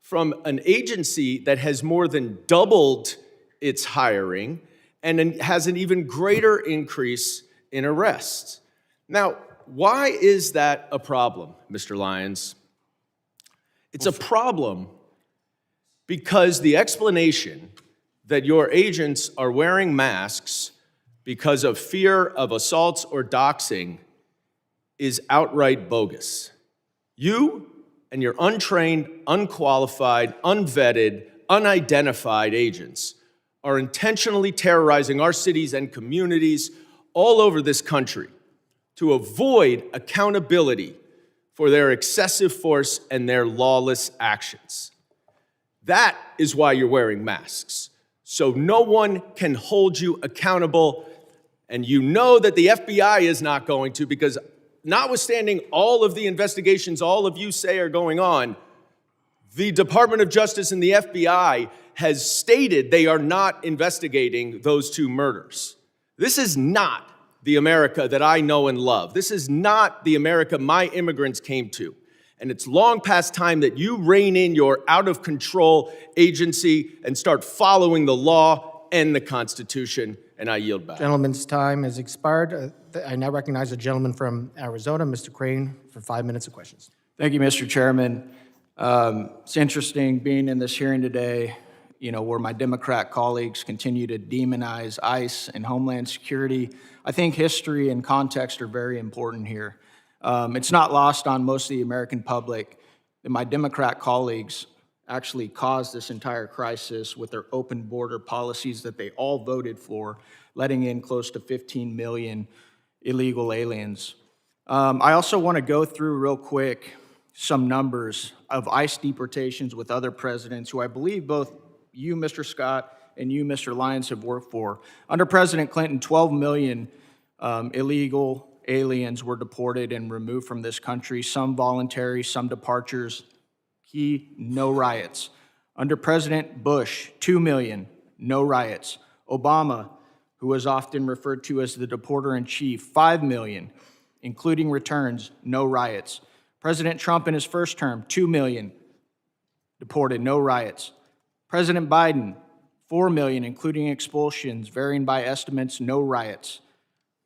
M: from an agency that has more than doubled
R: its hiring and has an even greater increase in arrests. Now, why is that a problem, Mr. Lyons? It's a problem because the explanation that your agents are wearing masks because of fear of assaults or doxing is outright bogus. You and your untrained, unqualified, unvetted, unidentified agents are intentionally terrorizing our cities and communities all over this country to avoid accountability for their excessive force and their lawless actions. That is why you're wearing masks, so no one can hold you accountable, and you know that the FBI is not going to, because notwithstanding all of the investigations all of you say are going on, the Department of Justice and the FBI has stated they are not investigating those two murders. This is not the America that I know and love. This is not the America my immigrants came to. And it's long past time that you rein in your out-of-control agency and start following the law and the Constitution, and I yield back.
A: Gentleman's time has expired. I now recognize the gentleman from Arizona, Mr. Crane, for 5 minutes of questions.
S: Thank you, Mr. Chairman. It's interesting being in this hearing today, where my Democrat colleagues continue to demonize ICE and Homeland Security. I think history and context are very important here. It's not lost on most of the American public that my Democrat colleagues actually caused this entire crisis with their open border policies that they all voted for, letting in close to 15 million illegal aliens. I also want to go through real quick some numbers of ICE deportations with other presidents who I believe both you, Mr. Scott, and you, Mr. Lyons, have worked for. Under President Clinton, 12 million illegal aliens were deported and removed from this country, some voluntary, some departures. Key, no riots. Under President Bush, 2 million, no riots. Obama, who was often referred to as the deporter-in-chief, 5 million, including returns, no riots. President Trump in his first term, 2 million deported, no riots. President Biden, 4 million, including expulsions, varying by estimates, no riots.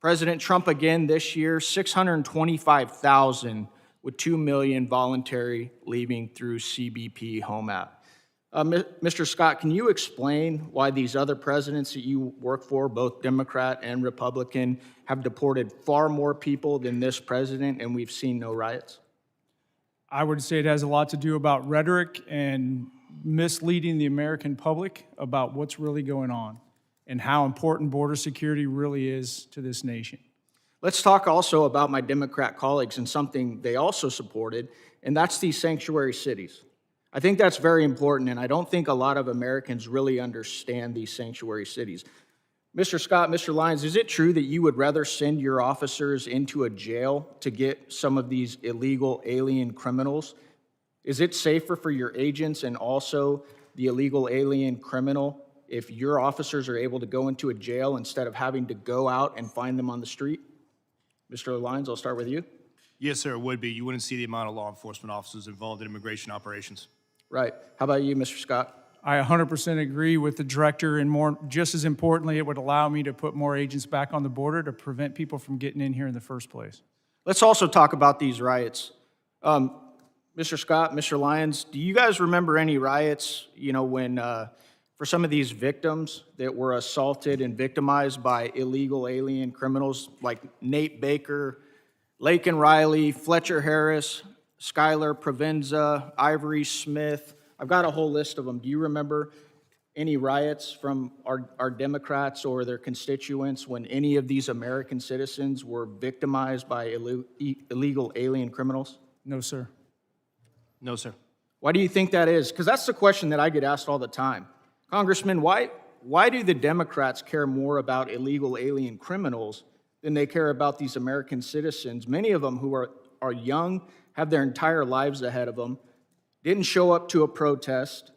S: President Trump again this year, 625,000 with 2 million voluntary leaving through CBP Home App. Mr. Scott, can you explain why these other presidents that you work for, both Democrat and Republican, have deported far more people than this president and we've seen no riots?
E: I would say it has a lot to do about rhetoric and misleading the American public about what's really going on and how important border security really is to this nation.
S: Let's talk also about my Democrat colleagues and something they also supported, and that's these sanctuary cities. I think that's very important, and I don't think a lot of Americans really understand these sanctuary cities. Mr. Scott, Mr. Lyons, is it true that you would rather send your officers into a jail to get some of these illegal alien criminals? Is it safer for your agents and also the illegal alien criminal if your officers are able to go into a jail instead of having to go out and find them on the street? Mr. Lyons, I'll start with you.
G: Yes, sir, it would be. You wouldn't see the amount of law enforcement officers involved in immigration operations.
S: Right. How about you, Mr. Scott?
E: I 100% agree with the director, and just as importantly, it would allow me to put more agents back on the border to prevent people from getting in here in the first place.
S: Let's also talk about these riots. Mr. Scott, Mr. Lyons, do you guys remember any riots, when for some of these victims that were assaulted and victimized by illegal alien criminals like Nate Baker, Laken Riley, Fletcher Harris, Skylar Provenza, Ivory Smith? I've got a whole list of them. Do you remember any riots from our Democrats or their constituents when any of these American citizens were victimized by illegal alien criminals?
E: No, sir.
G: No, sir.
S: Why do you think that is? Because that's the question that I get asked all the time. Congressman, why do the Democrats care more about illegal alien criminals than they care about these American citizens, many of them who are young, have their entire lives ahead of them, didn't show up to a protest,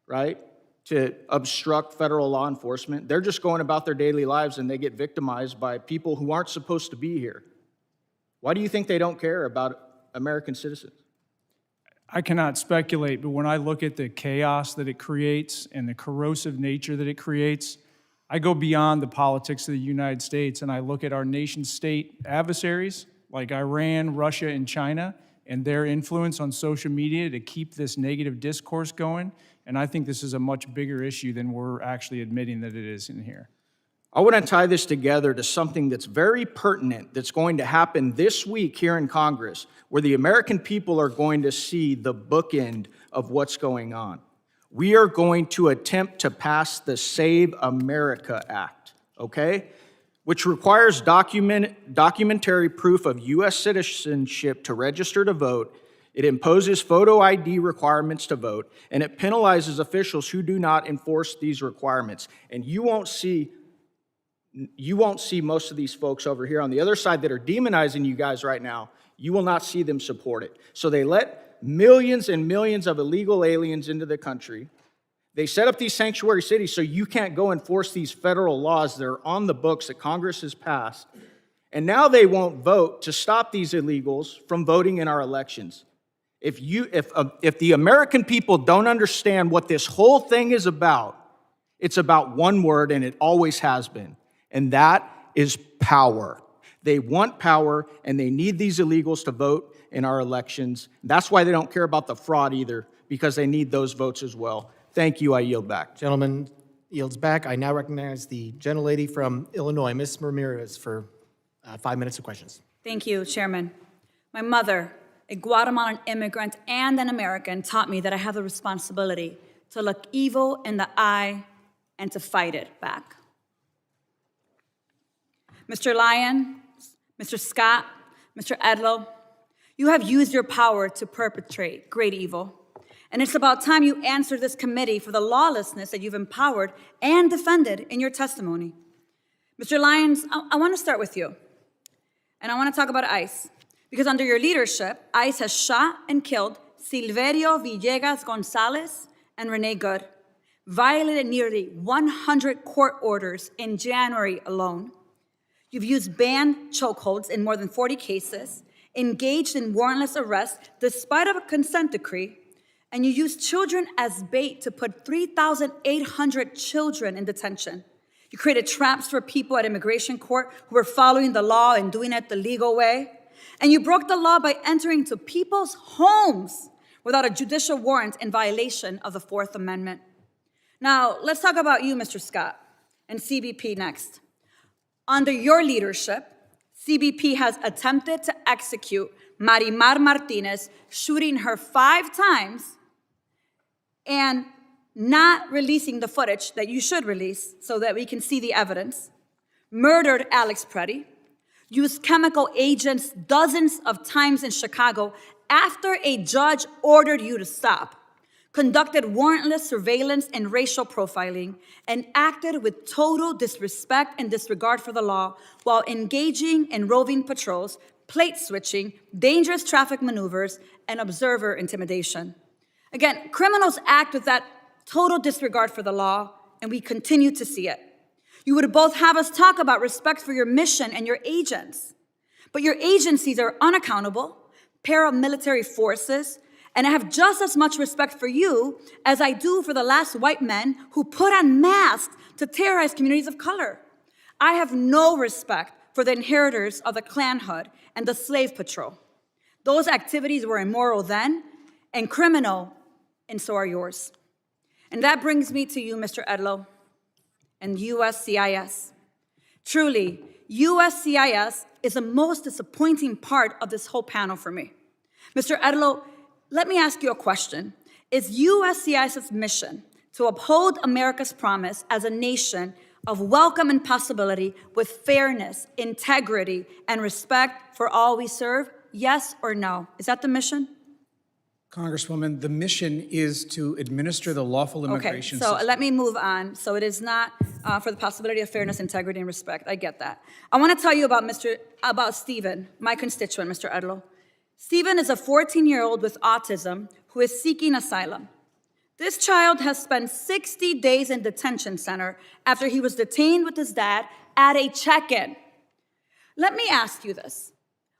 S: right, to obstruct federal law enforcement. They're just going about their daily lives and they get victimized by people who aren't supposed to be here. Why do you think they don't care about American citizens?
E: I cannot speculate, but when I look at the chaos that it creates and the corrosive nature that it creates, I go beyond the politics of the United States and I look at our nation-state adversaries like Iran, Russia, and China and their influence on social media to keep this negative discourse going. And I think this is a much bigger issue than we're actually admitting that it is in here.
S: I want to tie this together to something that's very pertinent that's going to happen this week here in Congress, where the American people are going to see the bookend of what's going on. We are going to attempt to pass the Save America Act, okay? Which requires documentary proof of U.S. citizenship to register to vote. It imposes photo ID requirements to vote, and it penalizes officials who do not enforce these requirements. And you won't see most of these folks over here on the other side that are demonizing you guys right now. You will not see them support it. So they let millions and millions of illegal aliens into the country. They set up these sanctuary cities so you can't go enforce these federal laws that are on the books that Congress has passed. And now they won't vote to stop these illegals from voting in our elections. If the American people don't understand what this whole thing is about, it's about one word, and it always has been, and that is power. They want power, and they need these illegals to vote in our elections. That's why they don't care about the fraud either, because they need those votes as well. Thank you. I yield back.
A: Gentleman yields back. I now recognize the gentlelady from Illinois, Ms. Ramirez, for 5 minutes of questions.
T: Thank you, Chairman. My mother, a Guatemalan immigrant and an American, taught me that I have the responsibility to look evil in the eye and to fight it back. Mr. Lyons, Mr. Scott, Mr. Edlow, you have used your power to perpetrate great evil. And it's about time you answer this committee for the lawlessness that you've empowered and defended in your testimony. Mr. Lyons, I want to start with you. And I want to talk about ICE. Because under your leadership, ICE has shot and killed Silverio Villegas Gonzalez and Renee Good, violated nearly 100 court orders in January alone. You've used banned chokeholds in more than 40 cases, engaged in warrantless arrests despite of a consent decree, and you used children as bait to put 3,800 children in detention. You created traps for people at immigration court who were following the law and doing it the legal way. And you broke the law by entering into people's homes without a judicial warrant in violation of the Fourth Amendment. Now, let's talk about you, Mr. Scott, and CBP next. Under your leadership, CBP has attempted to execute Marimar Martinez, shooting her 5 times and not releasing the footage that you should release so that we can see the evidence, murdered Alex Preddy, used chemical agents dozens of times in Chicago after a judge ordered you to stop, conducted warrantless surveillance and racial profiling, and acted with total disrespect and disregard for the law while engaging in roving patrols, plate switching, dangerous traffic maneuvers, and observer intimidation. Again, criminals act with that total disregard for the law, and we continue to see it. You would both have us talk about respect for your mission and your agents, but your agencies are unaccountable, paramilitary forces, and I have just as much respect for you as I do for the last white men who put on masks to terrorize communities of color. I have no respect for the inheritors of the Klan Hood and the Slave Patrol. Those activities were immoral then and criminal, and so are yours. And that brings me to you, Mr. Edlow, and USCIS. Truly, USCIS is the most disappointing part of this whole panel for me. Mr. Edlow, let me ask you a question. Is USCIS's mission to uphold America's promise as a nation of welcome and possibility with fairness, integrity, and respect for all we serve? Yes or no? Is that the mission?
F: Congresswoman, the mission is to administer the lawful immigration
T: system.
F: system.
T: Let me move on. So it is not for the possibility of fairness, integrity, and respect. I get that. I want to tell you about Stephen, my constituent, Mr. Edlow. Stephen is a 14-year-old with autism who is seeking asylum. This child has spent 60 days in detention center after he was detained with his dad at a check-in. Let me ask you this.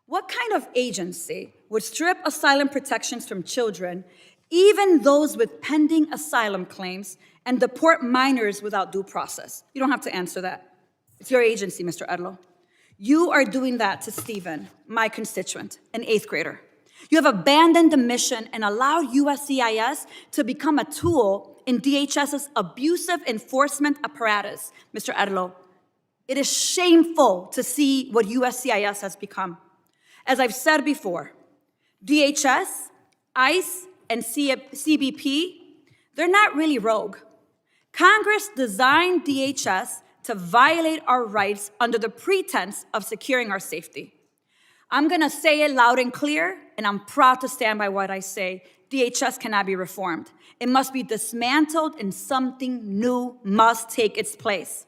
T: What kind of agency would strip asylum protections from children, even those with pending asylum claims, and deport minors without due process? You don't have to answer that. It's your agency, Mr. Edlow. You are doing that to Stephen, my constituent, an 8th grader. You have abandoned the mission and allowed USCIS to become a tool in DHS's abusive enforcement apparatus, Mr. Edlow. It is shameful to see what USCIS has become. As I've said before, DHS, ICE, and CBP, they're not really rogue. Congress designed DHS to violate our rights under the pretense of securing our safety. I'm gonna say it loud and clear, and I'm proud to stand by what I say. DHS cannot be reformed. It must be dismantled and something new must take its place.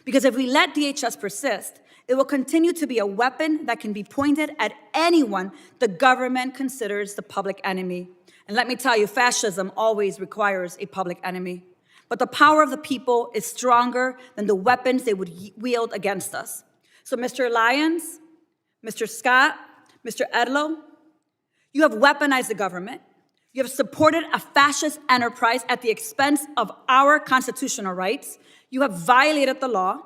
T: Because if we let DHS persist, it will continue to be a weapon that can be pointed at anyone the government considers the public enemy. And let me tell you, fascism always requires a public enemy. But the power of the people is stronger than the weapons they would wield against us. So Mr. Lyons, Mr. Scott, Mr. Edlow, you have weaponized the government. You have supported a fascist enterprise at the expense of our constitutional rights. You have violated the law.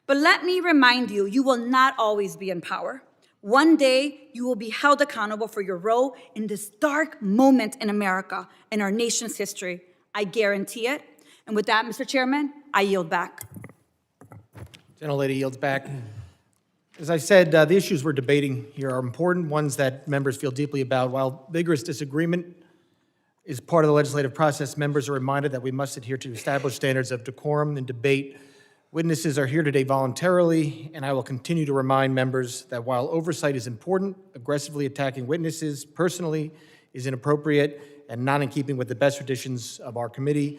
T: But let me remind you, you will not always be in power. One day, you will be held accountable for your role in this dark moment in America, in our nation's history. I guarantee it. And with that, Mr. Chairman, I yield back.
A: Gentlelady yields back. As I said, the issues we're debating here are important, ones that members feel deeply about. While vigorous disagreement is part of the legislative process, members are reminded that we must adhere to established standards of decorum and debate. Witnesses are here today voluntarily, and I will continue to remind members that while oversight is important, aggressively attacking witnesses personally is inappropriate and not in keeping with the best traditions of our committee.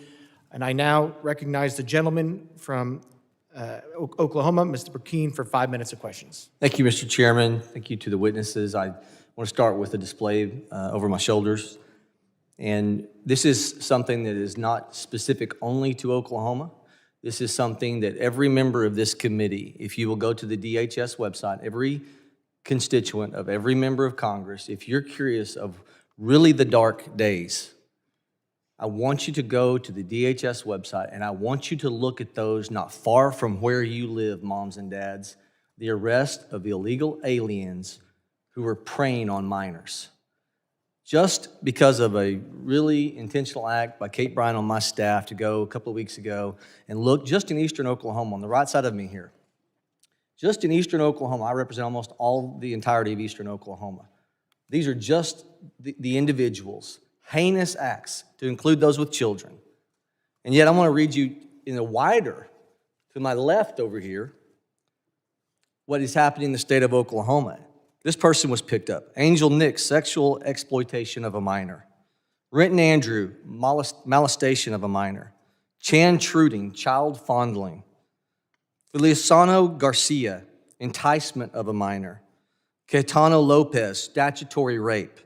A: And I now recognize the gentleman from Oklahoma, Mr. Burkeen, for 5 minutes of questions.
U: Thank you, Mr. Chairman. Thank you to the witnesses. I want to start with a display over my shoulders. And this is something that is not specific only to Oklahoma. This is something that every member of this committee, if you will go to the DHS website, every constituent of every member of Congress, if you're curious of really the dark days, I want you to go to the DHS website and I want you to look at those not far from where you live, moms and dads, the arrest of illegal aliens who were preying on minors. Just because of a really intentional act by Kate Bryan on my staff to go a couple of weeks ago and look just in eastern Oklahoma, on the right side of me here. Just in eastern Oklahoma, I represent almost all the entirety of eastern Oklahoma. These are just the individuals, heinous acts, to include those with children. And yet I want to read you in a wider, to my left over here, what is happening in the state of Oklahoma. This person was picked up. Angel Nick, sexual exploitation of a minor. Renton Andrew, molestation of a minor. Chan Truding, child fondling. Feliciano Garcia, enticement of a minor. Caetano Lopez, statutory rape.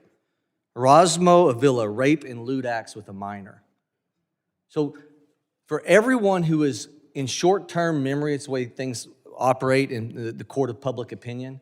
U: Erasmo Avila, rape and lewd acts with a minor. So for everyone who is in short-term memory, it's the way things operate in the court of public opinion,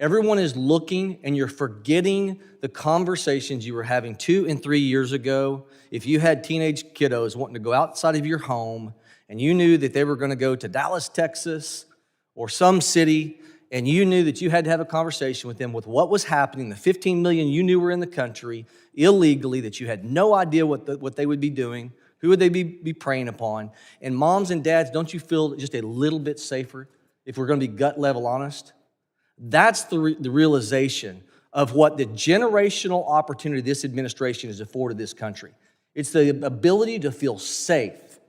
U: everyone is looking and you're forgetting the conversations you were having 2 and 3 years ago. If you had teenage kiddos wanting to go outside of your home and you knew that they were going to go to Dallas, Texas, or some city, and you knew that you had to have a conversation with them with what was happening, the 15 million you knew were in the country illegally, that you had no idea what they would be doing, who would they be preying upon. And moms and dads, don't you feel just a little bit safer if we're going to be gut level honest? That's the realization of what the generational opportunity this administration has afforded this country. It's the ability to feel safe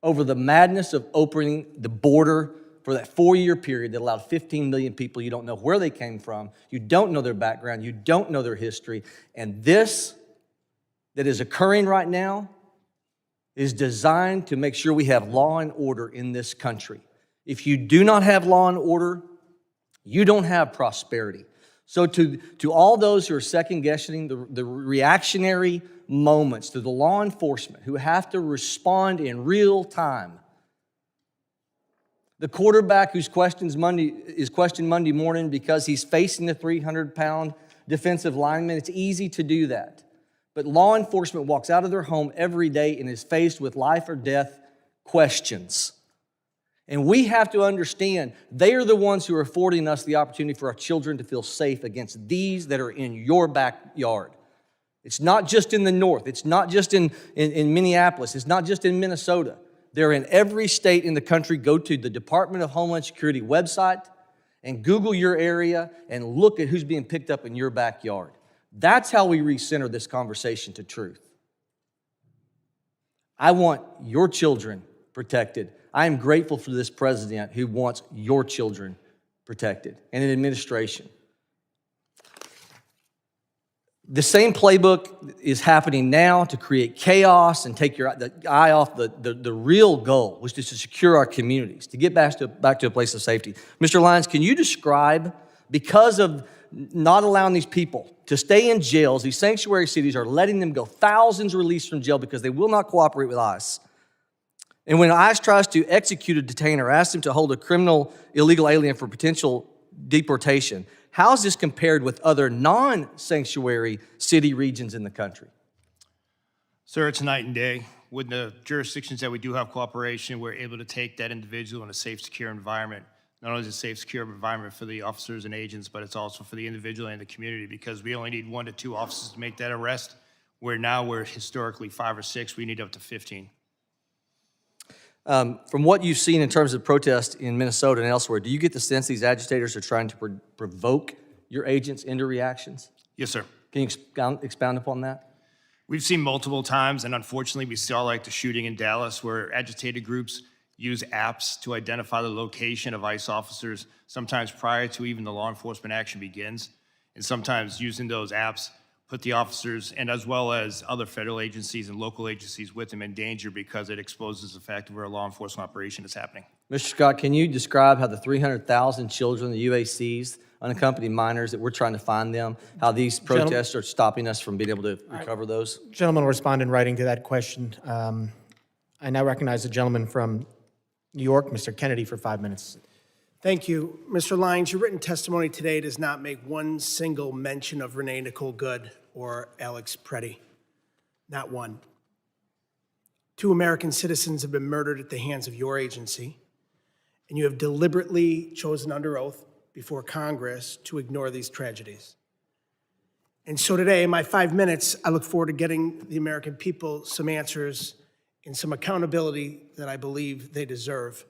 U: over the madness of opening the border for that 4-year period that allowed 15 million people. You don't know where they came from. You don't know their background. You don't know their history. And this that is occurring right now is designed to make sure we have law and order in this country. If you do not have law and order, you don't have prosperity. So to all those who are second-guessing the reactionary moments, to the law enforcement who have to respond in real time, The quarterback who's questioned Monday morning because he's facing a 300-pound defensive lineman. It's easy to do that. But law enforcement walks out of their home every day and is faced with life or death questions. And we have to understand they are the ones who are affording us the opportunity for our children to feel safe against these that are in your backyard. It's not just in the north. It's not just in Minneapolis. It's not just in Minnesota. They're in every state in the country. Go to the Department of Homeland Security website and Google your area and look at who's being picked up in your backyard. That's how we recenter this conversation to truth. I want your children protected. I am grateful for this president who wants your children protected and an administration. The same playbook is happening now to create chaos and take your eye off the real goal, which is to secure our communities, to get back to a place of safety. Mr. Lyons, can you describe, because of not allowing these people to stay in jails, these sanctuary cities are letting them go, thousands released from jail because they will not cooperate with ICE. And when ICE tries to execute a detainer, ask them to hold a criminal illegal alien for potential deportation, how is this compared with other non-sanctuary city regions in the country?
G: Sir, it's night and day. With the jurisdictions that we do have cooperation, we're able to take that individual in a safe, secure environment. Not only is it a safe, secure environment for the officers and agents, but it's also for the individual and the community, because we only need 1 to 2 officers to make that arrest, where now we're historically 5 or 6. We need up to 15.
U: From what you've seen in terms of protest in Minnesota and elsewhere, do you get the sense these agitators are trying to provoke your agents into reactions?
G: Yes, sir.
U: Can you expound upon that?
G: We've seen multiple times, and unfortunately, we saw like the shooting in Dallas, where agitated groups use apps to identify the location of ICE officers, sometimes prior to even the law enforcement action begins, and sometimes using those apps put the officers, and as well as other federal agencies and local agencies with them, in danger because it exposes the fact of where a law enforcement operation is happening.
U: Mr. Scott, can you describe how the 300,000 children, the UACs, unaccompanied minors, that we're trying to find them, how these protests are stopping us from being able to recover those?
A: Gentleman will respond in writing to that question. I now recognize the gentleman from New York, Mr. Kennedy, for 5 minutes.
P: Thank you. Mr. Lyons, your written testimony today does not make one single mention of Renee Nicole Good or Alex Preddy. Not one. 2 American citizens have been murdered at the hands of your agency, and you have deliberately chosen under oath before Congress to ignore these tragedies. And so today, in my 5 minutes, I look forward to getting the American people some answers and some accountability that I believe they deserve.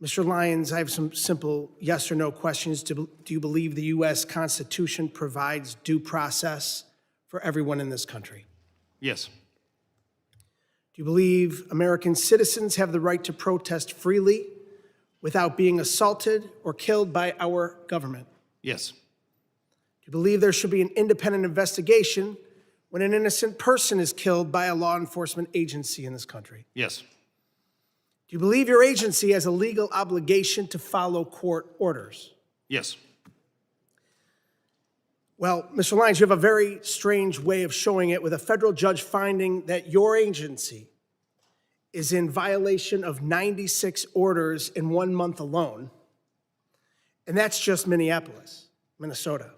P: Mr. Lyons, I have some simple yes or no questions. Do you believe the U.S. Constitution provides due process for everyone in this country?
G: Yes.
P: Do you believe American citizens have the right to protest freely without being assaulted or killed by our government?
G: Yes.
P: Do you believe there should be an independent investigation when an innocent person is killed by a law enforcement agency in this country?
G: Yes.
P: Do you believe your agency has a legal obligation to follow court orders?
G: Yes.
P: Well, Mr. Lyons, you have a very strange way of showing it, with a federal judge finding that your agency is in violation of 96 orders in 1 month alone, and that's just Minneapolis, Minnesota.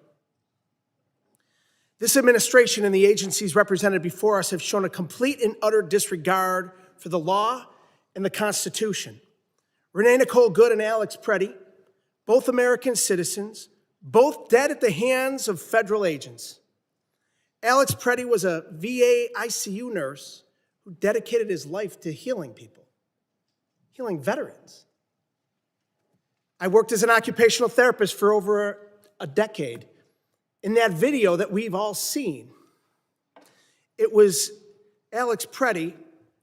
P: This administration and the agencies represented before us have shown a complete and utter disregard for the law and the Constitution. Renee Nicole Good and Alex Preddy, both American citizens, both dead at the hands of federal agents. Alex Preddy was a VA ICU nurse who dedicated his life to healing people, healing veterans. I worked as an occupational therapist for over a decade. In that video that we've all seen, it was Alex Preddy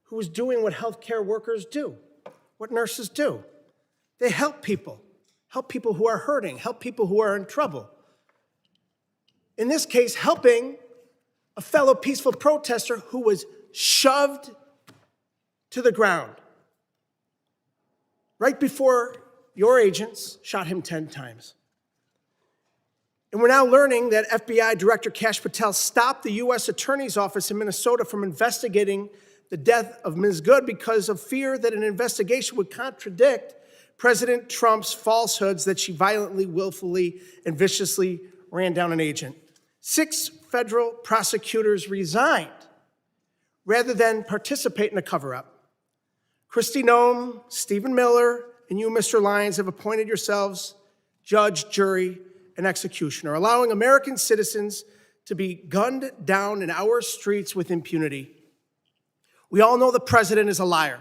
P: who was doing what healthcare workers do, what nurses do. They help people who are hurting, help people who are in trouble. In this case, helping a fellow peaceful protester who was shoved to the ground right before your agents shot him 10 times. And we're now learning that FBI Director Kash Patel stopped the U.S. Attorney's Office in Minnesota from investigating the death of Ms. Good because of fear that an investigation would contradict President Trump's falsehoods that she violently, willfully, and viciously ran down an agent. 6 federal prosecutors resigned rather than participate in a cover-up. Kristi Noem, Stephen Miller, and you, Mr. Lyons, have appointed yourselves judge, jury, and executioner, allowing American citizens to be gunned down in our streets with impunity. We all know the president is a liar.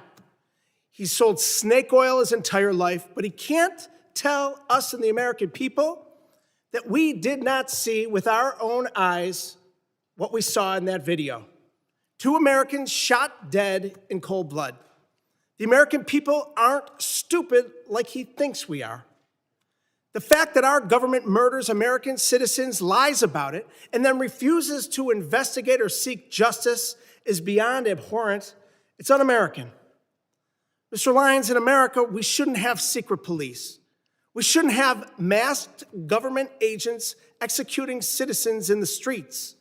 P: He's sold snake oil his entire life, but he can't tell us and the American people that we did not see with our own eyes what we saw in that video. 2 Americans shot dead in cold blood. The American people aren't stupid like he thinks we are. The fact that our government murders American citizens, lies about it, and then refuses to investigate or seek justice is beyond abhorrent. It's un-American. Mr. Lyons, in America, we shouldn't have secret police. We shouldn't have masked government agents executing citizens in the streets.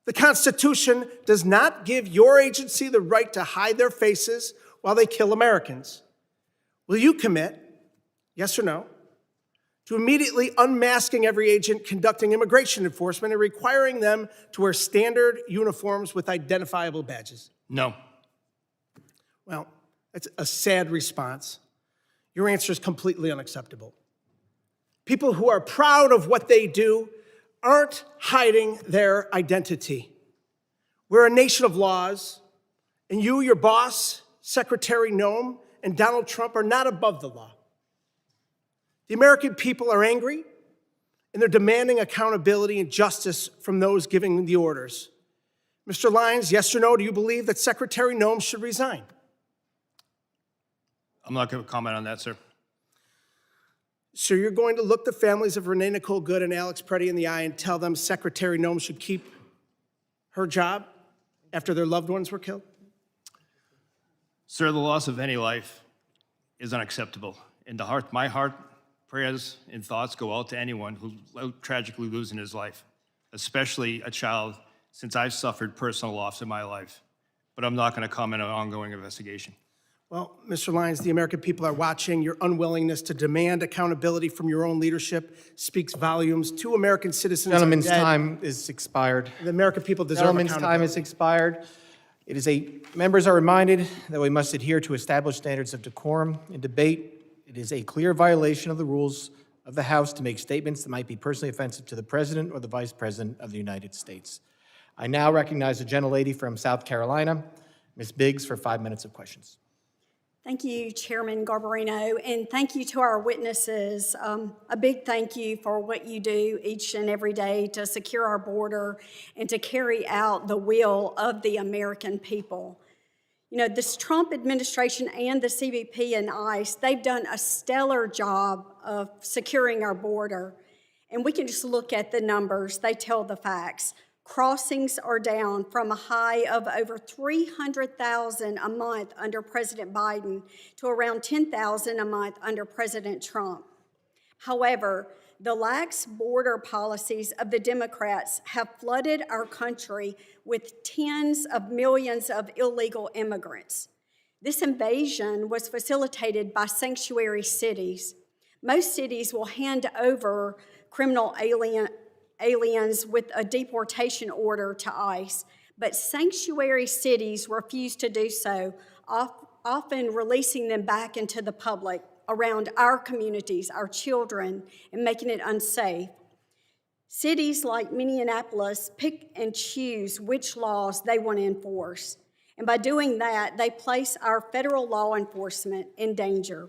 P: The Constitution does not give your agency the right to hide their faces while they kill Americans. Will you commit, yes or no, to immediately unmasking every agent conducting immigration enforcement and requiring them to wear standard uniforms with identifiable badges?
F: No.
P: Well, that's a sad response. Your answer is completely unacceptable. People who are proud of what they do aren't hiding their identity. We're a nation of laws, and you, your boss, Secretary Noem, and Donald Trump are not above the law. The American people are angry, and they're demanding accountability and justice from those giving the orders. Mr. Lyons, yes or no, do you believe that Secretary Noem should resign?
G: I'm not going to comment on that, sir.
P: So you're going to look the families of Renee Nicole Good and Alex Preddy in the eye and tell them Secretary Noem should keep her job after their loved ones were killed?
G: Sir, the loss of any life is unacceptable. In the heart, my heart, prayers and thoughts go out to anyone who tragically losing his life, especially a child, since I've suffered personal loss in my life. But I'm not going to comment on an ongoing investigation.
P: Well, Mr. Lyons, the American people are watching. Your unwillingness to demand accountability from your own leadership speaks volumes. 2 American citizens
A: Gentleman's
P: are dead.
A: time is expired.
P: The American people deserve
A: Gentleman's
P: accountability.
A: time is expired. Members are reminded that we must adhere to established standards of decorum in debate. It is a clear violation of the rules of the House to make statements that might be personally offensive to the President or the Vice President of the United States. I now recognize the gentlelady from South Carolina, Ms. Biggs, for 5 minutes of questions.
D: Thank you, Chairman Garbarino, and thank you to our witnesses. A big thank you for what you do each and every day to secure our border and to carry out the will of the American people. You know, this Trump administration and the CBP and ICE, they've done a stellar job of securing our border. And we can just look at the numbers. They tell the facts. Crossings are down from a high of over 300,000 a month under President Biden to around 10,000 a month under President Trump. However, the lax border policies of the Democrats have flooded our country with tens of millions of illegal immigrants. This invasion was facilitated by sanctuary cities. Most cities will hand over criminal aliens with a deportation order to ICE, but sanctuary cities refuse to do so, often releasing them back into the public around our communities, our children, and making it unsafe. Cities like Minneapolis pick and choose which laws they want to enforce, and by doing that, they place our federal law enforcement in danger,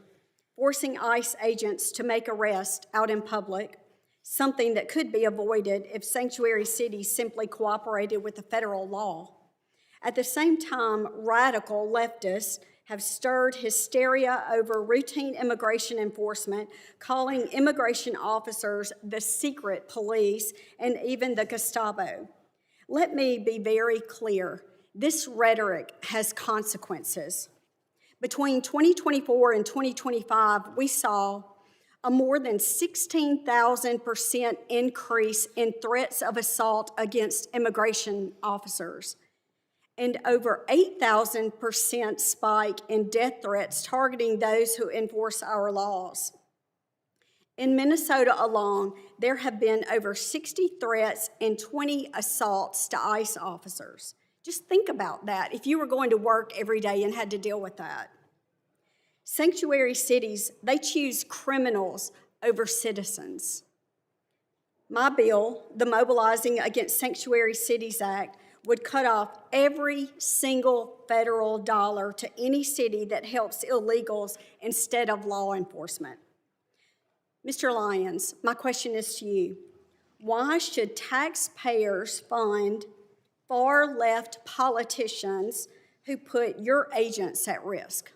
D: forcing ICE agents to make arrests out in public, something that could be avoided if sanctuary cities simply cooperated with the federal law. At the same time, radical leftists have stirred hysteria over routine immigration enforcement, calling immigration officers the secret police and even the Gestapo. Let me be very clear. This rhetoric has consequences. Between 2024 and 2025, we saw a more than 16,000% increase in threats of assault against immigration officers. and over 8,000% spike in death threats targeting those who enforce our laws. In Minnesota alone, there have been over 60 threats and 20 assaults to ICE officers. Just think about that if you were going to work every day and had to deal with that. Sanctuary cities, they choose criminals over citizens. My bill, the Mobilizing Against Sanctuary Cities Act, would cut off every single federal dollar to any city that helps illegals instead of law enforcement. Mr. Lyons, my question is to you. Why should taxpayers fund far-left politicians who put your agents at risk?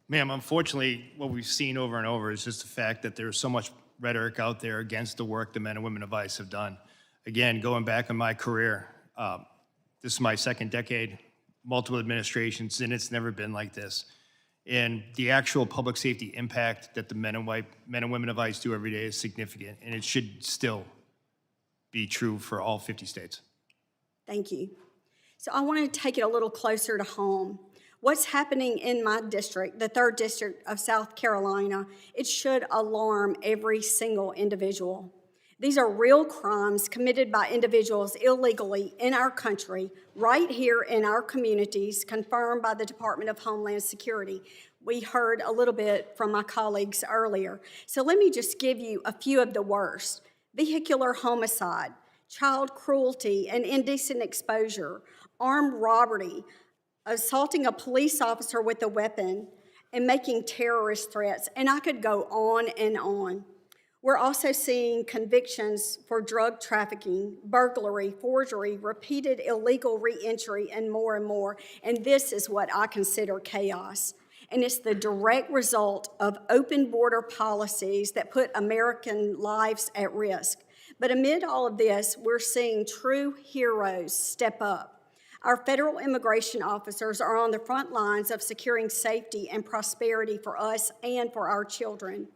G: Ma'am, unfortunately, what we've seen over and over is just the fact that there's so much rhetoric out there against the work the men and women of ICE have done. Again, going back in my career, this is my second decade, multiple administrations, and it's never been like this. And the actual public safety impact that the men and women of ICE do every day is significant, and it should still be true for all 50 states.
D: Thank you. So I want to take it a little closer to home. What's happening in my district, the 3rd District of South Carolina, it should alarm every single individual. These are real crimes committed by individuals illegally in our country, right here in our communities, confirmed by the Department of Homeland Security. We heard a little bit from my colleagues earlier. So let me just give you a few of the worst. Vehicular homicide, child cruelty and indecent exposure, armed robbery, assaulting a police officer with a weapon, and making terrorist threats. And I could go on and on. We're also seeing convictions for drug trafficking, burglary, forgery, repeated illegal re-entry, and more. And this is what I consider chaos. And it's the direct result of open border policies that put American lives at risk. But amid all of this, we're seeing true heroes step up. Our federal immigration officers are on the front lines of securing safety and prosperity for us and for our children.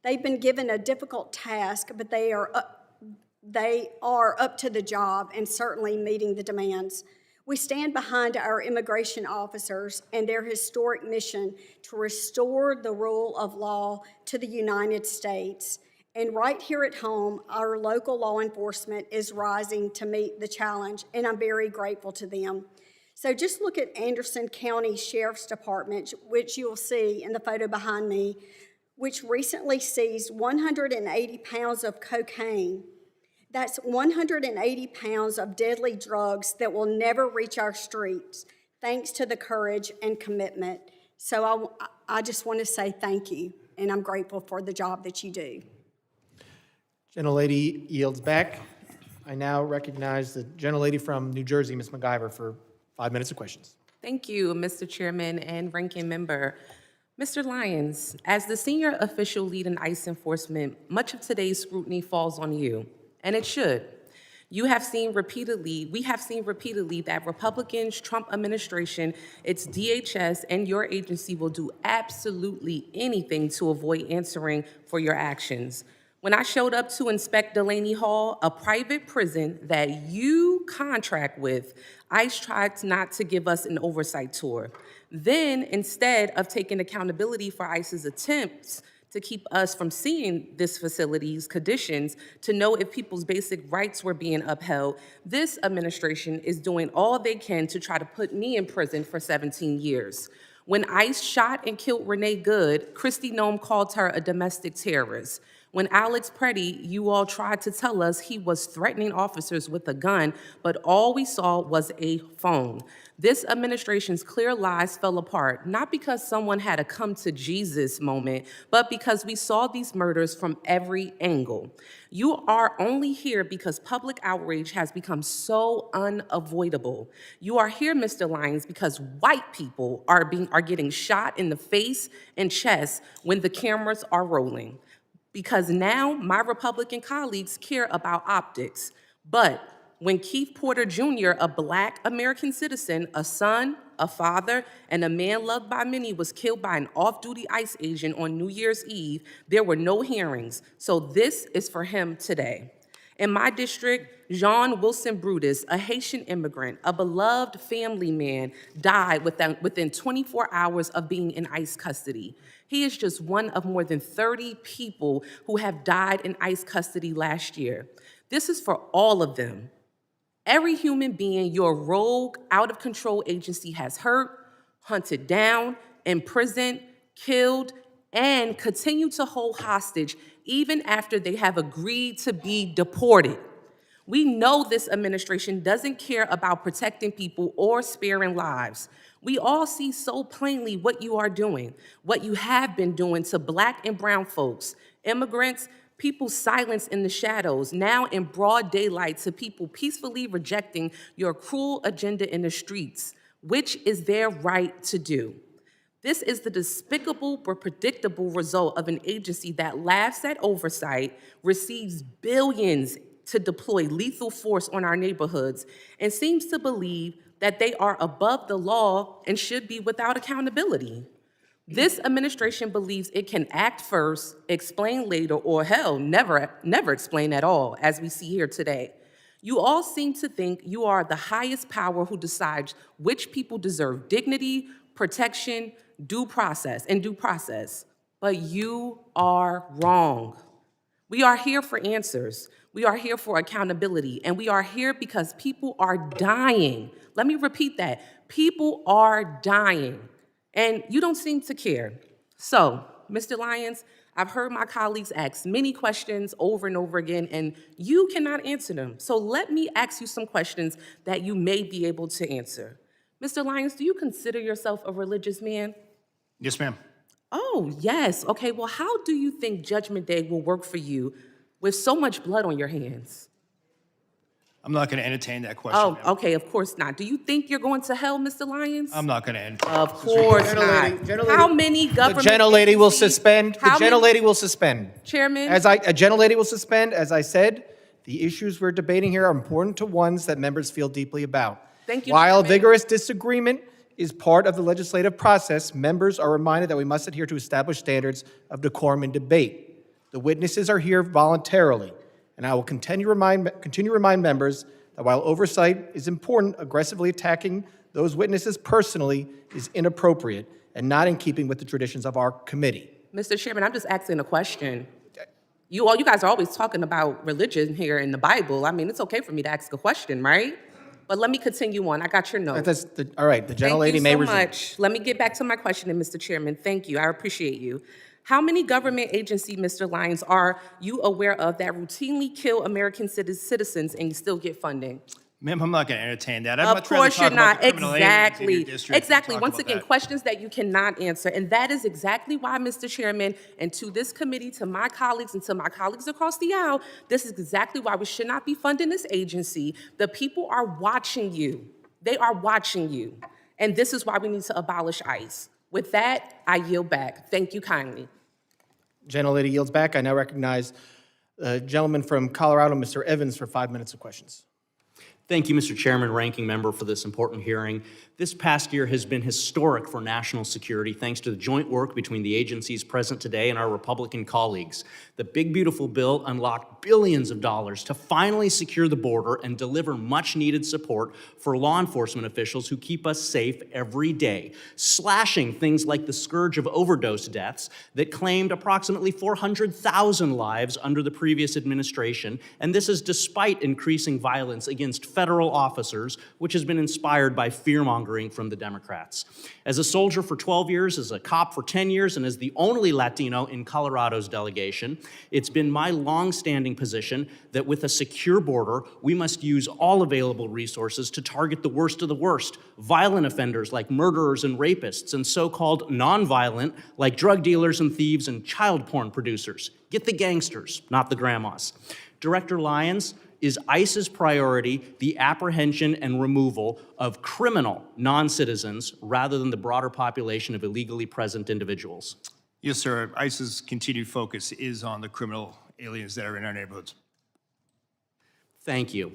D: They've been given a difficult task, but they are up to the job and certainly meeting the demands. We stand behind our immigration officers and their historic mission to restore the rule of law to the United States. And right here at home, our local law enforcement is rising to meet the challenge, and I'm very grateful to them. So just look at Anderson County Sheriff's Department, which you'll see in the photo behind me, which recently seized 180 pounds of cocaine. That's 180 pounds of deadly drugs that will never reach our streets, thanks to the courage and commitment. So I just want to say thank you, and I'm grateful for the job that you do.
A: Gentlelady yields back. I now recognize the gentlelady from New Jersey, Ms. McIver, for 5 minutes of questions.
C: Thank you, Mr. Chairman and Ranking Member. Mr. Lyons, as the senior official lead in ICE enforcement, much of today's scrutiny falls on you, and it should. We have seen repeatedly that Republicans, Trump administration, its DHS, and your agency will do absolutely anything to avoid answering for your actions. When I showed up to inspect Delaney Hall, a private prison that you contract with, ICE tried not to give us an oversight tour. Then, instead of taking accountability for ICE's attempts to keep us from seeing this facility's conditions to know if people's basic rights were being upheld, this administration is doing all they can to try to put me in prison for 17 years. When ICE shot and killed Renee Good, Kristi Noem called her a domestic terrorist. When Alex Preddy, you all tried to tell us he was threatening officers with a gun, but all we saw was a phone. This administration's clear lies fell apart, not because someone had a come to Jesus moment, but because we saw these murders from every angle. You are only here because public outrage has become so unavoidable. You are here, Mr. Lyons, because white people are getting shot in the face and chest when the cameras are rolling. Because now my Republican colleagues care about optics. But when Keith Porter Jr., a Black American citizen, a son, a father, and a man loved by many was killed by an off-duty ICE agent on New Year's Eve, there were no hearings. So this is for him today. In my district, Jean Wilson Brutus, a Haitian immigrant, a beloved family man, died within 24 hours of being in ICE custody. He is just one of more than 30 people who have died in ICE custody last year. This is for all of them. Every human being your rogue, out-of-control agency has hurt, hunted down, imprisoned, killed, and continue to hold hostage even after they have agreed to be deported. We know this administration doesn't care about protecting people or sparing lives. We all see so plainly what you are doing, what you have been doing to Black and brown folks, immigrants, people silenced in the shadows, now in broad daylight, to people peacefully rejecting your cruel agenda in the streets, which is their right to do. This is the despicable but predictable result of an agency that laughs at oversight, receives billions to deploy lethal force on our neighborhoods, and seems to believe that they are above the law and should be without accountability. This administration believes it can act first, explain later, or hell, never explain at all, as we see here today. You all seem to think you are the highest power who decides which people deserve dignity, protection, due process, but you are wrong. We are here for answers. We are here for accountability, and we are here because people are dying. Let me repeat that. People are dying, and you don't seem to care. So, Mr. Lyons, I've heard my colleagues ask many questions over and over again, and you cannot answer them. So let me ask you some questions that you may be able to answer. Mr. Lyons, do you consider yourself a religious man?
G: Yes, ma'am.
C: Oh, yes. Okay, well, how do you think Judgment Day will work for you with so much blood on your hands?
G: I'm not going to entertain that question.
C: Oh,
G: ma'am.
C: okay, of course not. Do you think you're going to hell, Mr. Lyons?
G: I'm not going to entertain.
C: Of course not. How many government
A: The gentlelady will
C: agencies-
A: suspend. The
C: how many-
A: gentlelady will suspend.
C: Chairman?
A: A gentlelady will suspend. As I said, the issues we're debating here are important to ones that members feel deeply about.
C: Thank you,
A: While
C: Chairman.
A: vigorous disagreement is part of the legislative process, members are reminded that we must adhere to established standards of decorum and debate. The witnesses are here voluntarily, and I will continue to remind members that while oversight is important, aggressively attacking those witnesses personally is inappropriate and not in keeping with the traditions of our committee.
C: Mr. Chairman, I'm just asking a question. You guys are always talking about religion here in the Bible. I mean, it's okay for me to ask a question, right? But let me continue on. I got your note.
A: All right, the gentlelady may resume.
C: Thank you so much. Let me get back to my question, Mr. Chairman. Thank you. I appreciate you. How many government agencies, Mr. Lyons, are you aware of that routinely kill American citizens and you still get funding?
G: Ma'am, I'm not going to entertain that.
C: Of course you're not.
G: Exactly.
C: Exactly. Once again, questions that you cannot answer. And that is exactly why, Mr. Chairman, and to this committee, to my colleagues, and to my colleagues across the aisle, this is exactly why we should not be funding this agency. The people are watching you. They are watching you. And this is why we need to abolish ICE. With that, I yield back. Thank you kindly.
A: Gentlelady yields back. I now recognize the gentleman from Colorado, Mr. Evans, for 5 minutes of questions.
B: Thank you, Mr. Chairman, Ranking Member, for this important hearing. This past year has been historic for national security thanks to the joint work between the agencies present today and our Republican colleagues. The Big Beautiful Bill unlocked billions of dollars to finally secure the border and deliver much-needed support for law enforcement officials who keep us safe every day, slashing things like the scourge of overdose deaths that claimed approximately 400,000 lives under the previous administration, and this is despite increasing violence against federal officers, which has been inspired by fear-mongering from the Democrats. As a soldier for 12 years, as a cop for 10 years, and as the only Latino in Colorado's delegation, it's been my long-standing position that with a secure border, we must use all available resources to target the worst of the worst, violent offenders like murderers and rapists, and so-called non-violent like drug dealers and thieves and child porn producers. Get the gangsters, not the grandmas. Director Lyons, is ICE's priority the apprehension and removal of criminal non-citizens rather than the broader population of illegally present individuals?
G: Yes, sir. ICE's continued focus is on the criminal aliens that are in our neighborhoods.
B: Thank you.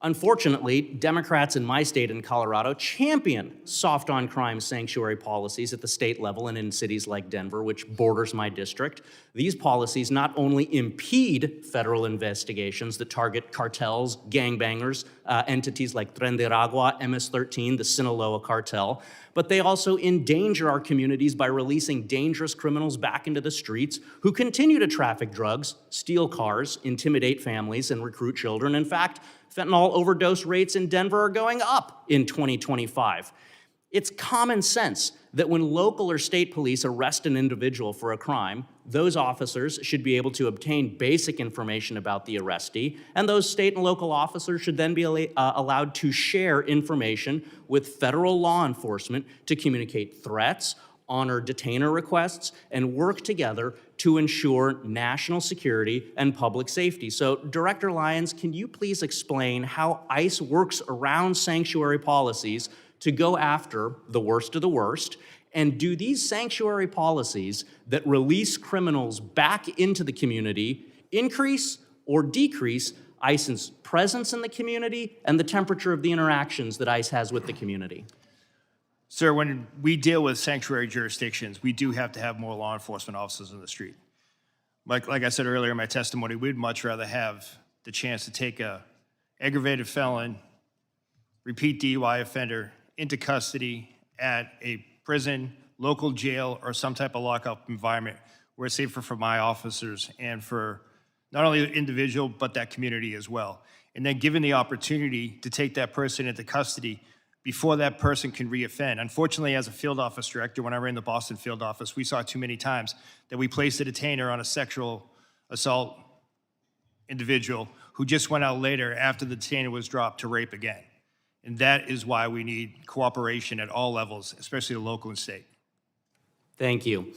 B: Unfortunately, Democrats in my state in Colorado champion soft on crime sanctuary policies at the state level and in cities like Denver, which borders my district. These policies not only impede federal investigations that target cartels, gangbangers, entities like Tren de Aragua, MS-13, the Sinaloa cartel, but they also endanger our communities by releasing dangerous criminals back into the streets who continue to traffic drugs, steal cars, intimidate families, and recruit children. In fact, fentanyl overdose rates in Denver are going up in 2025. It's common sense that when local or state police arrest an individual for a crime, those officers should be able to obtain basic information about the arrestee, and those state and local officers should then be allowed to share information with federal law enforcement to communicate threats, honor detainer requests, and work together to ensure national security and public safety. So, Director Lyons, can you please explain how ICE works around sanctuary policies to go after the worst of the worst? And do these sanctuary policies that release criminals back into the community increase or decrease ICE's presence in the community and the temperature of the interactions that ICE has with the community?
G: Sir, when we deal with sanctuary jurisdictions, we do have to have more law enforcement officers in the street. Like I said earlier in my testimony, we'd much rather have the chance to take a aggravated felon, repeat DUI offender into custody at a prison, local jail, or some type of lockup environment where it's safer for my officers and for not only the individual, but that community as well. And then given the opportunity to take that person into custody before that person can reoffend. Unfortunately, as a field office director, when I ran the Boston field office, we saw too many times that we placed a detainer on a sexual assault individual who just went out later after the detainer was dropped to rape again. And that is why we need cooperation at all levels, especially the local and state.
B: Thank you.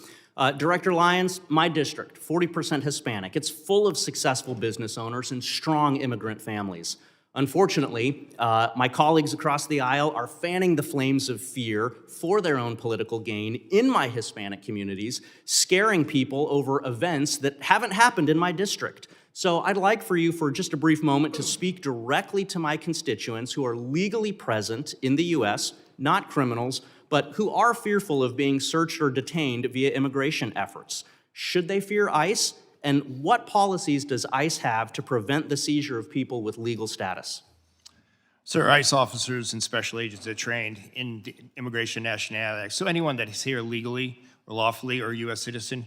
B: Director Lyons, my district, 40% Hispanic. It's full of successful business owners and strong immigrant families. Unfortunately, my colleagues across the aisle are fanning the flames of fear for their own political gain in my Hispanic communities, scaring people over events that haven't happened in my district. So I'd like for you for just a brief moment to speak directly to my constituents who are legally present in the U.S., not criminals, but who are fearful of being searched or detained via immigration efforts. Should they fear ICE? And what policies does ICE have to prevent the seizure of people with legal status?
G: Sir, ICE officers and special agents are trained in the Immigration and Nationality Act. So anyone that is here legally or lawfully or a U.S. citizen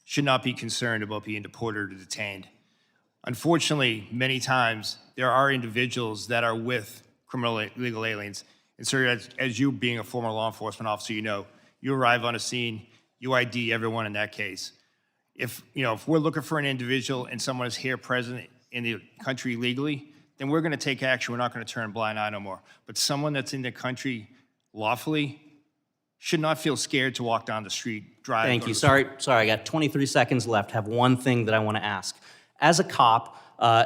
G: should not be concerned about being deported or detained. Unfortunately, many times there are individuals that are with criminal illegal aliens. And sir, as you being a former law enforcement officer, you know, you arrive on a scene, you ID everyone in that case. If we're looking for an individual and someone is here present in the country legally, then we're going to take action. We're not going to turn a blind eye no more. But someone that's in the country lawfully should not feel scared to walk down the street, drive.
B: Thank you. Sorry, I got 23 seconds left. Have one thing that I want to ask. As a cop,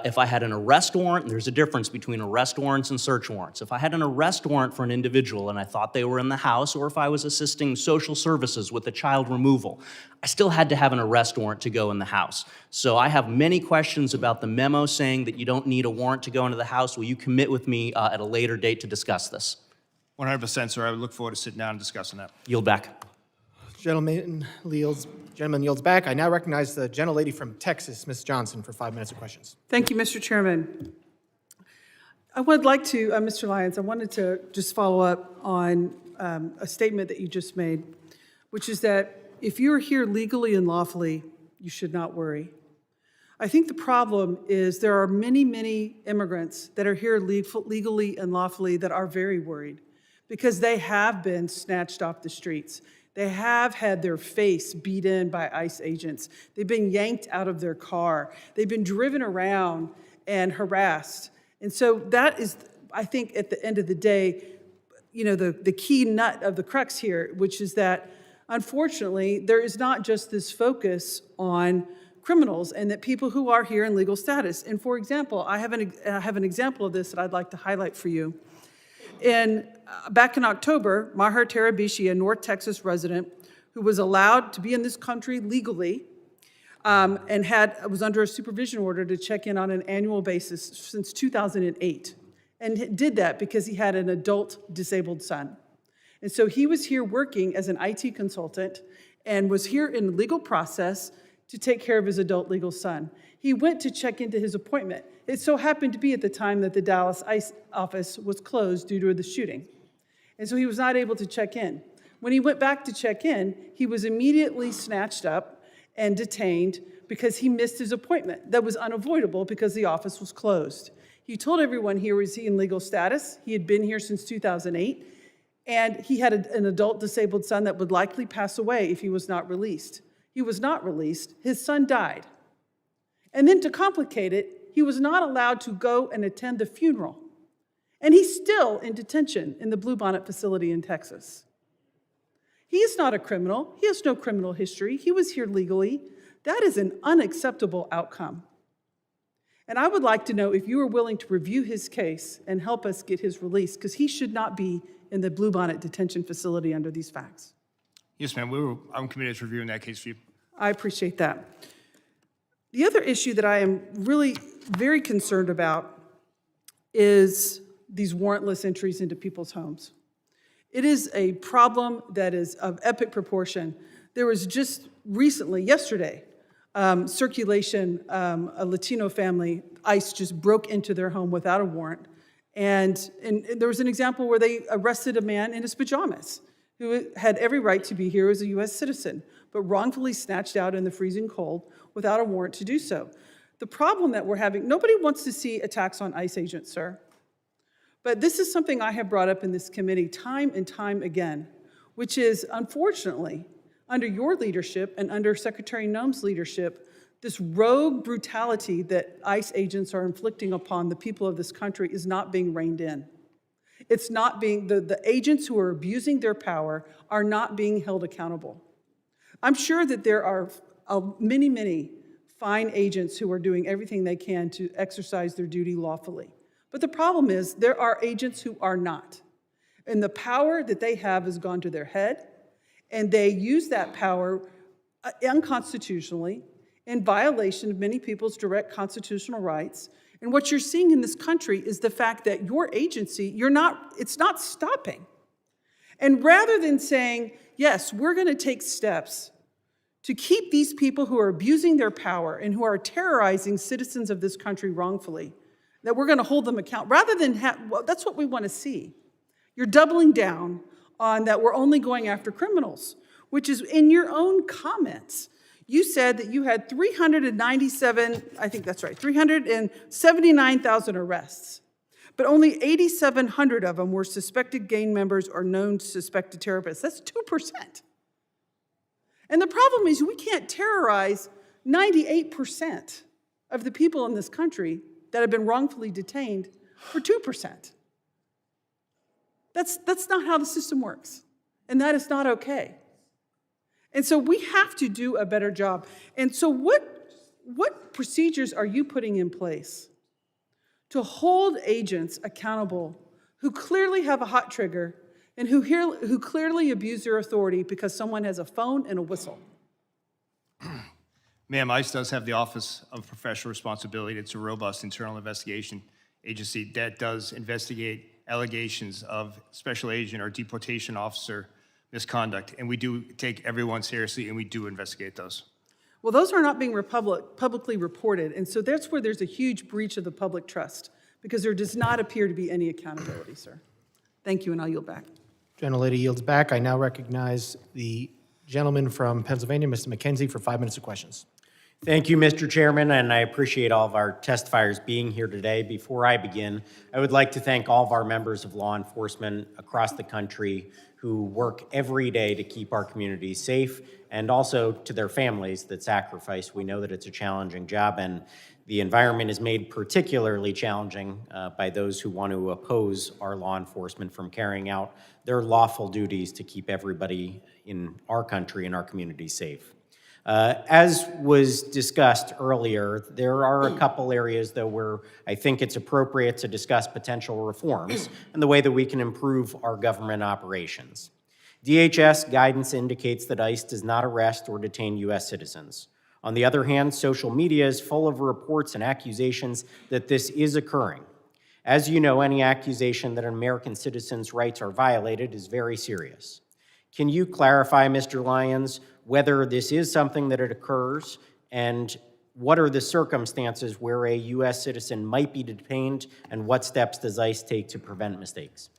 B: if I had an arrest warrant, and there's a difference between arrest warrants and search warrants. If I had an arrest warrant for an individual and I thought they were in the house, or if I was assisting social services with a child removal, I still had to have an arrest warrant to go in the house. So I have many questions about the memo saying that you don't need a warrant to go into the house. Will you commit with me at a later date to discuss this?
G: 100%, sir. I would look forward to sitting down and discussing that.
B: Yield back.
A: Gentleman yields back. I now recognize the gentlelady from Texas, Ms. Johnson, for 5 minutes of questions.
I: Thank you, Mr. Chairman. I would like to, Mr. Lyons, I wanted to just follow up on a statement that you just made, which is that if you're here legally and lawfully, you should not worry. I think the problem is there are many, many immigrants that are here legally and lawfully that are very worried because they have been snatched off the streets. They have had their face beat in by ICE agents. They've been yanked out of their car. They've been driven around and harassed. And so that is, I think, at the end of the day, the key nut of the crux here, which is that, unfortunately, there is not just this focus on criminals and that people who are here in legal status. And for example, I have an example of this that I'd like to highlight for you. Back in October, Maher Tarabishi, a North Texas resident who was allowed to be in this country legally and was under a supervision order to check in on an annual basis since 2008. and did that because he had an adult disabled son. And so he was here working as an IT consultant and was here in legal process to take care of his adult legal son. He went to check into his appointment. It so happened to be at the time that the Dallas ICE office was closed due to the shooting. And so he was not able to check in. When he went back to check in, he was immediately snatched up and detained because he missed his appointment. That was unavoidable because the office was closed. He told everyone here was he in legal status. He had been here since 2008, and he had an adult disabled son that would likely pass away if he was not released. He was not released. His son died. And then to complicate it, he was not allowed to go and attend the funeral. And he's still in detention in the Bluebonnet facility in Texas. He is not a criminal. He has no criminal history. He was here legally. That is an unacceptable outcome. And I would like to know if you are willing to review his case and help us get his release, because he should not be in the Bluebonnet detention facility under these facts.
G: Yes, ma'am. I'm committed to reviewing that case for you.
I: I appreciate that. The other issue that I am really very concerned about is these warrantless entries into people's homes. It is a problem that is of epic proportion. There was just recently, yesterday, circulation, a Latino family, ICE just broke into their home without a warrant. And there was an example where they arrested a man in his pajamas who had every right to be here as a U.S. citizen, but wrongfully snatched out in the freezing cold without a warrant to do so. The problem that we're having, nobody wants to see attacks on ICE agents, sir. But this is something I have brought up in this committee time and time again, which is, unfortunately, under your leadership and under Secretary Noem's leadership, this rogue brutality that ICE agents are inflicting upon the people of this country is not being reined in. It's not being, the agents who are abusing their power are not being held accountable. I'm sure that there are many, many fine agents who are doing everything they can to exercise their duty lawfully. But the problem is there are agents who are not. And the power that they have has gone to their head, and they use that power unconstitutionally in violation of many people's direct constitutional rights. And what you're seeing in this country is the fact that your agency, it's not stopping. And rather than saying, yes, we're going to take steps to keep these people who are abusing their power and who are terrorizing citizens of this country wrongfully, that we're going to hold them accountable, rather than that's what we want to see. You're doubling down on that we're only going after criminals, which is in your own comments. You said that you had 379,000 arrests, but only 8,700 of them were suspected gang members or known suspected terrorists. That's 2%. And the problem is we can't terrorize 98% of the people in this country that have been wrongfully detained for 2%. That's not how the system works, and that is not okay. And so we have to do a better job. And so what procedures are you putting in place to hold agents accountable who clearly have a hot trigger and who clearly abuse their authority because someone has a phone and a whistle?
G: Ma'am, ICE does have the Office of Professional Responsibility. It's a robust internal investigation agency that does investigate allegations of special agent or deportation officer misconduct. And we do take everyone seriously, and we do investigate those.
I: Well, those are not being publicly reported. And so that's where there's a huge breach of the public trust, because there does not appear to be any accountability, sir. Thank you, and I'll yield back.
A: Gentlelady yields back. I now recognize the gentleman from Pennsylvania, Mr. McKenzie, for 5 minutes of questions.
J: Thank you, Mr. Chairman, and I appreciate all of our testifiers being here today. Before I begin, I would like to thank all of our members of law enforcement across the country who work every day to keep our communities safe, and also to their families that sacrifice. We know that it's a challenging job, and the environment is made particularly challenging by those who want to oppose our law enforcement from carrying out their lawful duties to keep everybody in our country and our communities safe. As was discussed earlier, there are a couple areas, though, where I think it's appropriate to discuss potential reforms and the way that we can improve our government operations. DHS guidance indicates that ICE does not arrest or detain U.S. citizens. On the other hand, social media is full of reports and accusations that this is occurring. As you know, any accusation that an American citizen's rights are violated is very serious. Can you clarify, Mr. Lyons, whether this is something that it occurs, and what are the circumstances where a U.S. citizen might be detained, and what steps does ICE take to prevent mistakes?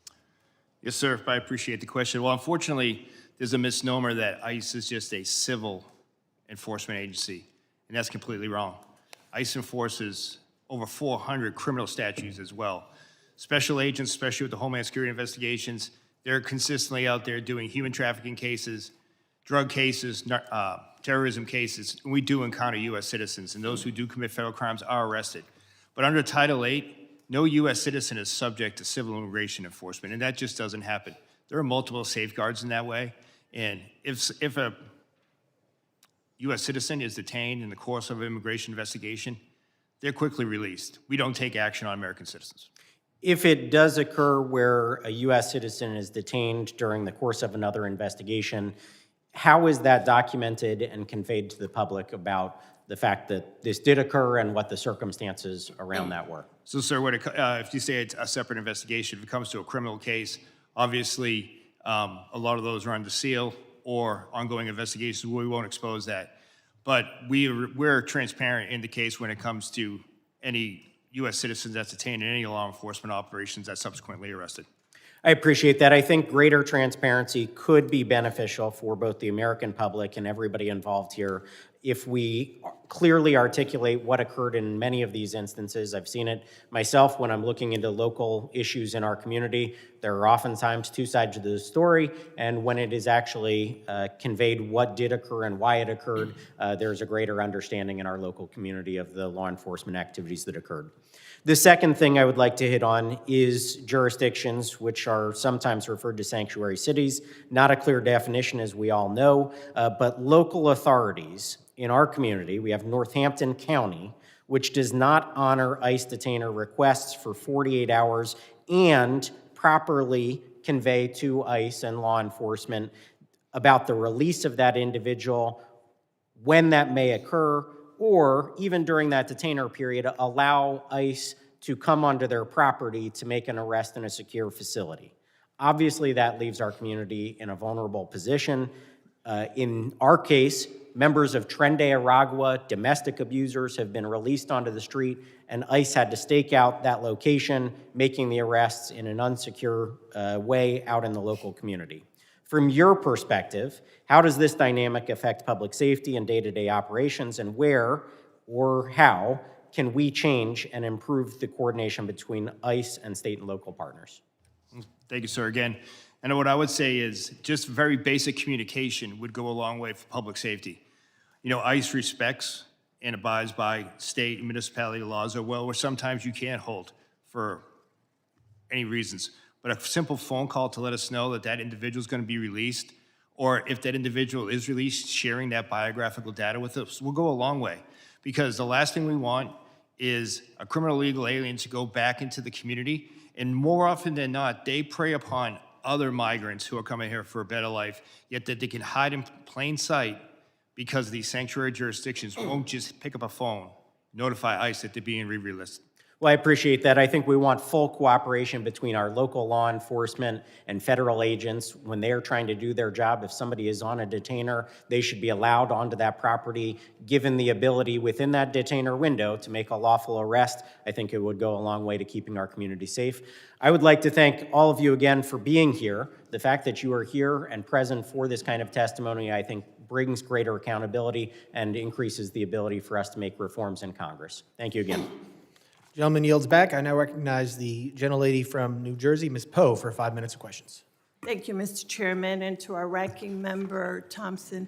G: Yes, sir. I appreciate the question. Well, unfortunately, there's a misnomer that ICE is just a civil enforcement agency, and that's completely wrong. ICE enforces over 400 criminal statutes as well. Special agents, especially with the Homeland Security investigations, they're consistently out there doing human trafficking cases, drug cases, terrorism cases, and we do encounter U.S. citizens, and those who do commit federal crimes are arrested. But under Title VIII, no U.S. citizen is subject to civil immigration enforcement, and that just doesn't happen. There are multiple safeguards in that way, and if a U.S. citizen is detained in the course of an immigration investigation, they're quickly released. We don't take action on American citizens.
J: If it does occur where a U.S. citizen is detained during the course of another investigation, how is that documented and conveyed to the public about the fact that this did occur and what the circumstances around that were?
G: So, sir, if you say it's a separate investigation, if it comes to a criminal case, obviously a lot of those are under seal or ongoing investigations. We won't expose that. But we're transparent in the case when it comes to any U.S. citizens that's detained in any law enforcement operations that's subsequently arrested.
J: I appreciate that. I think greater transparency could be beneficial for both the American public and everybody involved here if we clearly articulate what occurred in many of these instances. I've seen it myself when I'm looking into local issues in our community. There are oftentimes two sides to the story, and when it is actually conveyed what did occur and why it occurred, there's a greater understanding in our local community of the law enforcement activities that occurred. The second thing I would like to hit on is jurisdictions, which are sometimes referred to sanctuary cities. Not a clear definition, as we all know, but local authorities in our community. We have Northampton County, which does not honor ICE detainer requests for 48 hours and properly convey to ICE and law enforcement about the release of that individual, when that may occur, or even during that detainer period, allow ICE to come onto their property to make an arrest in a secure facility. Obviously, that leaves our community in a vulnerable position. In our case, members of Tren de Aragua, domestic abusers, have been released onto the street, and ICE had to stake out that location, making the arrests in an unsecure way out in the local community. From your perspective, how does this dynamic affect public safety and day-to-day operations, and where or how can we change and improve the coordination between ICE and state and local partners?
G: Thank you, sir, again. And what I would say is just very basic communication would go a long way for public safety. You know, ICE respects and abides by state and municipality laws, where sometimes you can't hold for any reasons. But a simple phone call to let us know that that individual is going to be released, or if that individual is released, sharing that biographical data with us will go a long way. Because the last thing we want is a criminal illegal alien to go back into the community, and more often than not, they prey upon other migrants who are coming here for a better life, yet that they can hide in plain sight because these sanctuary jurisdictions won't just pick up a phone, notify ICE that they're being re-released.
J: Well, I appreciate that. I think we want full cooperation between our local law enforcement and federal agents when they are trying to do their job. If somebody is on a detainer, they should be allowed onto that property, given the ability within that detainer window to make a lawful arrest. I think it would go a long way to keeping our community safe. I would like to thank all of you again for being here. The fact that you are here and present for this kind of testimony, I think, brings greater accountability and increases the ability for us to make reforms in Congress. Thank you again.
A: Gentleman yields back. I now recognize the gentlelady from New Jersey, Ms. Poe, for 5 minutes of questions.
K: Thank you, Mr. Chairman, and to our ranking member, Thompson.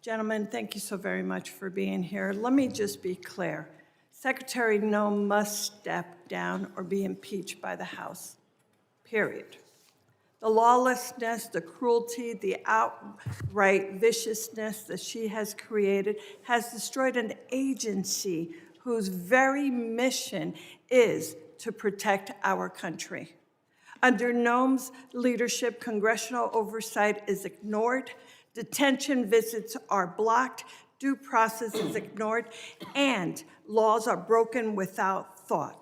K: Gentlemen, thank you so very much for being here. Let me just be clear. Secretary No must step down or be impeached by the House, period. The lawlessness, the cruelty, the outright viciousness that she has created has destroyed an agency whose very mission is to protect our country. Under Noam's leadership, congressional oversight is ignored, detention visits are blocked, due process is ignored, and laws are broken without thought.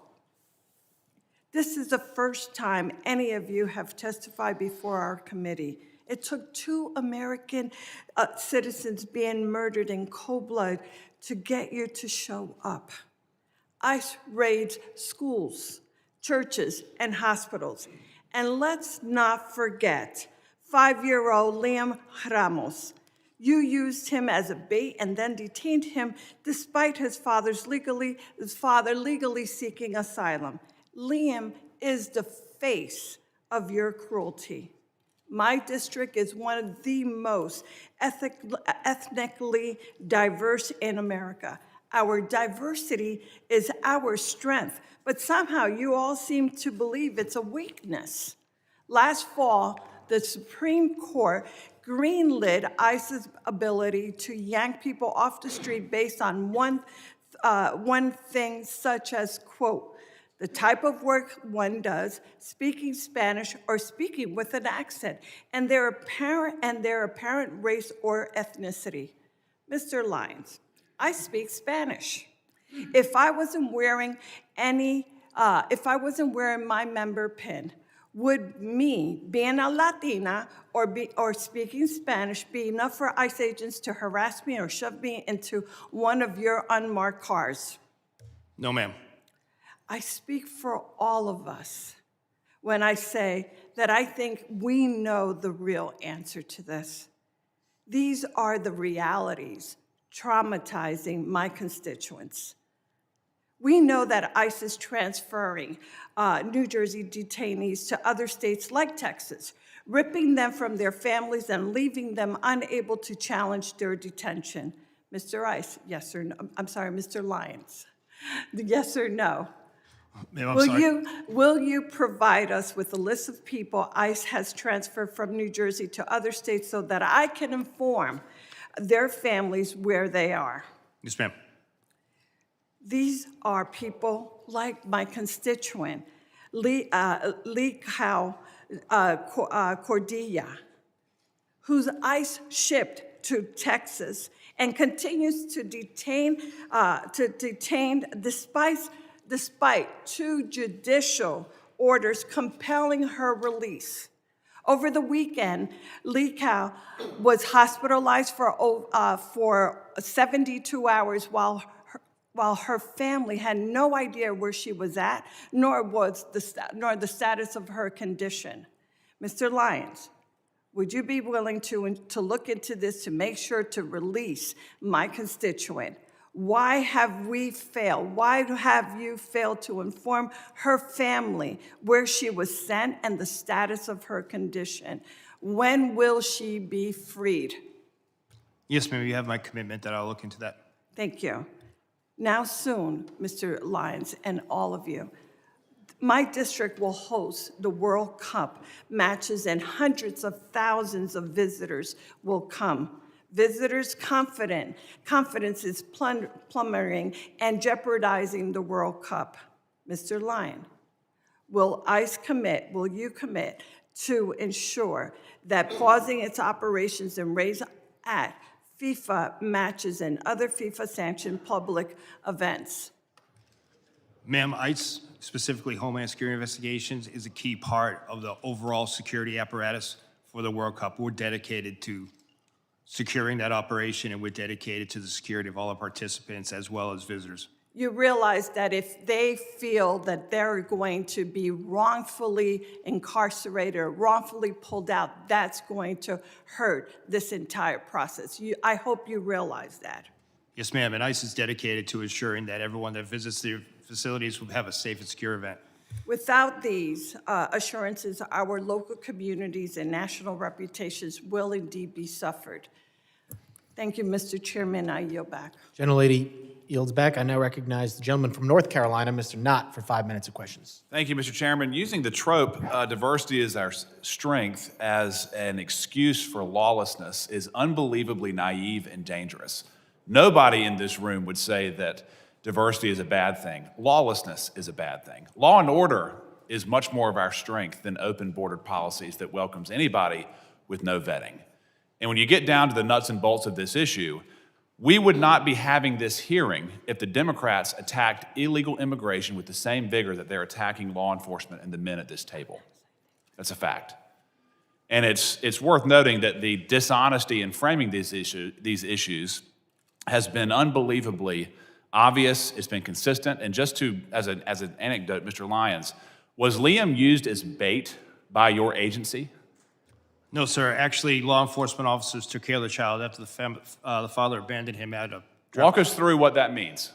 K: This is the first time any of you have testified before our committee. It took 2 American citizens being murdered in cold blood to get you to show up. ICE raids schools, churches, and hospitals. And let's not forget 5-year-old Liam Ramos. You used him as a bait and then detained him despite his father legally seeking asylum. Liam is the face of your cruelty. My district is one of the most ethnically diverse in America. Our diversity is our strength, but somehow you all seem to believe it's a weakness. Last fall, the Supreme Court greenlit ICE's ability to yank people off the street based on one thing, such as, quote, the type of work one does, speaking Spanish or speaking with an accent, and their apparent race or ethnicity. Mr. Lyons, I speak Spanish. If I wasn't wearing my member pin, would me being a Latina or speaking Spanish be enough for ICE agents to harass me or shove me into one of your unmarked cars?
G: No, ma'am.
K: I speak for all of us when I say that I think we know the real answer to this. These are the realities traumatizing my constituents. We know that ICE is transferring New Jersey detainees to other states like Texas, ripping them from their families and leaving them unable to challenge their detention. Mr. ICE, yes or no? I'm sorry, Mr. Lyons. Yes or no?
G: Ma'am, I'm sorry.
K: Will you provide us with a list of people ICE has transferred from New Jersey to other states so that I can inform their families where they are?
G: Yes, ma'am.
K: These are people like my constituent, Lee Cordilla, whose ICE shipped to Texas and continues to detain despite 2 judicial orders compelling her release. Over the weekend, Lee Cow was hospitalized for 72 hours while her family had no idea where she was at, nor the status of her condition. Mr. Lyons, would you be willing to look into this to make sure to release my constituent? Why have we failed? Why have you failed to inform her family where she was sent and the status of her condition? When will she be freed?
G: Yes, ma'am, you have my commitment that I'll look into that.
K: Thank you. Now soon, Mr. Lyons and all of you, my district will host the World Cup matches and hundreds of thousands of visitors will come. Visitors' confidence is plummeting and jeopardizing the World Cup. Mr. Lyon, will you commit to ensure that pausing its operations and raise at FIFA matches and other FIFA-sanctioned public events?
G: Ma'am, ICE, specifically Homeland Security Investigations, is a key part of the overall security apparatus for the World Cup. We're dedicated to securing that operation, and we're dedicated to the security of all our participants as well as visitors.
K: You realize that if they feel that they're going to be wrongfully incarcerated or wrongfully pulled out, that's going to hurt this entire process. I hope you realize that.
G: Yes, ma'am, and ICE is dedicated to ensuring that everyone that visits the facilities will have a safe and secure event.
K: Without these assurances, our local communities and national reputations will indeed be suffered. Thank you, Mr. Chairman. I yield back.
A: Gentlelady yields back. I now recognize the gentleman from North Carolina, Mr. Knott, for 5 minutes of questions.
H: Thank you, Mr. Chairman. Using the trope, diversity is our strength as an excuse for lawlessness is unbelievably naive and dangerous. Nobody in this room would say that diversity is a bad thing. Lawlessness is a bad thing. Law and order is much more of our strength than open bordered policies that welcomes anybody with no vetting. And when you get down to the nuts and bolts of this issue, We would not be having this hearing if the Democrats attacked illegal immigration with the same vigor that they're attacking law enforcement and the men at this table. That's a fact. And it's worth noting that the dishonesty in framing these issues has been unbelievably obvious. It's been consistent. And just as an anecdote, Mr. Lyons, was Liam used as bait by your agency?
G: No, sir. Actually, law enforcement officers took care of the child after the father abandoned him at a...
H: Walk us through what that means.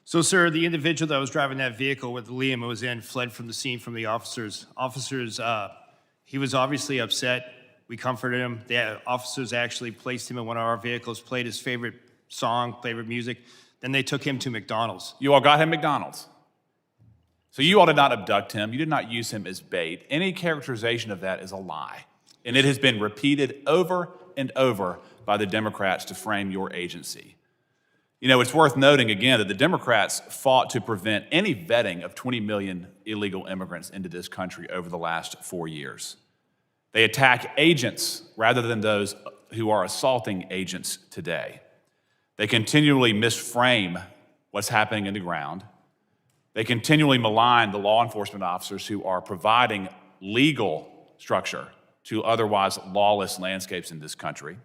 G: So, sir, the individual that was driving that vehicle with Liam was in fled from the scene from the officers. He was obviously upset. We comforted him. The officers actually placed him in one of our vehicles, played his favorite song, favorite music. Then they took him to McDonald's.
H: You all got him McDonald's. So you all did not abduct him. You did not use him as bait. Any characterization of that is a lie. And it has been repeated over and over by the Democrats to frame your agency. You know, it's worth noting again that the Democrats fought to prevent any vetting of 20 million illegal immigrants into this country over the last 4 years. They attack agents rather than those who are assaulting agents today. They continually misframe what's happening in the ground. They continually malign the law enforcement officers who are providing legal structure to otherwise lawless landscapes in this country.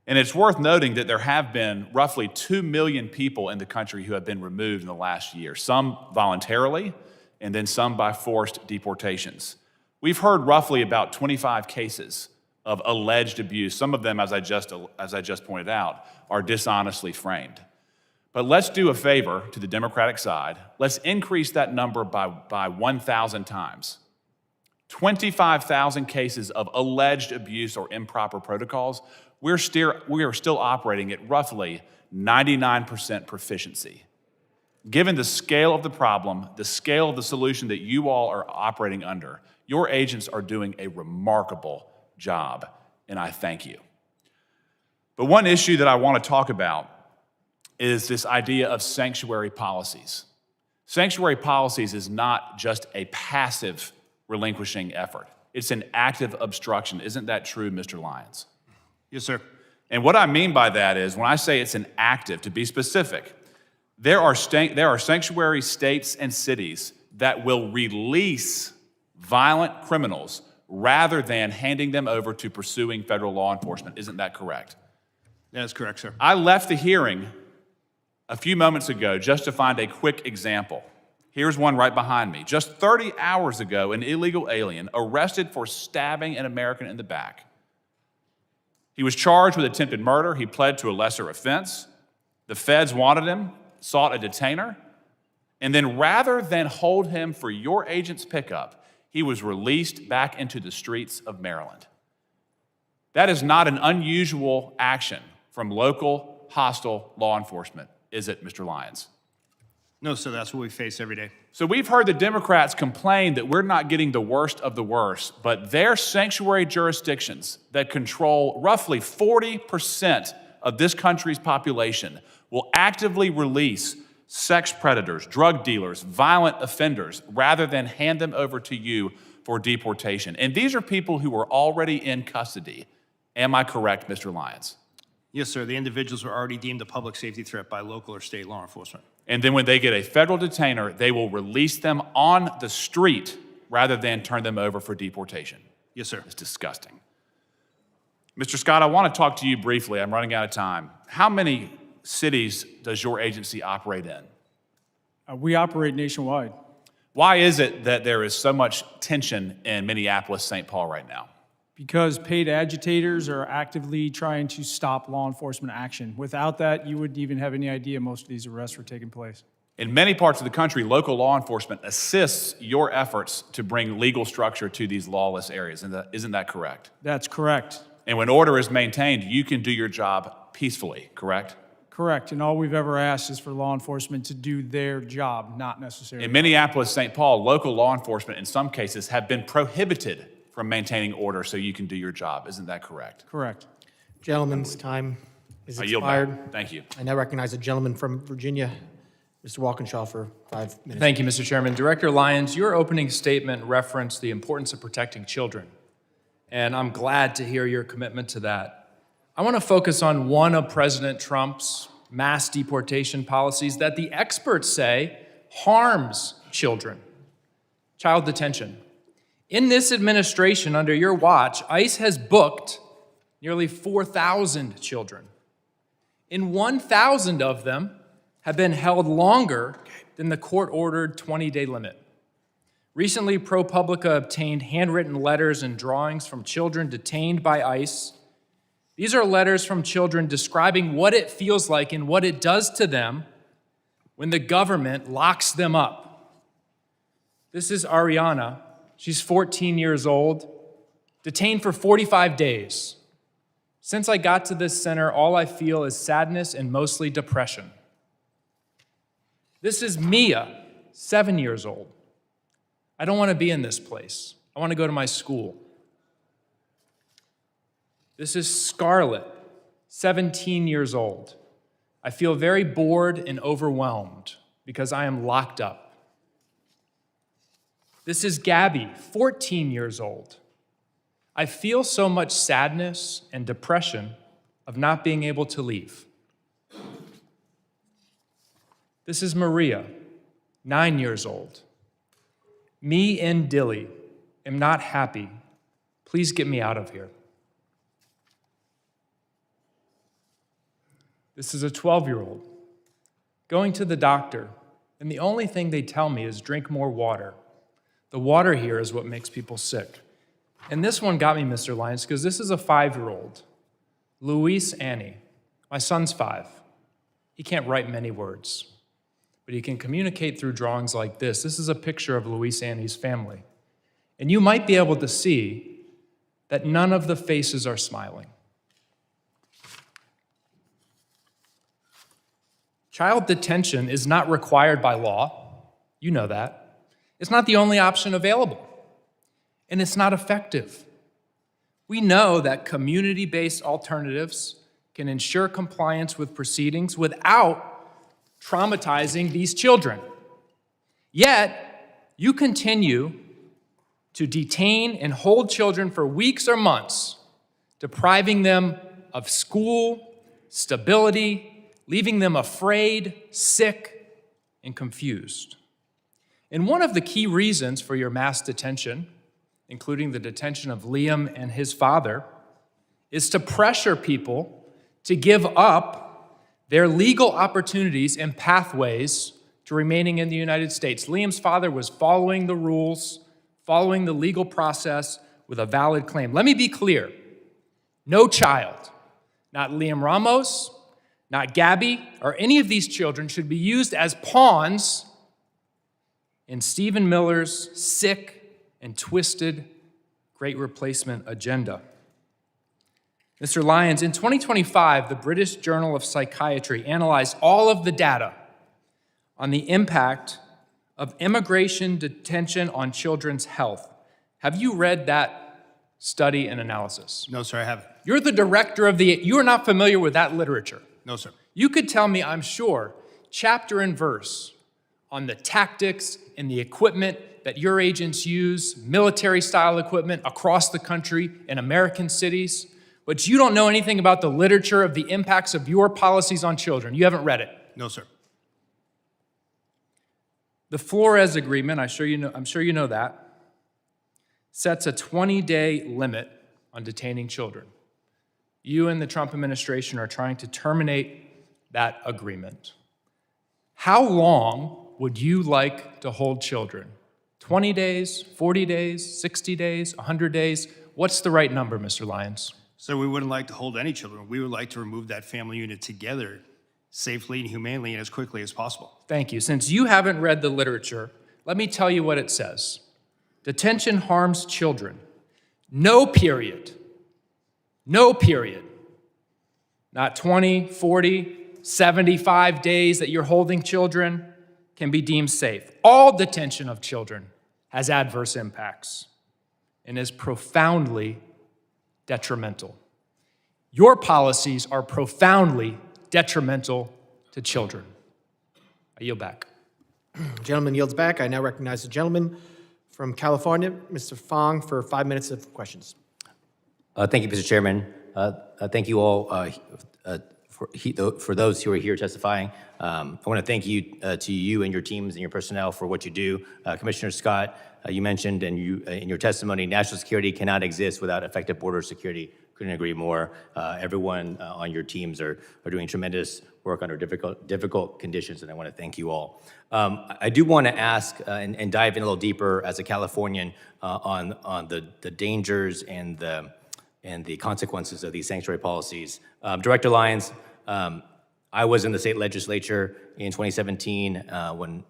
H: And it's worth noting that there have been roughly 2 million people in the country who have been removed in the last year, some voluntarily, and then some by forced deportations. We've heard roughly about 25 cases of alleged abuse. Some of them, as I just pointed out, are dishonestly framed. But let's do a favor to the Democratic side. Let's increase that number by 1,000 times. 25,000 cases of alleged abuse or improper protocols. We are still operating at roughly 99% proficiency. Given the scale of the problem, the scale of the solution that you all are operating under, your agents are doing a remarkable job, and I thank you. But one issue that I want to talk about is this idea of sanctuary policies. Sanctuary policies is not just a passive relinquishing effort. It's an active obstruction. Isn't that true, Mr. Lyons?
G: Yes, sir.
H: And what I mean by that is, when I say it's an active, to be specific, there are sanctuary states and cities that will release violent criminals rather than handing them over to pursuing federal law enforcement. Isn't that correct?
G: That is correct, sir.
H: I left the hearing a few moments ago just to find a quick example. Here's one right behind me. Just 30 hours ago, an illegal alien arrested for stabbing an American in the back. He was charged with attempted murder. He pled to a lesser offense. The feds wanted him, sought a detainer, and then rather than hold him for your agent's pickup, he was released back into the streets of Maryland. That is not an unusual action from local hostile law enforcement, is it, Mr. Lyons?
G: No, sir, that's what we face every day.
H: So we've heard the Democrats complain that we're not getting the worst of the worst, but their sanctuary jurisdictions that control roughly 40% of this country's population will actively release sex predators, drug dealers, violent offenders, rather than hand them over to you for deportation. And these are people who are already in custody. Am I correct, Mr. Lyons?
G: Yes, sir. The individuals were already deemed a public safety threat by local or state law enforcement.
H: And then when they get a federal detainer, they will release them on the street rather than turn them over for deportation.
G: Yes, sir.
H: It's disgusting. Mr. Scott, I want to talk to you briefly. I'm running out of time. How many cities does your agency operate in?
E: We operate nationwide.
H: Why is it that there is so much tension in Minneapolis, St. Paul right now?
E: Because paid agitators are actively trying to stop law enforcement action. Without that, you wouldn't even have any idea most of these arrests were taking place.
H: In many parts of the country, local law enforcement assists your efforts to bring legal structure to these lawless areas. Isn't that correct?
E: That's correct.
H: And when order is maintained, you can do your job peacefully, correct?
E: Correct. And all we've ever asked is for law enforcement to do their job, not necessarily.
H: In Minneapolis, St. Paul, local law enforcement in some cases have been prohibited from maintaining order so you can do your job. Isn't that correct?
E: Correct.
A: Gentleman's time is
H: I yield back.
A: expired.
H: Thank you.
A: I now recognize a gentleman from Virginia, Mr. Walkinshaw, for 5 minutes.
L: Thank you, Mr. Chairman. Director Lyons, your opening statement referenced the importance of protecting children, and I'm glad to hear your commitment to that. I want to focus on one of President Trump's mass deportation policies that the experts say harms children: child detention. In this administration, under your watch, ICE has booked nearly 4,000 children. And 1,000 of them have been held longer than the court-ordered 20-day limit. Recently, ProPublica obtained handwritten letters and drawings from children detained by ICE. These are letters from children describing what it feels like and what it does to them when the government locks them up. This is Ariana. She's 14 years old, detained for 45 days. Since I got to this center, all I feel is sadness and mostly depression. This is Mia, 7 years old. I don't want to be in this place. I want to go to my school. This is Scarlett, 17 years old. I feel very bored and overwhelmed because I am locked up. This is Gabby, 14 years old. I feel so much sadness and depression of not being able to leave. This is Maria, 9 years old. Me and Dilly am not happy. Please get me out of here. This is a 12-year-old going to the doctor, and the only thing they tell me is drink more water. The water here is what makes people sick. And this one got me, Mr. Lyons, because this is a 5-year-old, Luis Annie. My son's 5. He can't write many words, but he can communicate through drawings like this. This is a picture of Luis Annie's family. And you might be able to see that none of the faces are smiling. Child detention is not required by law. You know that. It's not the only option available. And it's not effective. We know that community-based alternatives can ensure compliance with proceedings without traumatizing these children. Yet, you continue to detain and hold children for weeks or months, depriving them of school, stability, leaving them afraid, sick, and confused. And one of the key reasons for your mass detention, including the detention of Liam and his father, is to pressure people to give up their legal opportunities and pathways to remaining in the United States. Liam's father was following the rules, following the legal process with a valid claim. Let me be clear. No child, not Liam Ramos, not Gabby, or any of these children should be used as pawns in Stephen Miller's sick and twisted Great Replacement agenda. Mr. Lyons, in 2025, the British Journal of Psychiatry analyzed all of the data on the impact of immigration detention on children's health. Have you read that study and analysis?
G: No, sir, I haven't.
L: You're the director of you are not familiar with that literature.
G: No, sir.
L: You could tell me, I'm sure, chapter and verse on the tactics and the equipment that your agents use, military-style equipment across the country in American cities, but you don't know anything about the literature of the impacts of your policies on children. You haven't read it.
G: No, sir.
L: The Flores Agreement, I'm sure you know that, sets a 20-day limit on detaining children. You and the Trump administration are trying to terminate that agreement. How long would you like to hold children? 20 days, 40 days, 60 days, 100 days? What's the right number, Mr. Lyons?
G: So we wouldn't like to hold any children. We would like to remove that family unit together safely and humanely and as quickly as possible.
L: Thank you. Since you haven't read the literature, let me tell you what it says. Detention harms children. No period. No period. Not 20, 40, 75 days that you're holding children can be deemed safe. All detention of children has adverse impacts and is profoundly detrimental. Your policies are profoundly detrimental to children. I yield back.
A: Gentleman yields back. I now recognize the gentleman from California, Mr. Fong, for 5 minutes of questions.
O: Thank you, Mr. Chairman. Thank you all for those who are here testifying. I want to thank you to you and your teams and your personnel for what you do. Commissioner Scott, you mentioned in your testimony, national security cannot exist without effective border security. Couldn't agree more. Everyone on your teams are doing tremendous work under difficult conditions, and I want to thank you all. I do want to ask and dive in a little deeper as a Californian on the dangers and the consequences of these sanctuary policies. Director Lyons, I was in the state legislature in 2017 when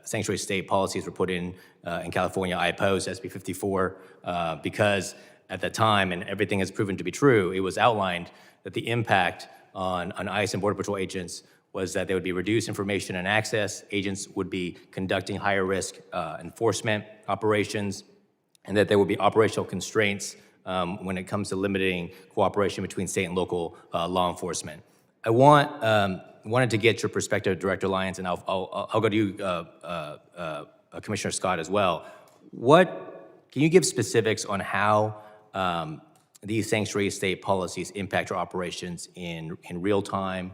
O: sanctuary state policies were put in California. I opposed SB 54 because at the time, and everything has proven to be true, it was outlined that the impact on ICE and Border Patrol agents was that there would be reduced information and access, agents would be conducting higher risk enforcement operations, and that there would be operational constraints when it comes to limiting cooperation between state and local law enforcement. I wanted to get your perspective, Director Lyons, and I'll go to you, Commissioner Scott, as well. Can you give specifics on how these sanctuary state policies impact your operations in real time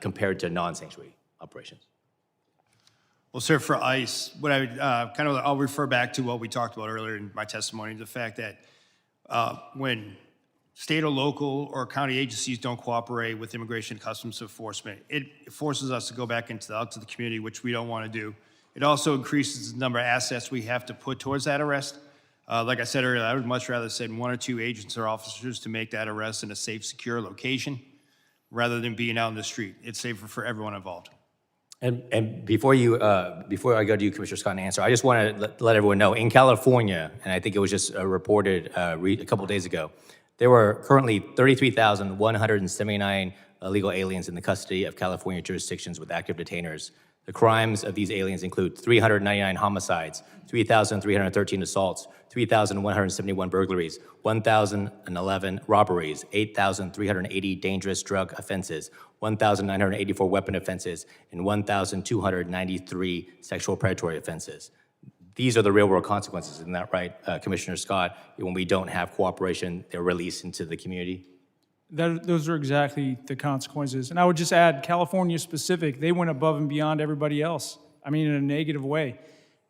O: compared to non-sanctuary operations?
G: Well, sir, for ICE, what I would I'll refer back to what we talked about earlier in my testimony, the fact that when state or local or county agencies don't cooperate with Immigration and Customs Enforcement, it forces us to go back out to the community, which we don't want to do. It also increases the number of assets we have to put towards that arrest. Like I said earlier, I would much rather send 1 or 2 agents or officers to make that arrest in a safe, secure location rather than being out in the street. It's safer for everyone involved.
O: And before I go to you, Commissioner Scott, and answer, I just want to let everyone know, in California, and I think it was just reported a couple of days ago, there were currently 33,179 illegal aliens in the custody of California jurisdictions with active detainers. The crimes of these aliens include 399 homicides, 3,313 assaults, 3,171 burglaries, 1,011 robberies, 8,380 dangerous drug offenses, 1,984 weapon offenses, and 1,293 sexual predatory offenses. These are the real-world consequences, isn't that right, Commissioner Scott? When we don't have cooperation, they're released into the community?
E: Those are exactly the consequences. And I would just add, California specific, they went above and beyond everybody else. I mean, in a negative way.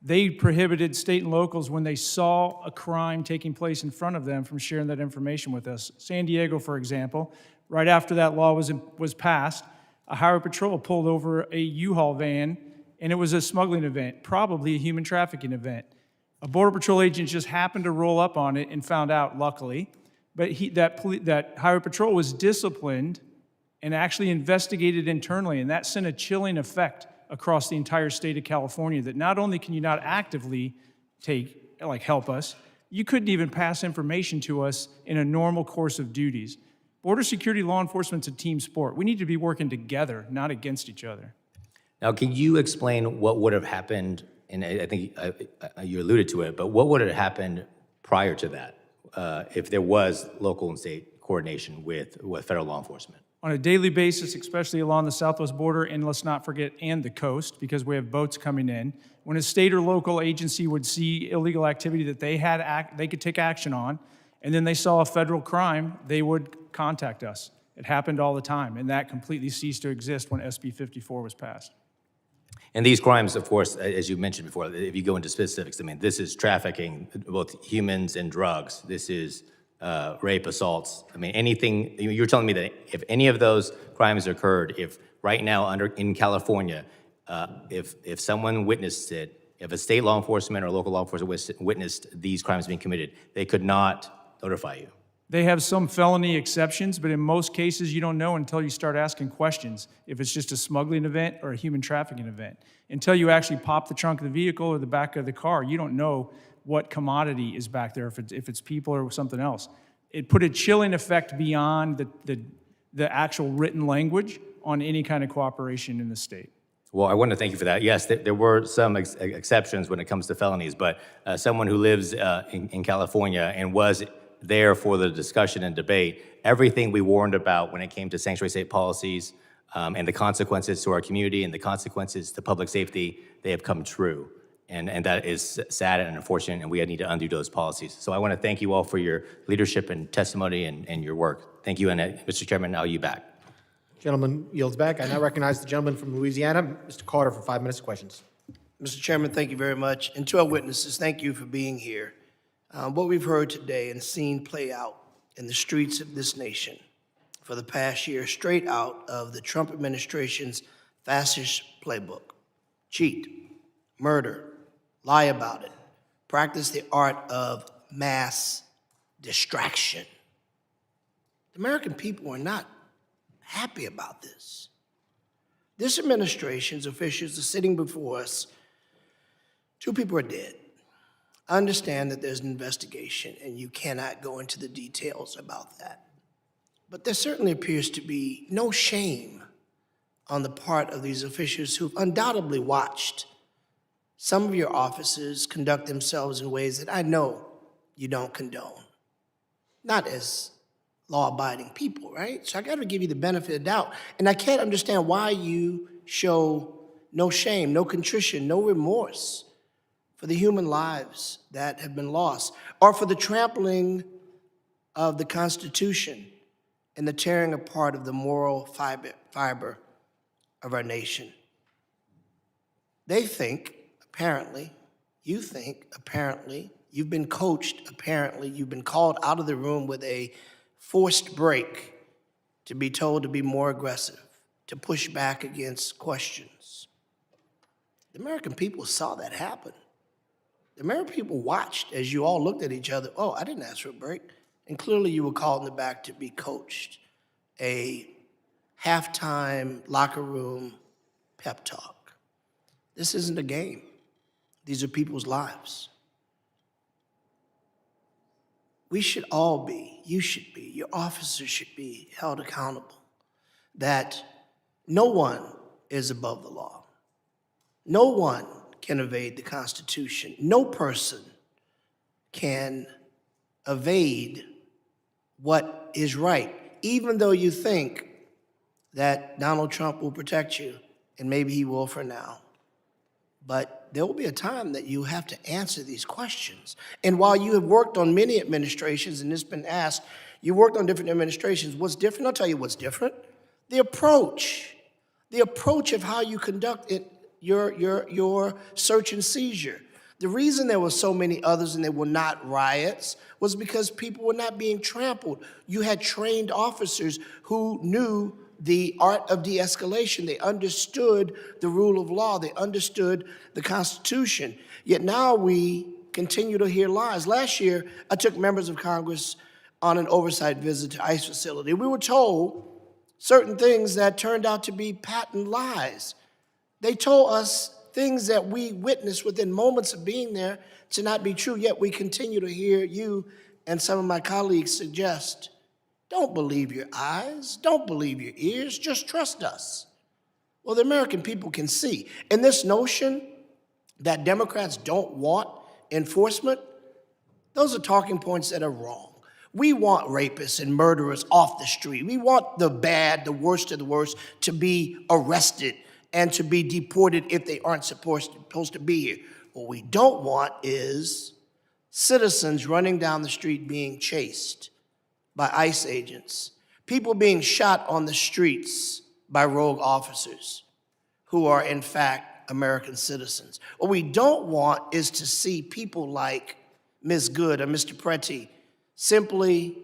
E: They prohibited state and locals when they saw a crime taking place in front of them from sharing that information with us. San Diego, for example, right after that law was passed, a highway patrol pulled over a U-Haul van, and it was a smuggling event, probably a human trafficking event. A Border Patrol agent just happened to roll up on it and found out, luckily, but that highway patrol was disciplined and actually investigated internally, and that sent a chilling effect across the entire state of California, that not only can you not actively help us, you couldn't even pass information to us in a normal course of duties. Border security law enforcement's a team sport. We need to be working together, not against each other.
O: Now, can you explain what would have happened, and I think you alluded to it, but what would have happened prior to that if there was local and state coordination with federal law enforcement?
E: On a daily basis, especially along the southwest border, and let's not forget, and the coast, because we have boats coming in, when a state or local agency would see illegal activity that they could take action on, and then they saw a federal crime, they would contact us. It happened all the time, and that completely ceased to exist when SB 54 was passed.
O: And these crimes, of course, as you mentioned before, if you go into specifics, I mean, this is trafficking, both humans and drugs. This is rape, assaults. I mean, anything. You're telling me that if any of those crimes occurred, if right now in California, if someone witnessed it, if a state law enforcement or local law enforcement witnessed these crimes being committed, they could not notify you.
E: They have some felony exceptions, but in most cases, you don't know until you start asking questions if it's just a smuggling event or a human trafficking event. Until you actually pop the trunk of the vehicle or the back of the car, you don't know what commodity is back there, if it's people or something else. It put a chilling effect beyond the actual written language on any kind of cooperation in the state.
O: Well, I want to thank you for that. Yes, there were some exceptions when it comes to felonies, but someone who lives in California and was there for the discussion and debate, everything we warned about when it came to sanctuary state policies and the consequences to our community and the consequences to public safety, they have come true. And that is sad and unfortunate, and we need to undo those policies. So I want to thank you all for your leadership and testimony and your work. Thank you, and Mr. Chairman, I'll yield back.
A: Gentleman yields back. I now recognize the gentleman from Louisiana, Mr. Carter, for 5 minutes of questions.
N: Mr. Chairman, thank you very much. And to our witnesses, thank you for being here. What we've heard today and seen play out in the streets of this nation for the past year, straight out of the Trump administration's fascist playbook. Cheat, murder, lie about it, practice the art of mass distraction. The American people are not happy about this. This administration's officials are sitting before us. 2 people are dead. I understand that there's an investigation and you cannot go into the details about that. But there certainly appears to be no shame on the part of these officials who've undoubtedly watched some of your officers conduct themselves in ways that I know you don't condone. Not as law-abiding people, right? So I got to give you the benefit of the doubt. And I can't understand why you show no shame, no contrition, no remorse for the human lives that have been lost, or for the trampling of the Constitution and the tearing apart of the moral fiber of our nation. They think, apparently, you think, apparently, you've been coached, apparently, you've been called out of the room with a forced break to be told to be more aggressive, to push back against questions. The American people saw that happen. The American people watched as you all looked at each other. Oh, I didn't ask for a break. And clearly you were called in the back to be coached. A halftime locker room pep talk. This isn't a game. These are people's lives. We should all be, you should be, your officers should be held accountable that no one is above the law. No one can evade the Constitution. No person can evade what is right, even though you think that Donald Trump will protect you, and maybe he will for now. But there will be a time that you have to answer these questions. And while you have worked on many administrations, and it's been asked, you worked on different administrations, what's different? I'll tell you what's different. The approach of how you conduct it, your search and seizure. The reason there were so many others and they were not riots was because people were not being trampled. You had trained officers who knew the art of de-escalation. They understood the rule of law. They understood the Constitution. Yet now we continue to hear lies. Last year, I took members of Congress on an oversight visit to ICE facility. We were told certain things that turned out to be patent lies. They told us things that we witnessed within moments of being there to not be true, yet we continue to hear you and some of my colleagues suggest, don't believe your eyes, don't believe your ears, just trust us. Well, the American people can see. And this notion that Democrats don't want enforcement, those are talking points that are wrong. We want rapists and murderers off the street. We want the bad, the worst of the worst, to be arrested and to be deported if they aren't supposed to be here. What we don't want is citizens running down the street being chased by ICE agents, people being shot on the streets by rogue officers who are in fact American citizens. What we don't want is to see people like Ms. Good or Mr. Preti simply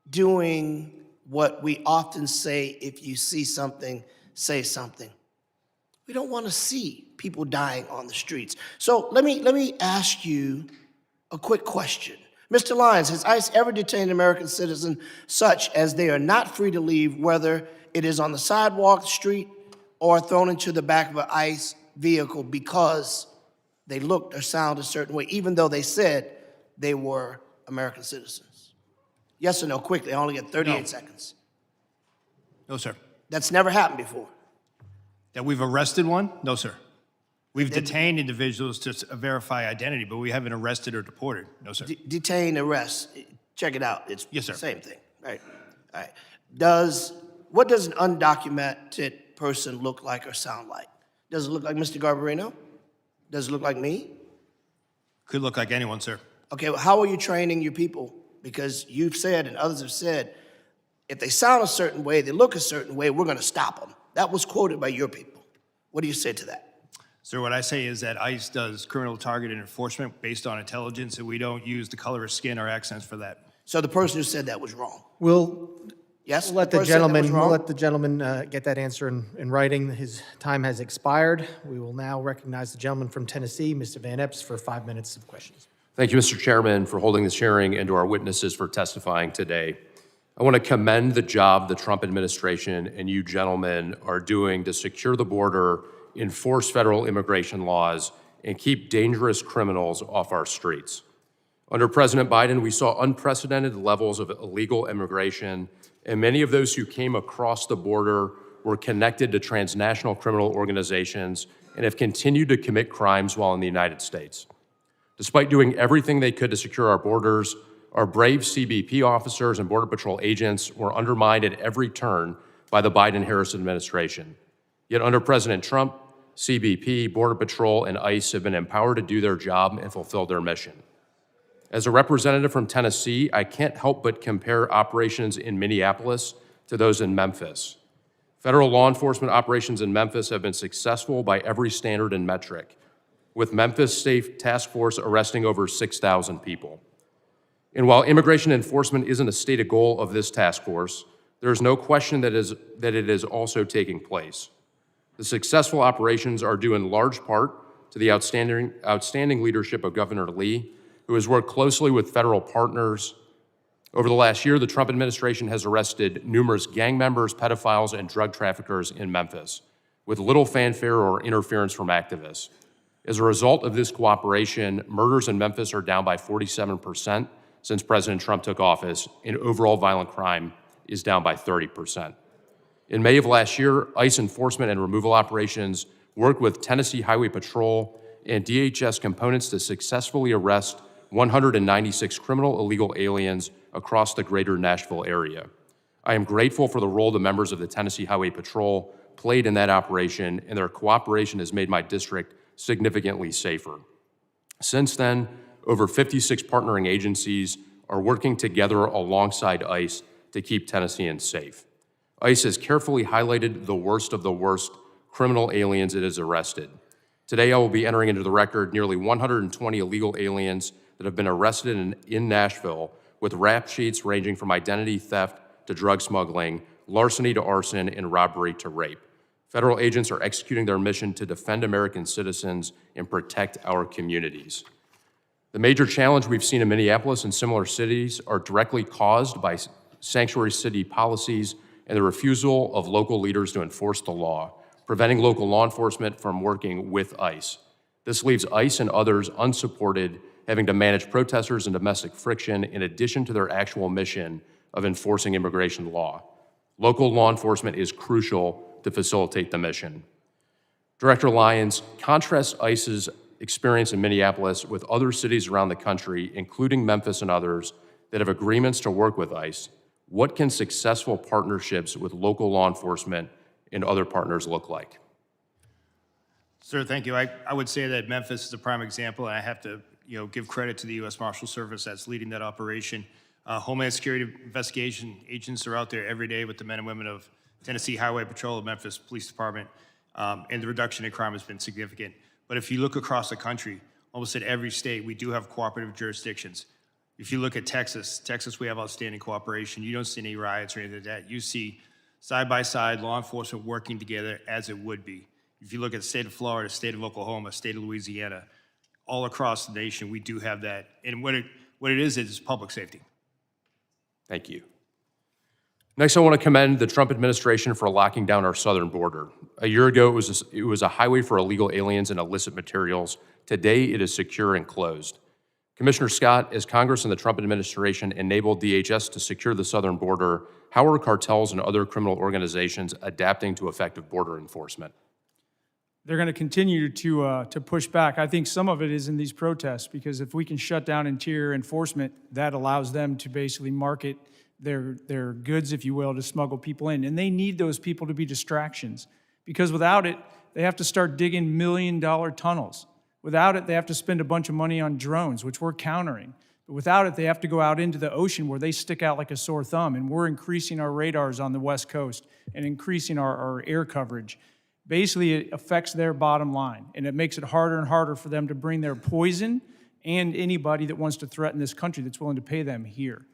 N: doing what we often say, if you see something, say something. We don't want to see people dying on the streets. So let me ask you a quick question. Mr. Lyons, has ICE ever detained an American citizen such as they are not free to leave, whether it is on the sidewalk, the street, or thrown into the back of an ICE vehicle because they looked or sounded a certain way, even though they said they were American citizens? Yes or no, quickly, I only get 38 seconds.
G: No, sir.
N: That's never happened before.
G: That we've arrested one? No, sir. We've detained individuals to verify identity, but we haven't arrested or deported. No, sir.
N: Detain, arrest, check it out. It's
G: yes, sir.
N: The same thing, right? All right. What does an undocumented person look like or sound like? Does it look like Mr. Garbarino? Does it look like me?
G: Could look like anyone, sir.
N: Okay, well, how are you training your people? Because you've said and others have said, if they sound a certain way, they look a certain way, we're going to stop them. That was quoted by your people. What do you say to that?
G: Sir, what I say is that ICE does criminal targeted enforcement based on intelligence, and we don't use the color of skin or accents for that.
N: So the person who said that was wrong. Yes,
A: We'll let
N: the
A: the
N: person said that was
A: gentleman,
N: wrong?
A: we'll let the gentleman get that answer in writing. His time has expired. We will now recognize the gentleman from Tennessee, Mr. Van Epps, for 5 minutes of questions.
Q: Thank you, Mr. Chairman, for holding this hearing and to our witnesses for testifying today. I want to commend the job the Trump administration and you gentlemen are doing to secure the border, enforce federal immigration laws, and keep dangerous criminals off our streets. Under President Biden, we saw unprecedented levels of illegal immigration, and many of those who came across the border were connected to transnational criminal organizations and have continued to commit crimes while in the United States. Despite doing everything they could to secure our borders, our brave CBP officers and Border Patrol agents were undermined at every turn by the Biden-Harris administration. Yet under President Trump, CBP, Border Patrol, and ICE have been empowered to do their job and fulfill their mission. As a representative from Tennessee, I can't help but compare operations in Minneapolis to those in Memphis. Federal law enforcement operations in Memphis have been successful by every standard and metric, with Memphis State Task Force arresting over 6,000 people. And while immigration enforcement isn't a stated goal of this task force, there is no question that it is also taking place. The successful operations are due in large part to the outstanding leadership of Governor Lee, who has worked closely with federal partners. Over the last year, the Trump administration has arrested numerous gang members, pedophiles, and drug traffickers in Memphis, with little fanfare or interference from activists. As a result of this cooperation, murders in Memphis are down by 47% since President Trump took office, and overall violent crime is down by 30%. In May of last year, ICE enforcement and removal operations worked with Tennessee Highway Patrol and DHS components to successfully arrest 196 criminal illegal aliens across the greater Nashville area. I am grateful for the role the members of the Tennessee Highway Patrol played in that operation, and their cooperation has made my district significantly safer. Since then, over 56 partnering agencies are working together alongside ICE to keep Tennesseans safe. ICE has carefully highlighted the worst of the worst criminal aliens it has arrested. Today, I will be entering into the record nearly 120 illegal aliens that have been arrested in Nashville, with rap sheets ranging from identity theft to drug smuggling, larceny to arson, and robbery to rape. Federal agents are executing their mission to defend American citizens and protect our communities. The major challenge we've seen in Minneapolis and similar cities are directly caused by sanctuary city policies and the refusal of local leaders to enforce the law, preventing local law enforcement from working with ICE. This leaves ICE and others unsupported, having to manage protesters and domestic friction in addition to their actual mission of enforcing immigration law. Local law enforcement is crucial to facilitate the mission. Director Lyons, contrast ICE's experience in Minneapolis with other cities around the country, including Memphis and others, that have agreements to work with ICE. What can successful partnerships with local law enforcement and other partners look like?
G: Sir, thank you. I would say that Memphis is a prime example, and I have to give credit to the U.S. Marshal Service that's leading that operation. Homeland Security investigation agents are out there every day with the men and women of Tennessee Highway Patrol, Memphis Police Department, and the reduction in crime has been significant. But if you look across the country, almost at every state, we do have cooperative jurisdictions. If you look at Texas, we have outstanding cooperation. You don't see any riots or anything like that. You see side-by-side law enforcement working together as it would be. If you look at the state of Florida, state of Oklahoma, state of Louisiana, all across the nation, we do have that. And what it is public safety.
Q: Thank you. Next, I want to commend the Trump administration for locking down our southern border. A year ago, it was a highway for illegal aliens and illicit materials. Today, it is secure and closed. Commissioner Scott, as Congress and the Trump administration enabled DHS to secure the southern border, how are cartels and other criminal organizations adapting to effective border enforcement?
E: They're going to continue to push back. I think some of it is in these protests, because if we can shut down interior enforcement, that allows them to basically market their goods, if you will, to smuggle people in. And they need those people to be distractions, because without it, they have to start digging $1 million tunnels. Without it, they have to spend a bunch of money on drones, which we're countering. But without it, they have to go out into the ocean where they stick out like a sore thumb, and we're increasing our radars on the West Coast and increasing our air coverage. Basically, it affects their bottom line, and it makes it harder and harder for them to bring their poison and anybody that wants to threaten this country that's willing to pay them here.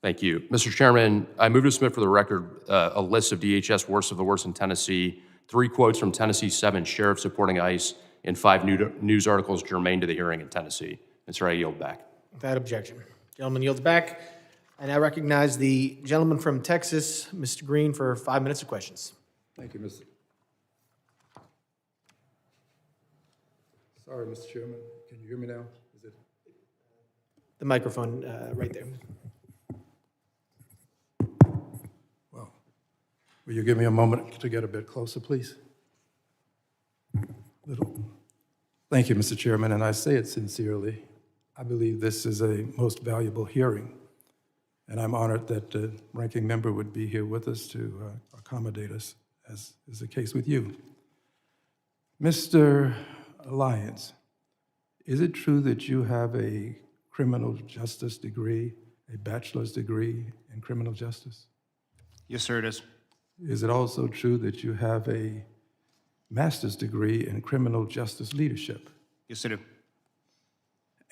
Q: Thank you. Mr. Chairman, I move to submit for the record a list of DHS worst of the worst in Tennessee, 3 quotes from Tennessee's 7 sheriffs supporting ICE, and 5 news articles germane to the hearing in Tennessee. Mr. I yield back.
A: Without objection. Gentleman yields back. I now recognize the gentleman from Texas, Mr. Green, for 5 minutes of questions.
M: Thank you, Mr. Sorry, Mr. Chairman. Can you hear me now? Is it?
A: The microphone right there.
M: Well, will you give me a moment to get a bit closer, please? Thank you, Mr. Chairman, and I say it sincerely. I believe this is a most valuable hearing, and I'm honored that the ranking member would be here with us to accommodate us, as is the case with you. Mr. Lyons, is it true that you have a criminal justice degree, a bachelor's degree in criminal justice?
G: Yes, sir, it is.
M: Is it also true that you have a master's degree in criminal justice leadership?
G: Yes, I do.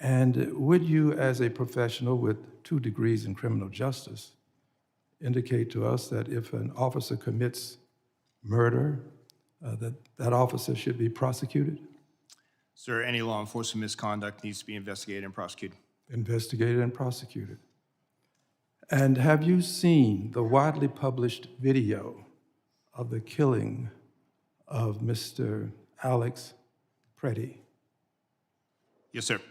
M: And would you, as a professional with 2 degrees in criminal justice, indicate to us that if an officer commits murder, that officer should be prosecuted?
G: Sir, any law enforcement misconduct needs to be investigated and prosecuted.
M: Investigated and prosecuted. And have you seen the widely published video of the killing of Mr. Alex Preddy?
G: Yes, sir.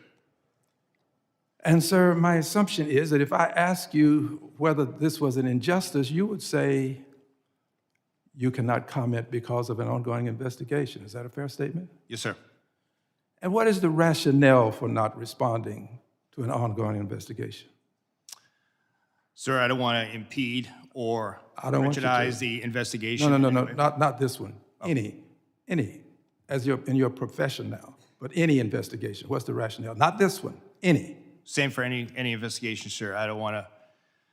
M: And sir, my assumption is that if I ask you whether this was an injustice, you would say you cannot comment because of an ongoing investigation. Is that a fair statement?
G: Yes, sir.
M: And what is the rationale for not responding to an ongoing investigation?
G: Sir, I don't want to impede or prejudice the investigation.
M: No, not this one. Oh. Any, as in your profession now, but any investigation. What's the rationale? Not this one, any.
G: Same for any investigation, sir. I don't want to.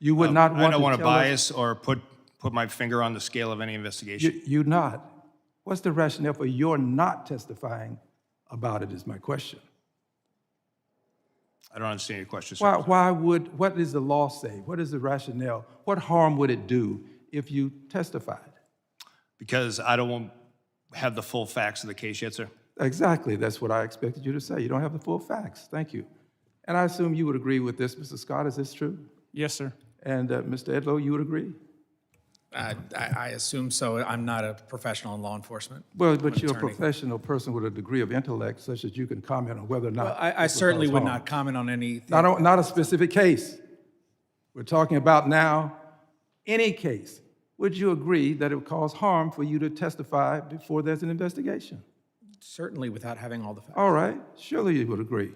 M: You would not want to.
G: I don't want to bias or put my finger on the scale of any investigation.
M: You not. What's the rationale for your not testifying about it? Is my question.
G: I don't understand your question, sir.
M: What does the law say? What is the rationale? What harm would it do if you testified?
G: Because I don't have the full facts of the case yet, sir.
M: Exactly. That's what I expected you to say. You don't have the full facts. Thank you. And I assume you would agree with this, Mr. Scott. Is this true?
E: Yes, sir.
M: And Mr. Edlow, you would agree?
V: I assume so. I'm not a professional in law enforcement.
M: Well, but you're a professional person with a degree of intellect such that you can comment on whether or not.
V: Well, I certainly would not comment on anything.
M: Not a specific case. We're talking about now any case. Would you agree that it would cause harm for you to testify before there's an investigation?
V: Certainly, without having all the facts.
M: All right. Surely you would agree.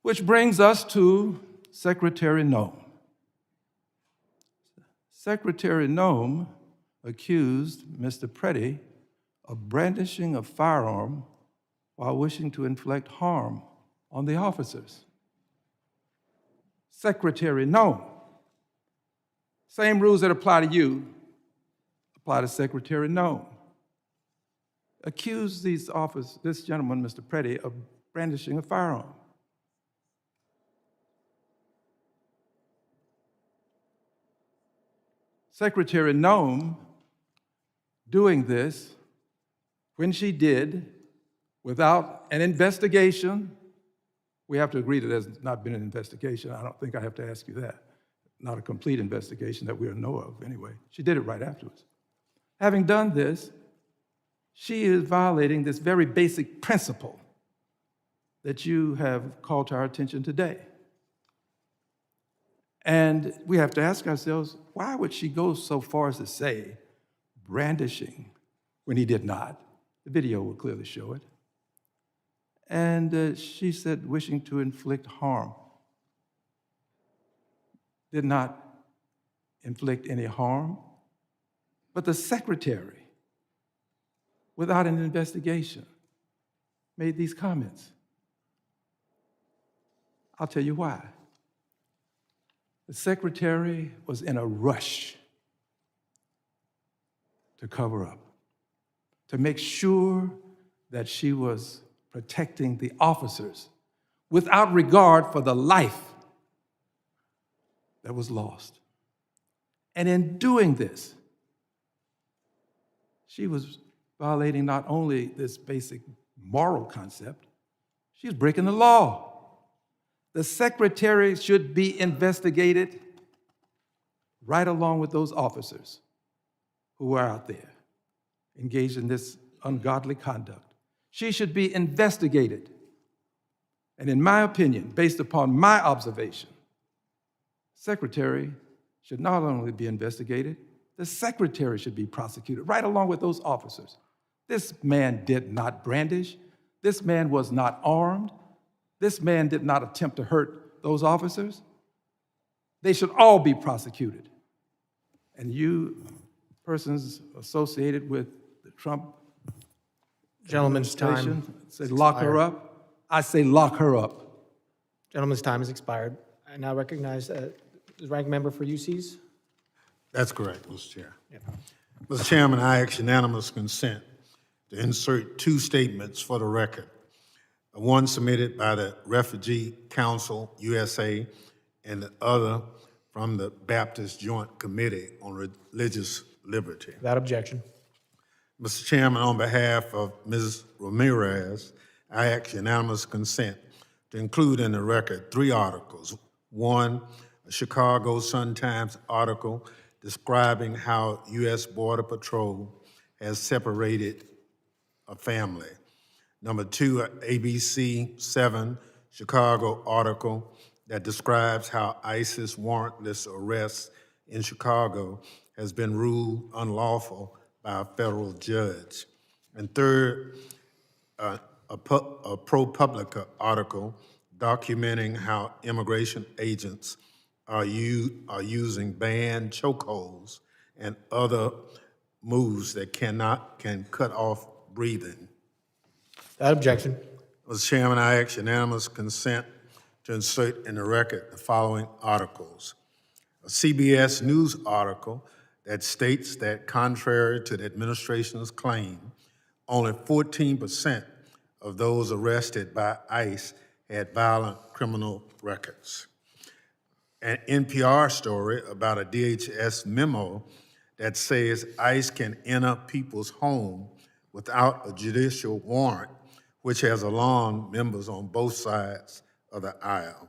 M: Which brings us to Secretary Nome. Secretary Nome accused Mr. Preddy of brandishing a firearm while wishing to inflict harm on the officers. Secretary Nome. Same rules that apply to you apply to Secretary Nome. Accused this gentleman, Mr. Preddy, of brandishing a firearm. Secretary Nome doing this when she did without an investigation. We have to agree that there's not been an investigation. I don't think I have to ask you that. Not a complete investigation that we know of anyway. She did it right afterwards. Having done this, she is violating this very basic principle that you have called to our attention today. And we have to ask ourselves, why would she go so far as to say brandishing when he did not? The video will clearly show it. And she said wishing to inflict harm. Did not inflict any harm. But the secretary, without an investigation, made these comments. I'll tell you why. The secretary was in a rush to cover up, to make sure that she was protecting the officers without regard for the life that was lost. And in doing this, she was violating not only this basic moral concept, she was breaking the law. The secretary should be investigated right along with those officers who are out there engaged in this ungodly conduct. She should be investigated. And in my opinion, based upon my observation, secretary should not only be investigated, the secretary should be prosecuted right along with those officers. This man did not brandish. This man was not armed. This man did not attempt to hurt those officers. They should all be prosecuted. And you persons associated with the Trump
A: Gentleman's time
M: administration say lock her up. I say lock her up.
A: Gentleman's time has expired. I now recognize the ranking member for UCIS.
R: That's correct, Mr. Chair. Mr. Chairman, I ask unanimous consent to insert two statements for the record. One submitted by the Refugee Council USA and the other from the Baptist Joint Committee on Religious Liberty.
A: Without objection.
R: Mr. Chairman, on behalf of Ms. Ramirez, I ask unanimous consent to include in the record three articles. One, a Chicago Sun-Times article describing how U.S. Border Patrol has separated a family. Number two, an ABC 7 Chicago article that describes how ISIS warrantless arrests in Chicago has been ruled unlawful by a federal judge. And third, a ProPublica article documenting how immigration agents are using banned chokeholds and other moves that can cut off breathing.
A: Without objection.
R: Mr. Chairman, I ask unanimous consent to insert in the record the following articles. A CBS News article that states that contrary to the administration's claim, only 14% of those arrested by ICE had violent criminal records. An NPR story about a DHS memo that says ICE can enter people's home without a judicial warrant, which has alarmed members on both sides of the aisle.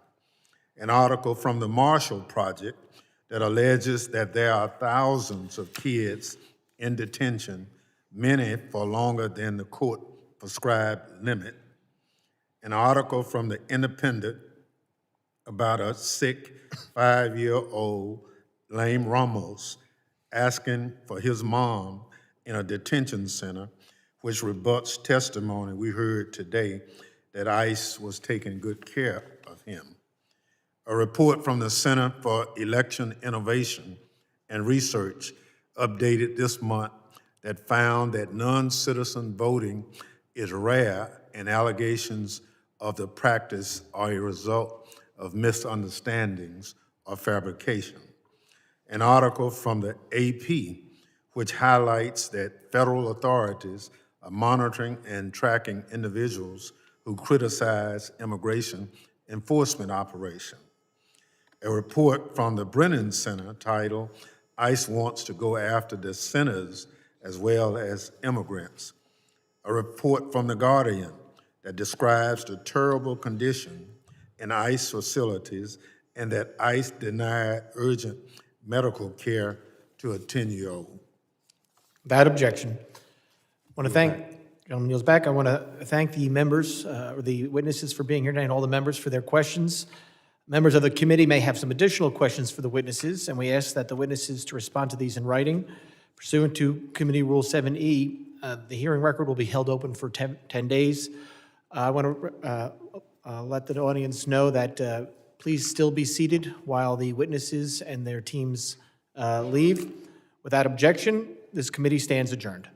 R: An article from the Marshall Project that alleges that there are thousands of kids in detention, many for longer than the court-prescribed limit. An article from the Independent about a sick 5-year-old, Lame Ramos, asking for his mom in a detention center, which rebuts testimony we heard today that ICE was taking good care of him. A report from the Center for Election Innovation and Research updated this month that found that non-citizen voting is rare and allegations of the practice are a result of misunderstandings or fabrication. An article from the AP which highlights that federal authorities are monitoring and tracking individuals who criticize immigration enforcement operations. A report from the Brennan Center titled, ICE Wants to Go After the Sinners as Well as Immigrants. A report from The Guardian that describes the terrible condition in ICE facilities and that ICE denied urgent medical care to a 10-year-old.
A: Without objection. I want to thank, gentleman yields back. I want to thank the members, or the witnesses for being here tonight, and all the members for their questions. Members of the committee may have some additional questions for the witnesses, and we ask that the witnesses to respond to these in writing. Pursuant to Committee Rule 7E, the hearing record will be held open for 10 days. I want to let the audience know that please still be seated while the witnesses and their teams leave. Without objection, this committee stands adjourned.